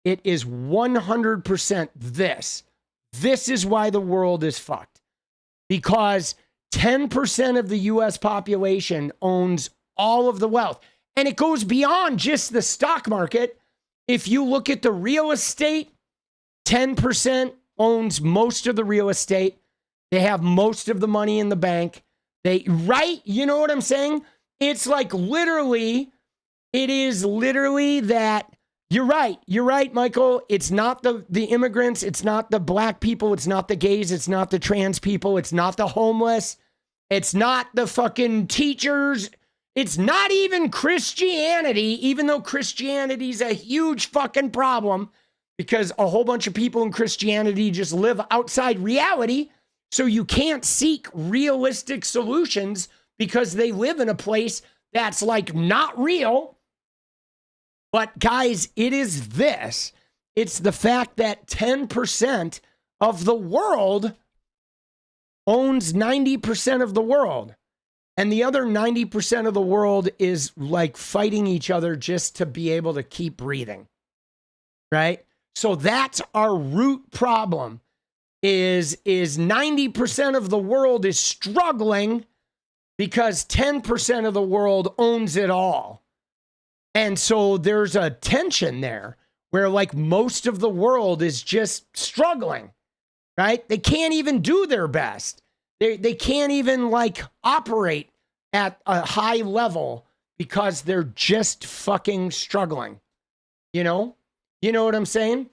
It is 100% this. This is why the world is fucked. Because 10% of the US population owns all of the wealth. And it goes beyond just the stock market. If you look at the real estate, 10%, owns most of the real estate. They have most of the money in the bank. Right? You know what I'm saying? It's like literally, it is literally that. You're right, Michael. It's not the immigrants. It's not the black people. It's not the gays. It's not the trans people. It's not the homeless. It's not the fucking teachers. It's not even Christianity, even though Christianity is a huge fucking problem because a whole bunch of people in Christianity just live outside reality. So you can't seek realistic solutions because they live in a place that's like not real. But guys, it is this. It's the fact that 10% of the world owns 90% of the world. And the other 90% of the world is like fighting each other just to be able to keep breathing. Right? So that's our root problem is 90% of the world is struggling because 10% of the world owns it all. And so there's a tension there where like most of the world is just struggling, right? They can't even do their best. They can't even like operate at a high level because they're just fucking struggling. You know what I'm saying?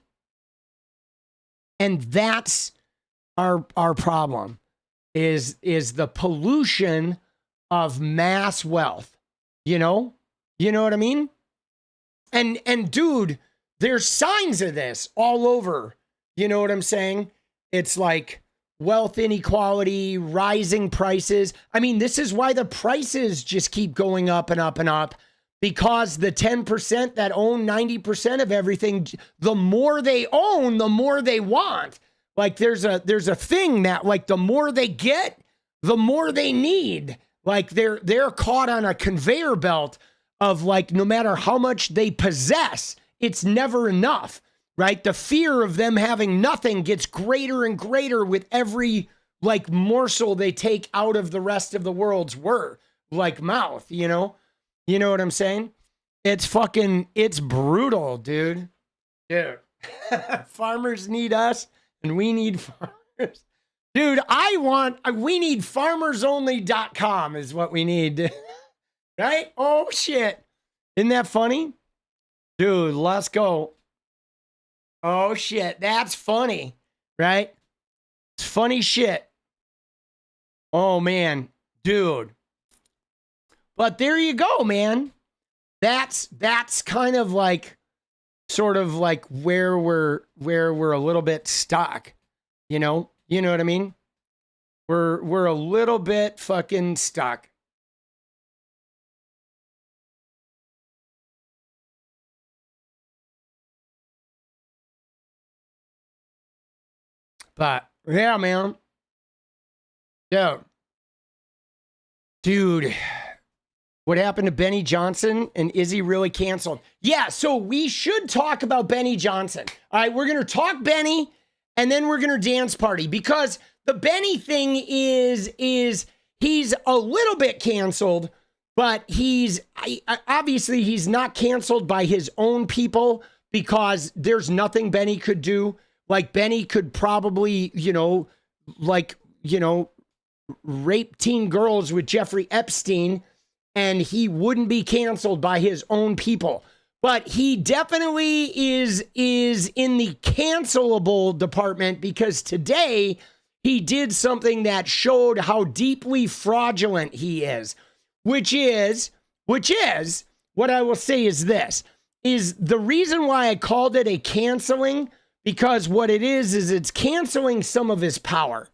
And that's our problem is the pollution of mass wealth. You know what I mean? And dude, there's signs of this all over. You know what I'm saying? It's like wealth inequality, rising prices. I mean, this is why the prices just keep going up and up and up, because the 10% that own 90% of everything, the more they own, the more they want. Like there's a thing that like the more they get, the more they need. Like they're caught on a conveyor belt of like, no matter how much they possess, it's never enough, right? The fear of them having nothing gets greater and greater with every like morsel they take out of the rest of the world's mouth, you know what I'm saying? It's brutal, dude. Farmers need us and we need farmers. Dude, we need farmersonly.com is what we need. Right? Oh, shit. Isn't that funny? Dude, let's go. Oh, shit. That's funny. Right? It's funny shit. Oh, man. Dude. But there you go, man. That's kind of like, sort of like where we're a little bit stuck. You know what I mean? We're a little bit fucking stuck. But yeah, man. Dude, what happened to Benny Johnson and is he really canceled? Yeah, so we should talk about Benny Johnson. All right, we're going to talk Benny and then we're going to dance party because the Benny thing is he's a little bit canceled, but obviously he's not canceled by his own people because there's nothing Benny could do. Like Benny could probably, rape teen girls with Jeffrey Epstein and he wouldn't be canceled by his own people. But he definitely is in the cancelable department because today he did something that showed how deeply fraudulent he is, which is what I will say is this, is the reason why I called it a canceling. Because what it is it's canceling some of his power,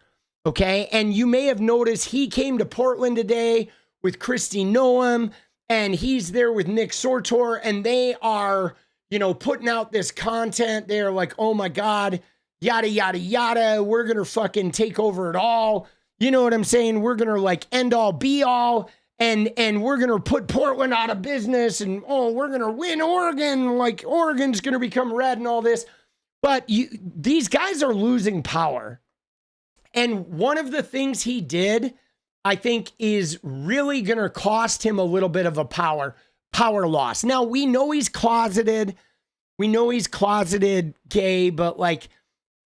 okay? And you may have noticed he came to Portland today with Kristi Noem, and he's there with Nick Sortor, and they are, putting out this content. They're like, oh my God, yada, yada, yada. We're going to fucking take over it all. You know what I'm saying? We're going to like end all be all, and we're going to put Portland out of business, and we're going to win Oregon. Like Oregon's going to become red and all this. But these guys are losing power. And one of the things he did, I think, is really going to cost him a little bit of a power loss. Now, we know he's closeted. We know he's closeted gay, but like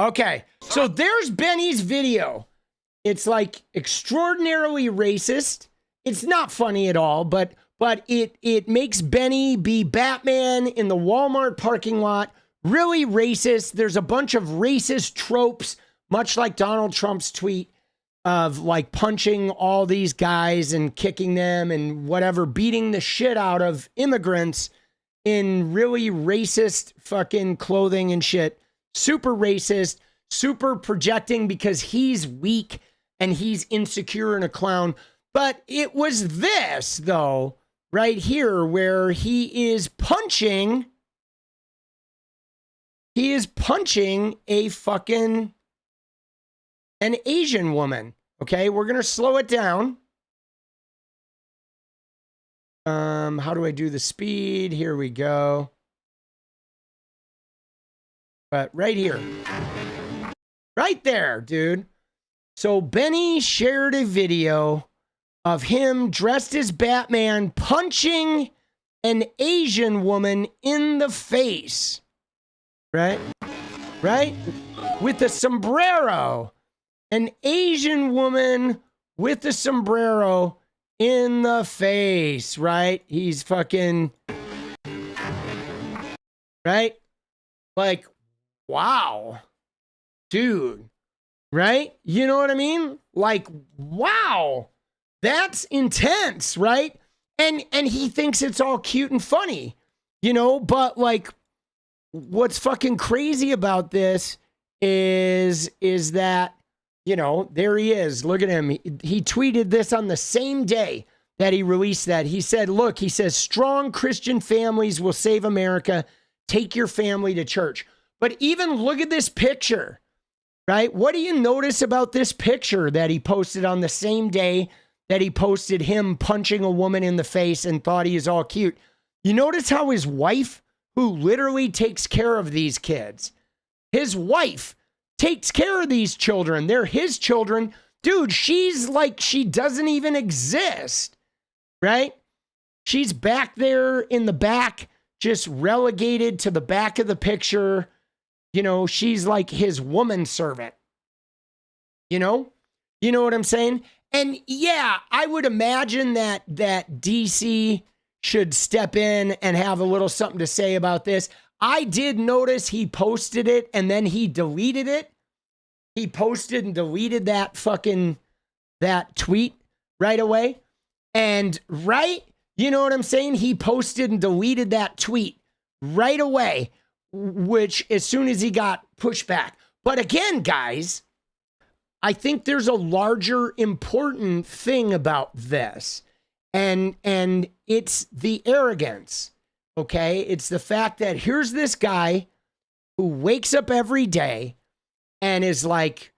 Okay, so there's Benny's video. It's like extraordinarily racist. It's not funny at all, but it makes Benny be Batman in the Walmart parking lot. Really racist. There's a bunch of racist tropes, much like Donald Trump's tweet of like punching all these guys and kicking them and whatever, beating the shit out of immigrants in really racist fucking clothing and shit. Super racist, super projecting because he's weak and he's insecure and a clown. But it was this, though, right here, where he is punching a fucking an Asian woman. Okay, we're gonna slow it down. How do I do the speed? Here we go. But right here. Right there, dude. So Benny shared a video of him dressed as Batman punching an Asian woman in the face. Right? Right? With a sombrero. An Asian woman with a sombrero in the face, right? He's fucking... Right? Like, wow. dude, right? You know what I mean? Like, wow, that's intense, right? And he thinks it's all cute and funny, you know, but like, what's fucking crazy about this is that, you know, there he is. Look at him. He tweeted this on the same day that he released that. He said, look, he says, strong Christian families will save America. Take your family to church. But even look at this picture, right? What do you notice about this picture that he posted on the same day that he posted him punching a woman in the face and thought he is all cute? You notice how his wife, who literally takes care of these kids, his wife takes care of these children. They're his children. Dude, she's like, she doesn't even exist, right? She's back there in the back, just relegated to the back of the picture. You know, she's like his woman servant. You know what I'm saying? And yeah, I would imagine that DC should step in and have a little something to say about this. I did notice he posted it and then he deleted it. He posted and deleted that tweet right away. And right, you know what I'm saying? He posted and deleted that tweet right away, which as soon as he got pushed back. But again, guys, I think there's a larger important thing about this. And it's the arrogance. Okay, it's the fact that here's this guy who wakes up every day and is like,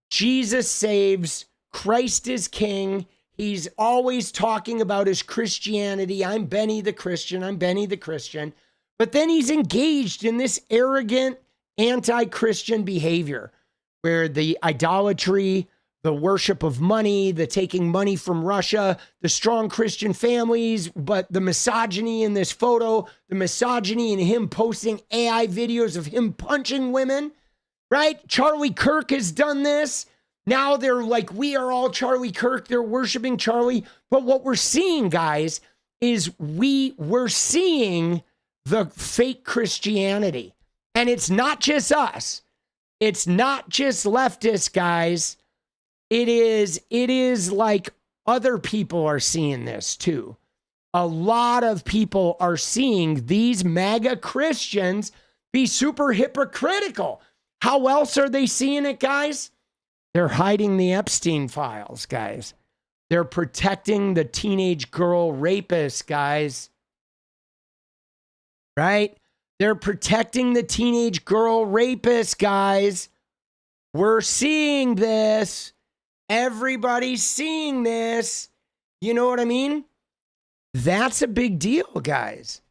Jesus saves, Christ is king. He's always talking about his Christianity. I'm Benny the Christian. I'm Benny the Christian. But then he's engaged in this arrogant anti-Christian behavior where the idolatry, the worship of money, the taking money from Russia, the strong Christian families, but the misogyny in this photo, the misogyny in him posting AI videos of him punching women, right? Charlie Kirk has done this. Now they're like, we are all Charlie Kirk. They're worshiping Charlie. But what we're seeing, guys, is we're seeing the fake Christianity. And it's not just us. It's not just leftists, guys. It is like other people are seeing this too. A lot of people are seeing these MAGA Christians be super hypocritical. How else are they seeing it, guys? They're hiding the Epstein files, guys. They're protecting the teenage girl rapist, guys. Right? They're protecting the teenage girl rapist, guys. We're seeing this. Everybody's seeing this. You know what I mean? That's a big deal, guys.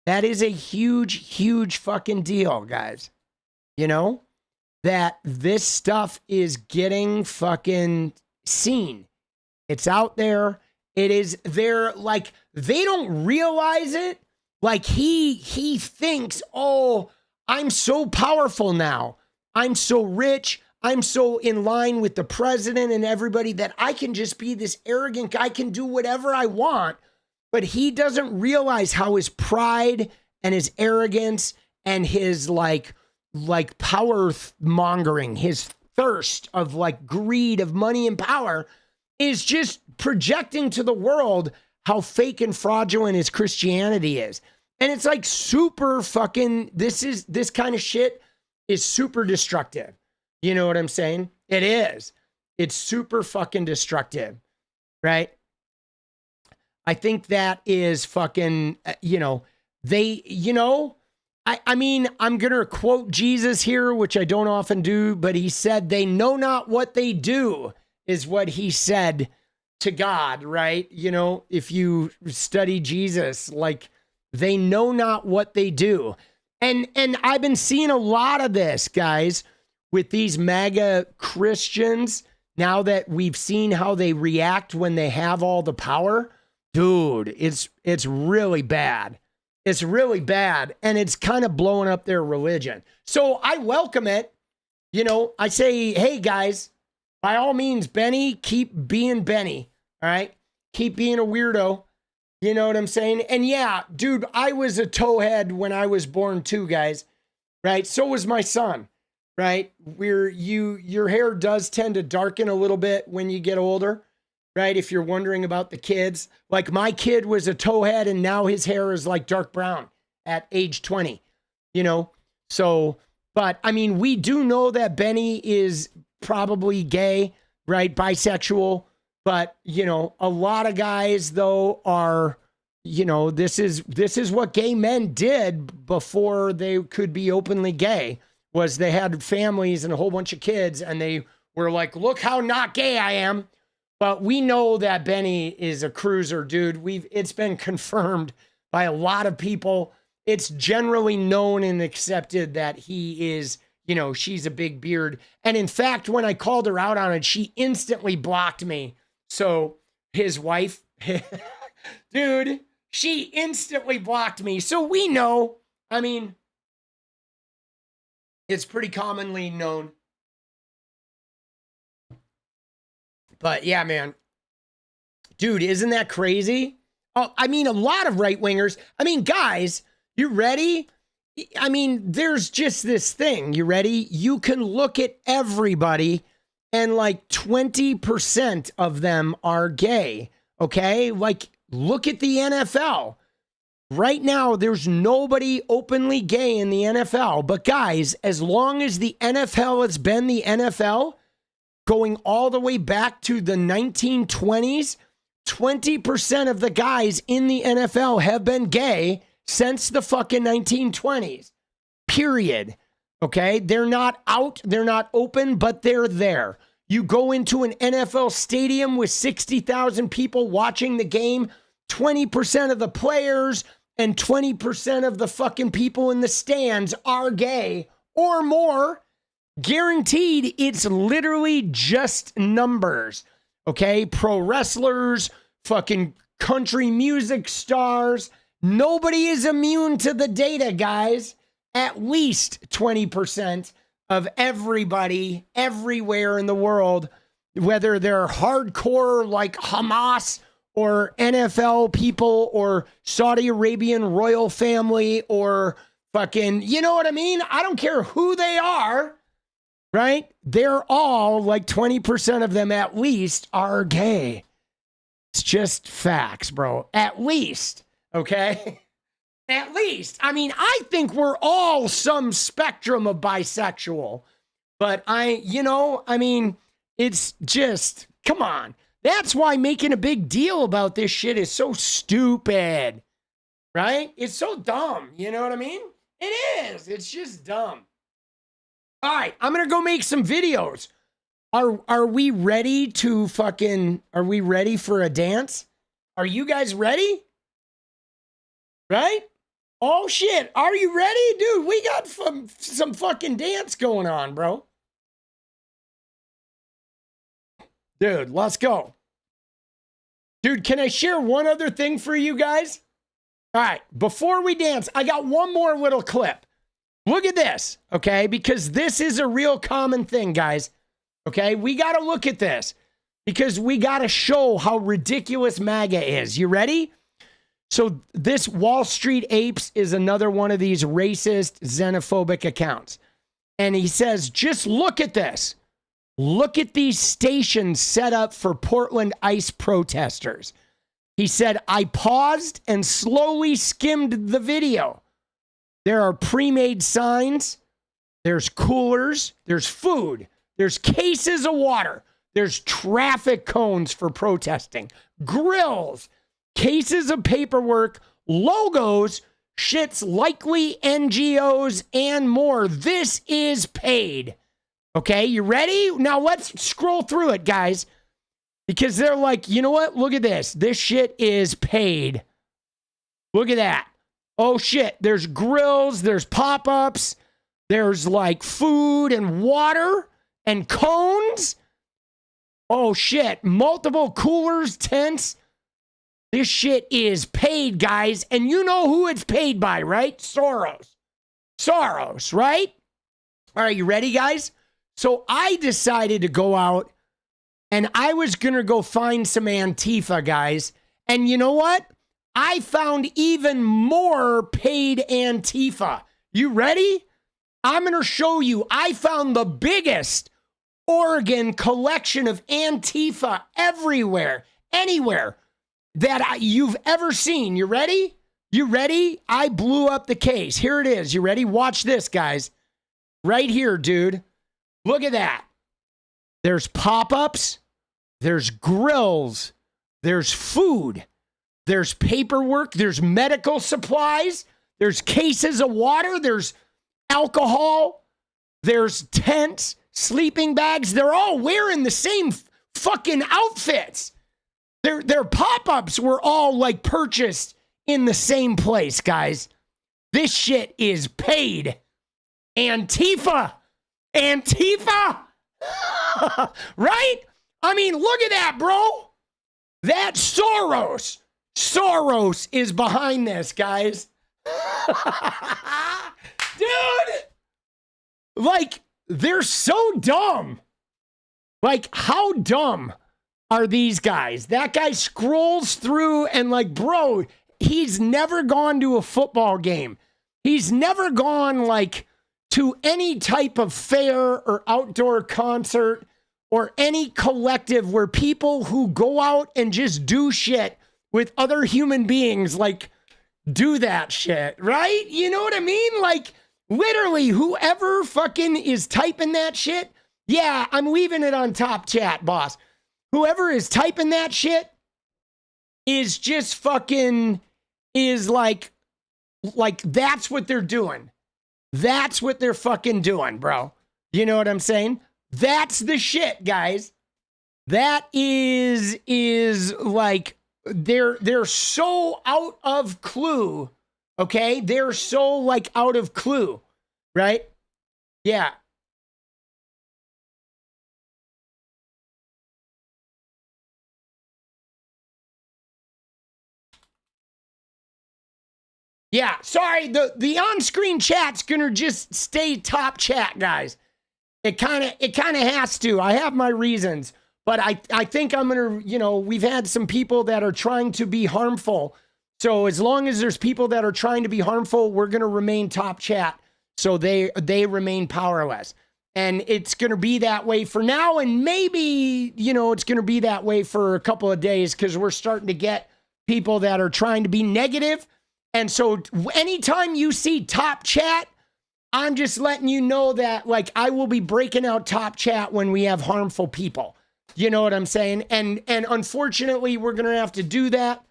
That is a huge, huge fucking deal, guys. You know? That this stuff is getting fucking seen. It's out there. It is there. Like, they don't realize it. Like, he thinks, oh, I'm so powerful now. I'm so rich. I'm so in line with the president and everybody that I can just be this arrogant guy. I can do whatever I want. But he doesn't realize how his pride and his arrogance and his like power mongering, his thirst of like greed of money and power is just projecting to the world how fake and fraudulent his Christianity is. And it's like super fucking, this kind of shit is super destructive. You know what I'm saying? It is. It's super fucking destructive, right? I think that is fucking, I mean, I'm going to quote Jesus here, which I don't often do, but he said, they know not what they do, is what he said to God, right? You know, if you study Jesus, like, they know not what they do. And I've been seeing a lot of this, guys, with these MAGA Christians, now that we've seen how they react when they have all the power. Dude, it's really bad. It's really bad, and it's kind of blowing up their religion. So I welcome it. You know, I say, hey, guys, by all means, Benny, keep being Benny, all right? Keep being a weirdo. You know what I'm saying? And yeah, dude, I was a towhead when I was born too, guys, right? So was my son. right? Where your hair does tend to darken a little bit when you get older, right? If you're wondering about the kids, like my kid was a towhead and now his hair is like dark brown at age 20, you know? So, but I mean, we do know that Benny is probably gay, right? Bisexual, but you know, a lot of guys though are, you know, this is what gay men did before they could be openly gay, was they had families and a whole bunch of kids and they were like, look how not gay I am. But we know that Benny is a cruiser, dude. It's been confirmed by a lot of people. It's generally known and accepted that he is, you know, she's a big beard. And in fact, when I called her out on it, she instantly blocked me. So his wife, dude, she instantly blocked me. So we know, I mean, it's pretty commonly known. But yeah, man, dude, isn't that crazy? Oh, I mean, a lot of right wingers. I mean, guys, you ready? I mean, there's just this thing. You ready? You can look at everybody and like 20% of them are gay. Okay. Like, look at the NFL. Right now, there's nobody openly gay in the NFL. But guys, as long as the NFL has been the NFL, going all the way back to the 1920s, 20% of the guys in the NFL have been gay since the fucking 1920s. Period. Okay? They're not out, they're not open, but they're there. You go into an NFL stadium with 60,000 people watching the game, 20% of the players and 20% of the fucking people in the stands are gay or more. Guaranteed, it's literally just numbers, okay? Pro wrestlers, fucking country music stars. Nobody is immune to the data, guys. At least 20% of everybody everywhere in the world, whether they're hardcore like Hamas or NFL people or Saudi Arabian royal family or fucking, you know what I mean? I don't care who they are. Right? They're all like 20% of them at least are gay. It's just facts, bro. At least. Okay? At least. I mean, I think we're all some spectrum of bisexual. But I mean, it's just, come on. That's why making a big deal about this shit is so stupid. Right? It's so dumb. You know what I mean? It is. It's just dumb. All right, I'm going to go make some videos. Are we ready to are we ready for a dance? Are you guys ready? Right? Oh shit, are you ready? Dude, we got some fucking dance going on, bro. Dude, let's go. Dude, can I share one other thing for you guys? All right, before we dance, I got one more little clip. Look at this, okay? Because this is a real common thing, guys. Okay? We got to look at this because we got to show how ridiculous MAGA is. You ready? So this Wall Street Apes is another one of these racist, xenophobic accounts. And he says, just look at this. Look at these stations set up for Portland ICE protesters. He said, I paused and slowly skimmed the video. There are pre-made signs, there's coolers, there's food, there's cases of water, there's traffic cones for protesting, grills, cases of paperwork, logos, shit's likely NGOs, and more. This is paid. Okay, you ready? Now let's scroll through it, guys, because they're like, you know what? Look at this. This shit is paid. Look at that. Oh shit, there's grills, there's pop-ups, there's like food and water and cones. Oh shit, multiple coolers, tents. This shit is paid, guys. And you know who it's paid by, right? Soros. Soros, right? All right, you ready, guys? So I decided to go out and I was going to go find some Antifa, guys. And you know what? I found even more paid Antifa. You ready? I'm going to show you. I found the biggest Oregon collection of Antifa everywhere, anywhere that you've ever seen. You ready? You ready? I blew up the case. Here it is. You ready? Watch this, guys. Right here, dude. Look at that. There's pop-ups. There's grills. There's food. There's paperwork. There's medical supplies. There's cases of water. There's alcohol. There's tents, sleeping bags. They're all wearing the same fucking outfits. Their pop-ups were all like purchased in the same place, guys. This shit is paid. Antifa. Antifa. Right? I mean, look at that, bro. That Soros. Soros is behind this, guys. Dude. Like, they're so dumb. Like, how dumb are these guys? That guy scrolls through and like, bro, he's never gone to a football game. He's never gone like to any type of fair or outdoor concert or any collective where people who go out and just do shit with other human beings, like, do that shit, right? You know what I mean? Like, literally, whoever fucking is typing that shit, yeah, I'm leaving it on top chat, boss. Whoever is typing that shit is just fucking, is like that's what they're doing. That's what they're fucking doing, bro. You know what I'm saying? That's the shit, guys. That is like, they're so out of clue, okay? They're so like out of clue, right? Yeah. Yeah, sorry, the on-screen chat's gonna just stay top chat, guys. It kind of has to. I have my reasons, but I think I'm gonna, you know, we've had some people that are trying to be harmful. So as long as there's people that are trying to be harmful, we're gonna remain top chat. So they remain powerless. And it's gonna be that way for now, and maybe, you know, it's gonna be that way for a couple of days because we're starting to get people that are trying to be negative. And so anytime you see top chat, I'm just letting you know that, like, I will be breaking out top chat when we have harmful people. You know what I'm saying? And unfortunately, we're going to have to do that.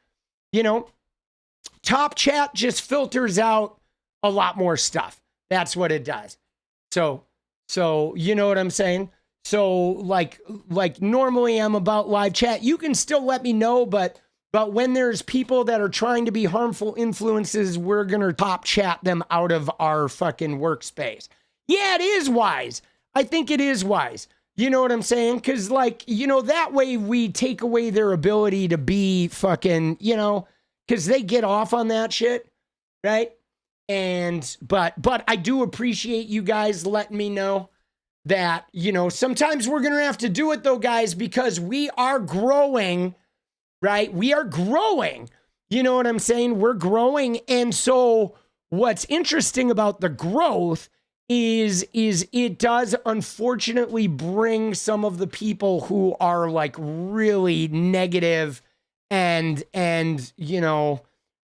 You know, top chat just filters out a lot more stuff. That's what it does. So you know what I'm saying? So like normally I'm about live chat. You can still let me know, but when there's people that are trying to be harmful influences, we're going to top chat them out of our fucking workspace. Yeah, it is wise. I think it is wise. You know what I'm saying? Because, like, you know, that way we take away their ability to be fucking, you know, because they get off on that shit, right? And, but I do appreciate you guys letting me know that, you know, sometimes we're going to have to do it, though, guys, because we are growing. Right? We are growing. You know what I'm saying? We're growing. And so what's interesting about the growth is it does unfortunately bring some of the people who are like really negative and you know,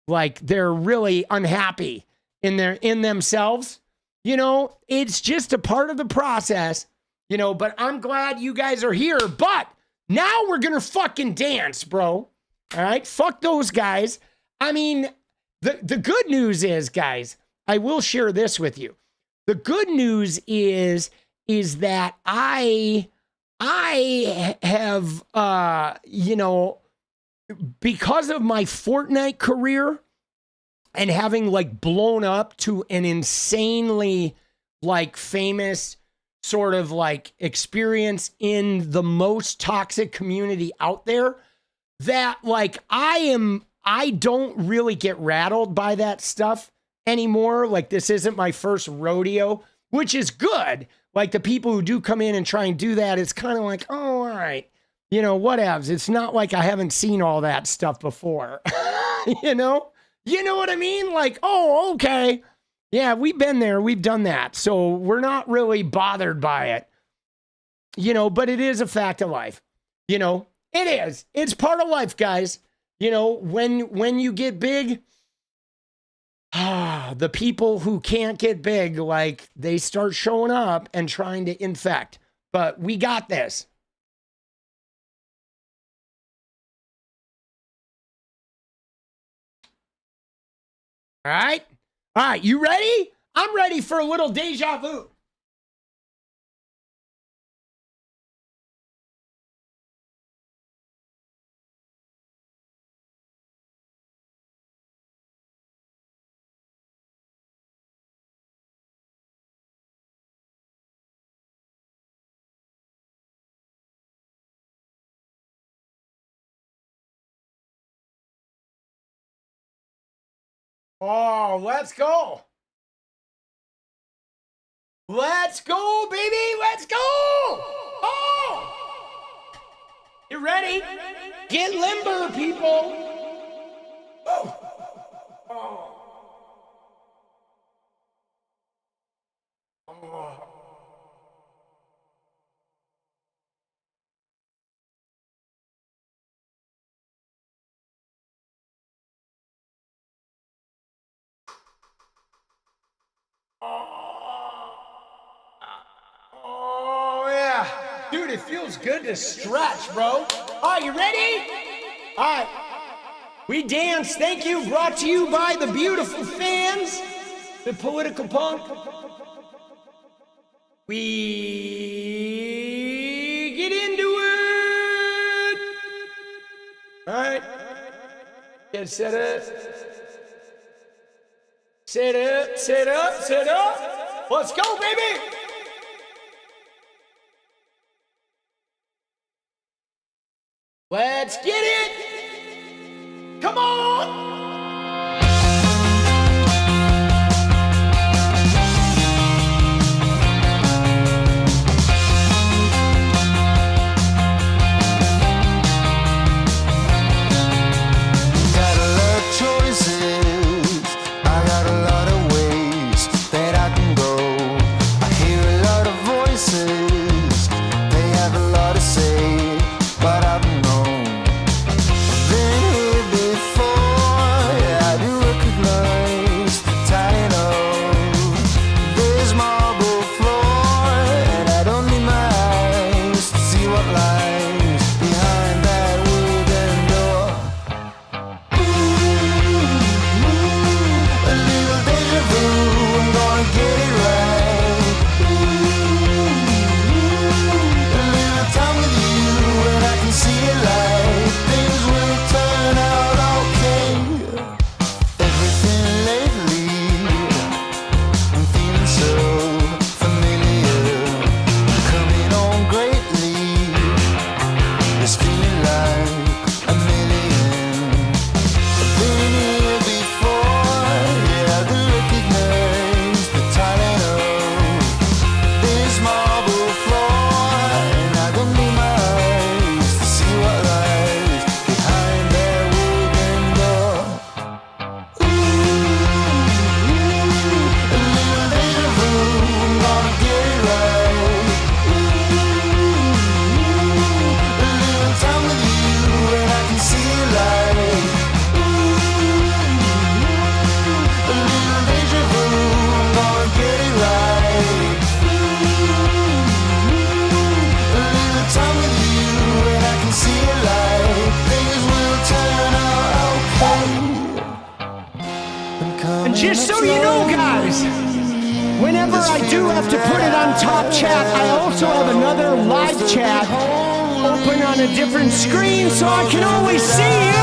like they're really unhappy in themselves. You know, it's just a part of the process, you know, but I'm glad you guys are here. But now we're going to fucking dance, bro. All right? Fuck those guys. I mean, the good news is, guys, I will share this with you. The good news is that I have, you know, because of my Fortnite career and having like blown up to an insanely like famous sort of like experience in the most toxic community out there, that like I don't really get rattled by that stuff anymore. Like, this isn't my first rodeo, which is good. Like, the people who do come in and try and do that, it's kind of like, oh, all right, you know, whatevs. It's not like I haven't seen all that stuff before. You know what I mean? Like, oh, okay. Yeah, we've been there. We've done that. So we're not really bothered by it. You know, but it is a fact of life. You know, it is. It's part of life, guys. You know, when you get big, the people who can't get big, like, they start showing up and trying to infect. But we got this. All right? All right, you ready? I'm ready for a little deja vu. Oh, let's go. Let's go, baby. Let's go. Oh, you ready? Get limber, people. Oh. Oh. Oh. Oh, yeah. Dude, it feels good to stretch, bro. All right, you ready? All right. We dance. Thank you. Brought to you by the beautiful fans, the political punk. We get into it. All right. Get set up. Set up, set up, set up. Let's go, baby. Let's get it. Come on. Just so you know, guys, whenever I do have to put it on top chat, I also have another live chat open on a different screen so I can always see you.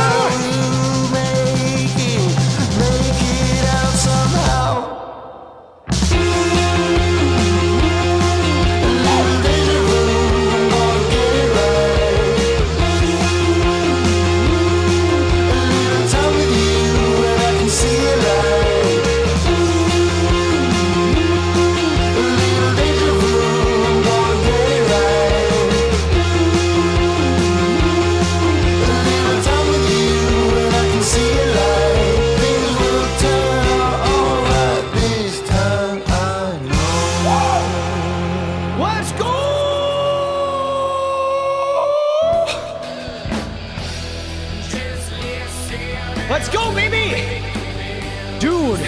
With you. Let's go, baby. Dude.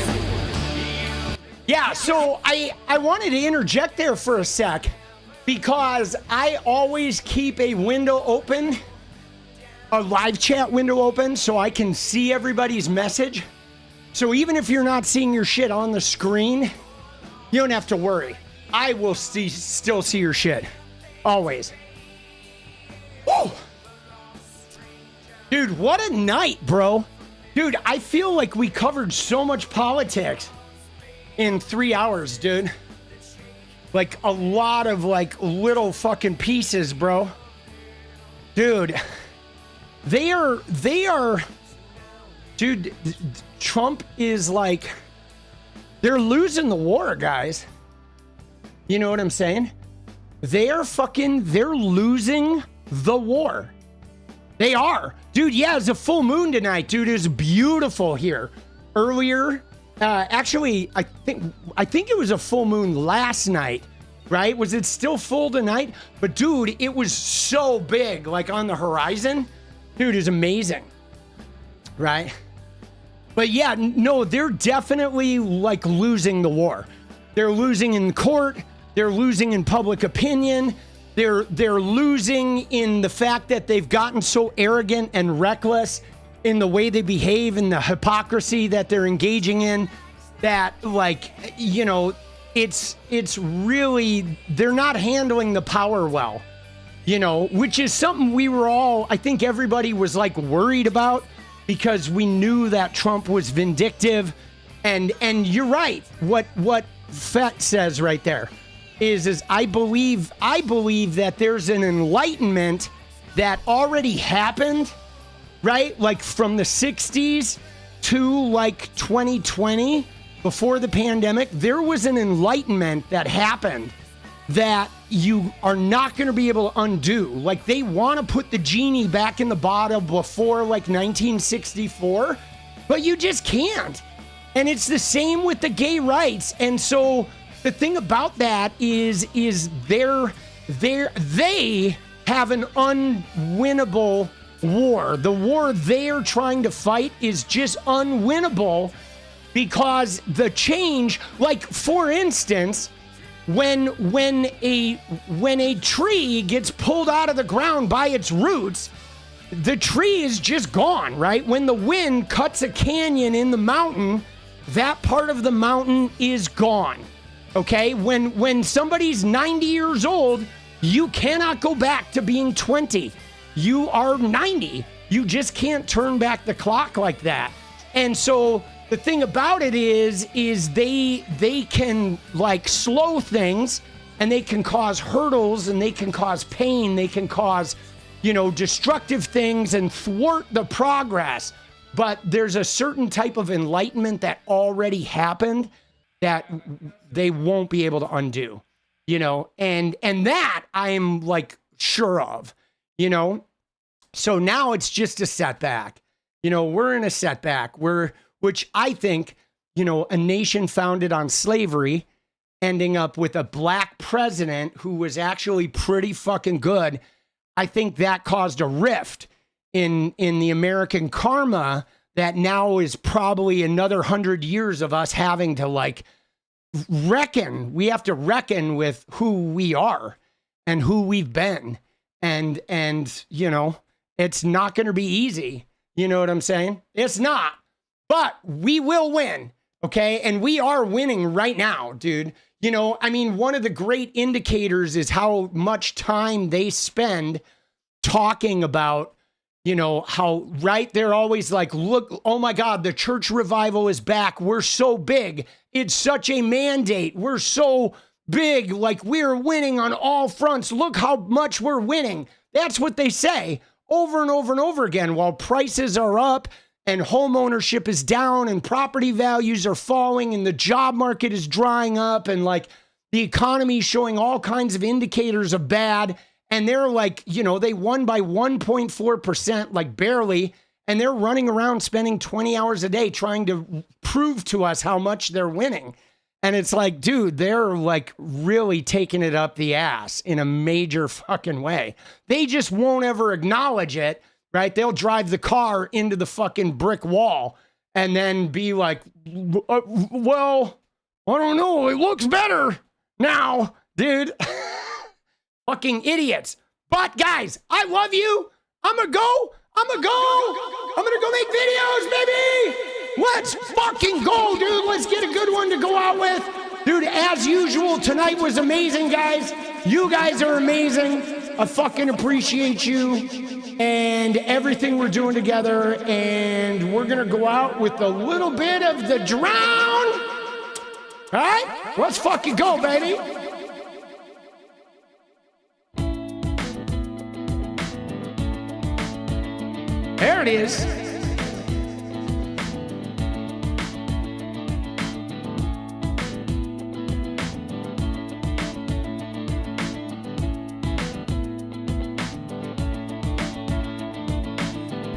Yeah, so I wanted to interject there for a sec because I always keep a window open, a live chat window open, so I can see everybody's message. So even if you're not seeing your shit on the screen, you don't have to worry. I will still see your shit. Always. Woo! Dude, what a night, bro. Dude, I feel like we covered so much politics in 3 hours, dude. Like a lot of like little fucking pieces, bro. Dude, they are, dude, Trump is like, they're losing the war, guys. You know what I'm saying? They're losing the war. They are. Dude, yeah, it's a full moon tonight, dude. It's beautiful here. Earlier, actually, I think it was a full moon last night, right? Was it still full tonight? But dude, it was so big, like on the horizon. Dude, it's amazing, right? But yeah, no, they're definitely like losing the war. They're losing in court. They're losing in public opinion. They're losing in the fact that they've gotten so arrogant and reckless in the way they behave and the hypocrisy that they're engaging in that, like, you know, it's really, they're not handling the power well, you know, which is something we were all, I think everybody was like worried about because we knew that Trump was vindictive. And you're right. What Fett says right there is I believe that there's an enlightenment that already happened, right? Like from the 60s to like 2020, before the pandemic, there was an enlightenment that happened that you are not going to be able to undo. Like they want to put the genie back in the bottle before like 1964, but you just can't. And it's the same with the gay rights. And so the thing about that is they have an unwinnable war. The war they're trying to fight is just unwinnable because the change, like for instance, when a tree gets pulled out of the ground by its roots, the tree is just gone, right? When the wind cuts a canyon in the mountain, that part of the mountain is gone. Okay, when somebody's 90 years old, you cannot go back to being 20. You are 90. You just can't turn back the clock like that. And so the thing about it is they can like slow things and they can cause hurdles and they can cause pain. They can cause, you know, destructive things and thwart the progress. But there's a certain type of enlightenment that already happened that they won't be able to undo, you know, and that I'm like sure of, you know. So now it's just a setback, you know. We're in a setback which I think, you know, a nation founded on slavery ending up with a black president who was actually pretty fucking good. I think that caused a rift in the American karma that now is probably another 100 years of us having to like reckon. We have to reckon with who we are and who we've been. And you know, it's not going to be easy. You know what I'm saying? It's not, but we will win. Okay. And we are winning right now, dude. You know, I mean, one of the great indicators is how much time they spend talking about, you know, how, right, they're always like, look, oh my God, the church revival is back. We're so big. It's such a mandate. We're so big. Like we're winning on all fronts. Look how much we're winning. That's what they say over and over and over again, while prices are up and home ownership is down and property values are falling and the job market is drying up and like the economy is showing all kinds of indicators of bad. And they're like, you know, they won by 1.4%, like barely. And they're running around spending 20 hours a day trying to prove to us how much they're winning. And it's like, dude, they're like really taking it up the ass in a major fucking way. They just won't ever acknowledge it, right? They'll drive the car into the fucking brick wall and then be like, well, I don't know. It looks better now, dude. Fucking idiots. But guys, I love you. I'm gonna go make videos, baby. Let's fucking go, dude. Let's get a good one to go out with. Dude, as usual, tonight was amazing, guys. You guys are amazing. I fucking appreciate you and everything we're doing together. And we're gonna go out with a little bit of the drown. All right? Let's fucking go, baby. There it is.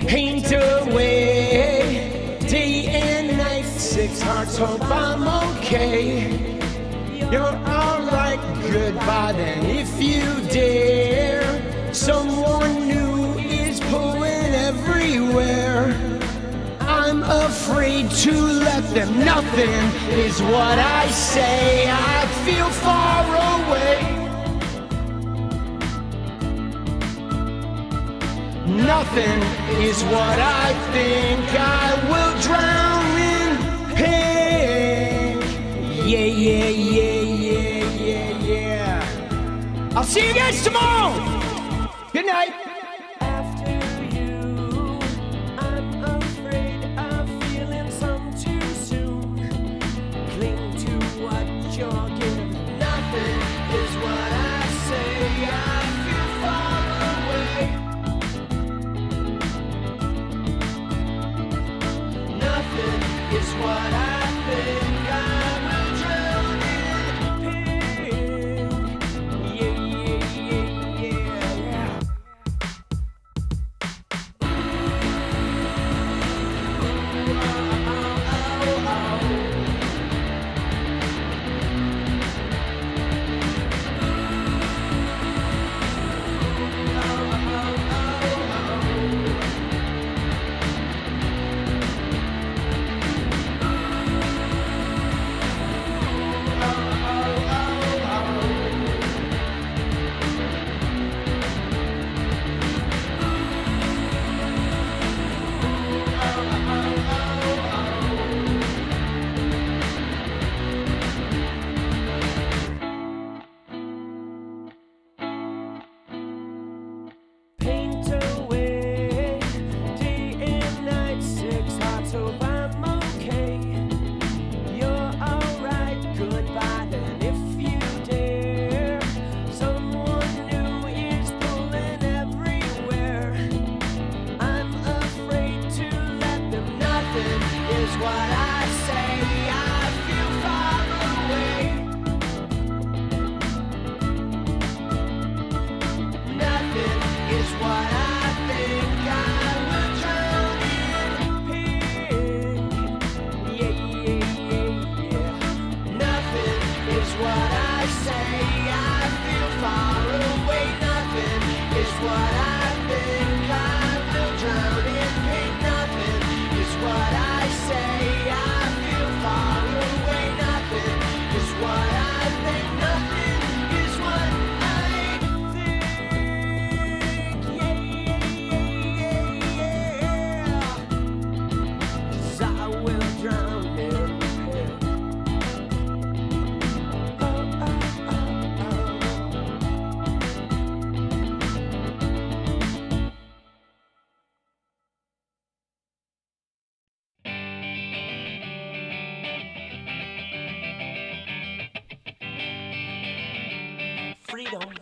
Paint away day and night, 6 hearts, hope I'm okay. You're alright, goodbye then if you dare. Someone new is pulling everywhere. I'm afraid to let them. Nothing is what I say. I feel far away. Nothing is what I think. I will drown in pain. Yeah, yeah, yeah, yeah, yeah, yeah. I'll see you guys tomorrow. Good night. After you, I'm afraid of feeling some too soon. Cling to what you're giving. Nothing is what I say. I feel far away. Nothing is what I think. I will drown in pain. Yeah, yeah, yeah, yeah. Paint away day and night, 6 hearts, hope I'm okay. You're alright, goodbye then if you dare. Someone new is pulling everywhere. I'm afraid to let them. Nothing is what I say. I feel far away. Nothing is what I think. I will drown in pain. Yeah, yeah, yeah, yeah. Nothing is what I say. I feel far away. Nothing is what I think. I will drown in pain. Nothing is what I say. I feel far away. Nothing is what I think. Nothing is what I think. Yeah, yeah, yeah, yeah. 'Cause I will drown in pain. Oh, oh, oh, oh. Freedom.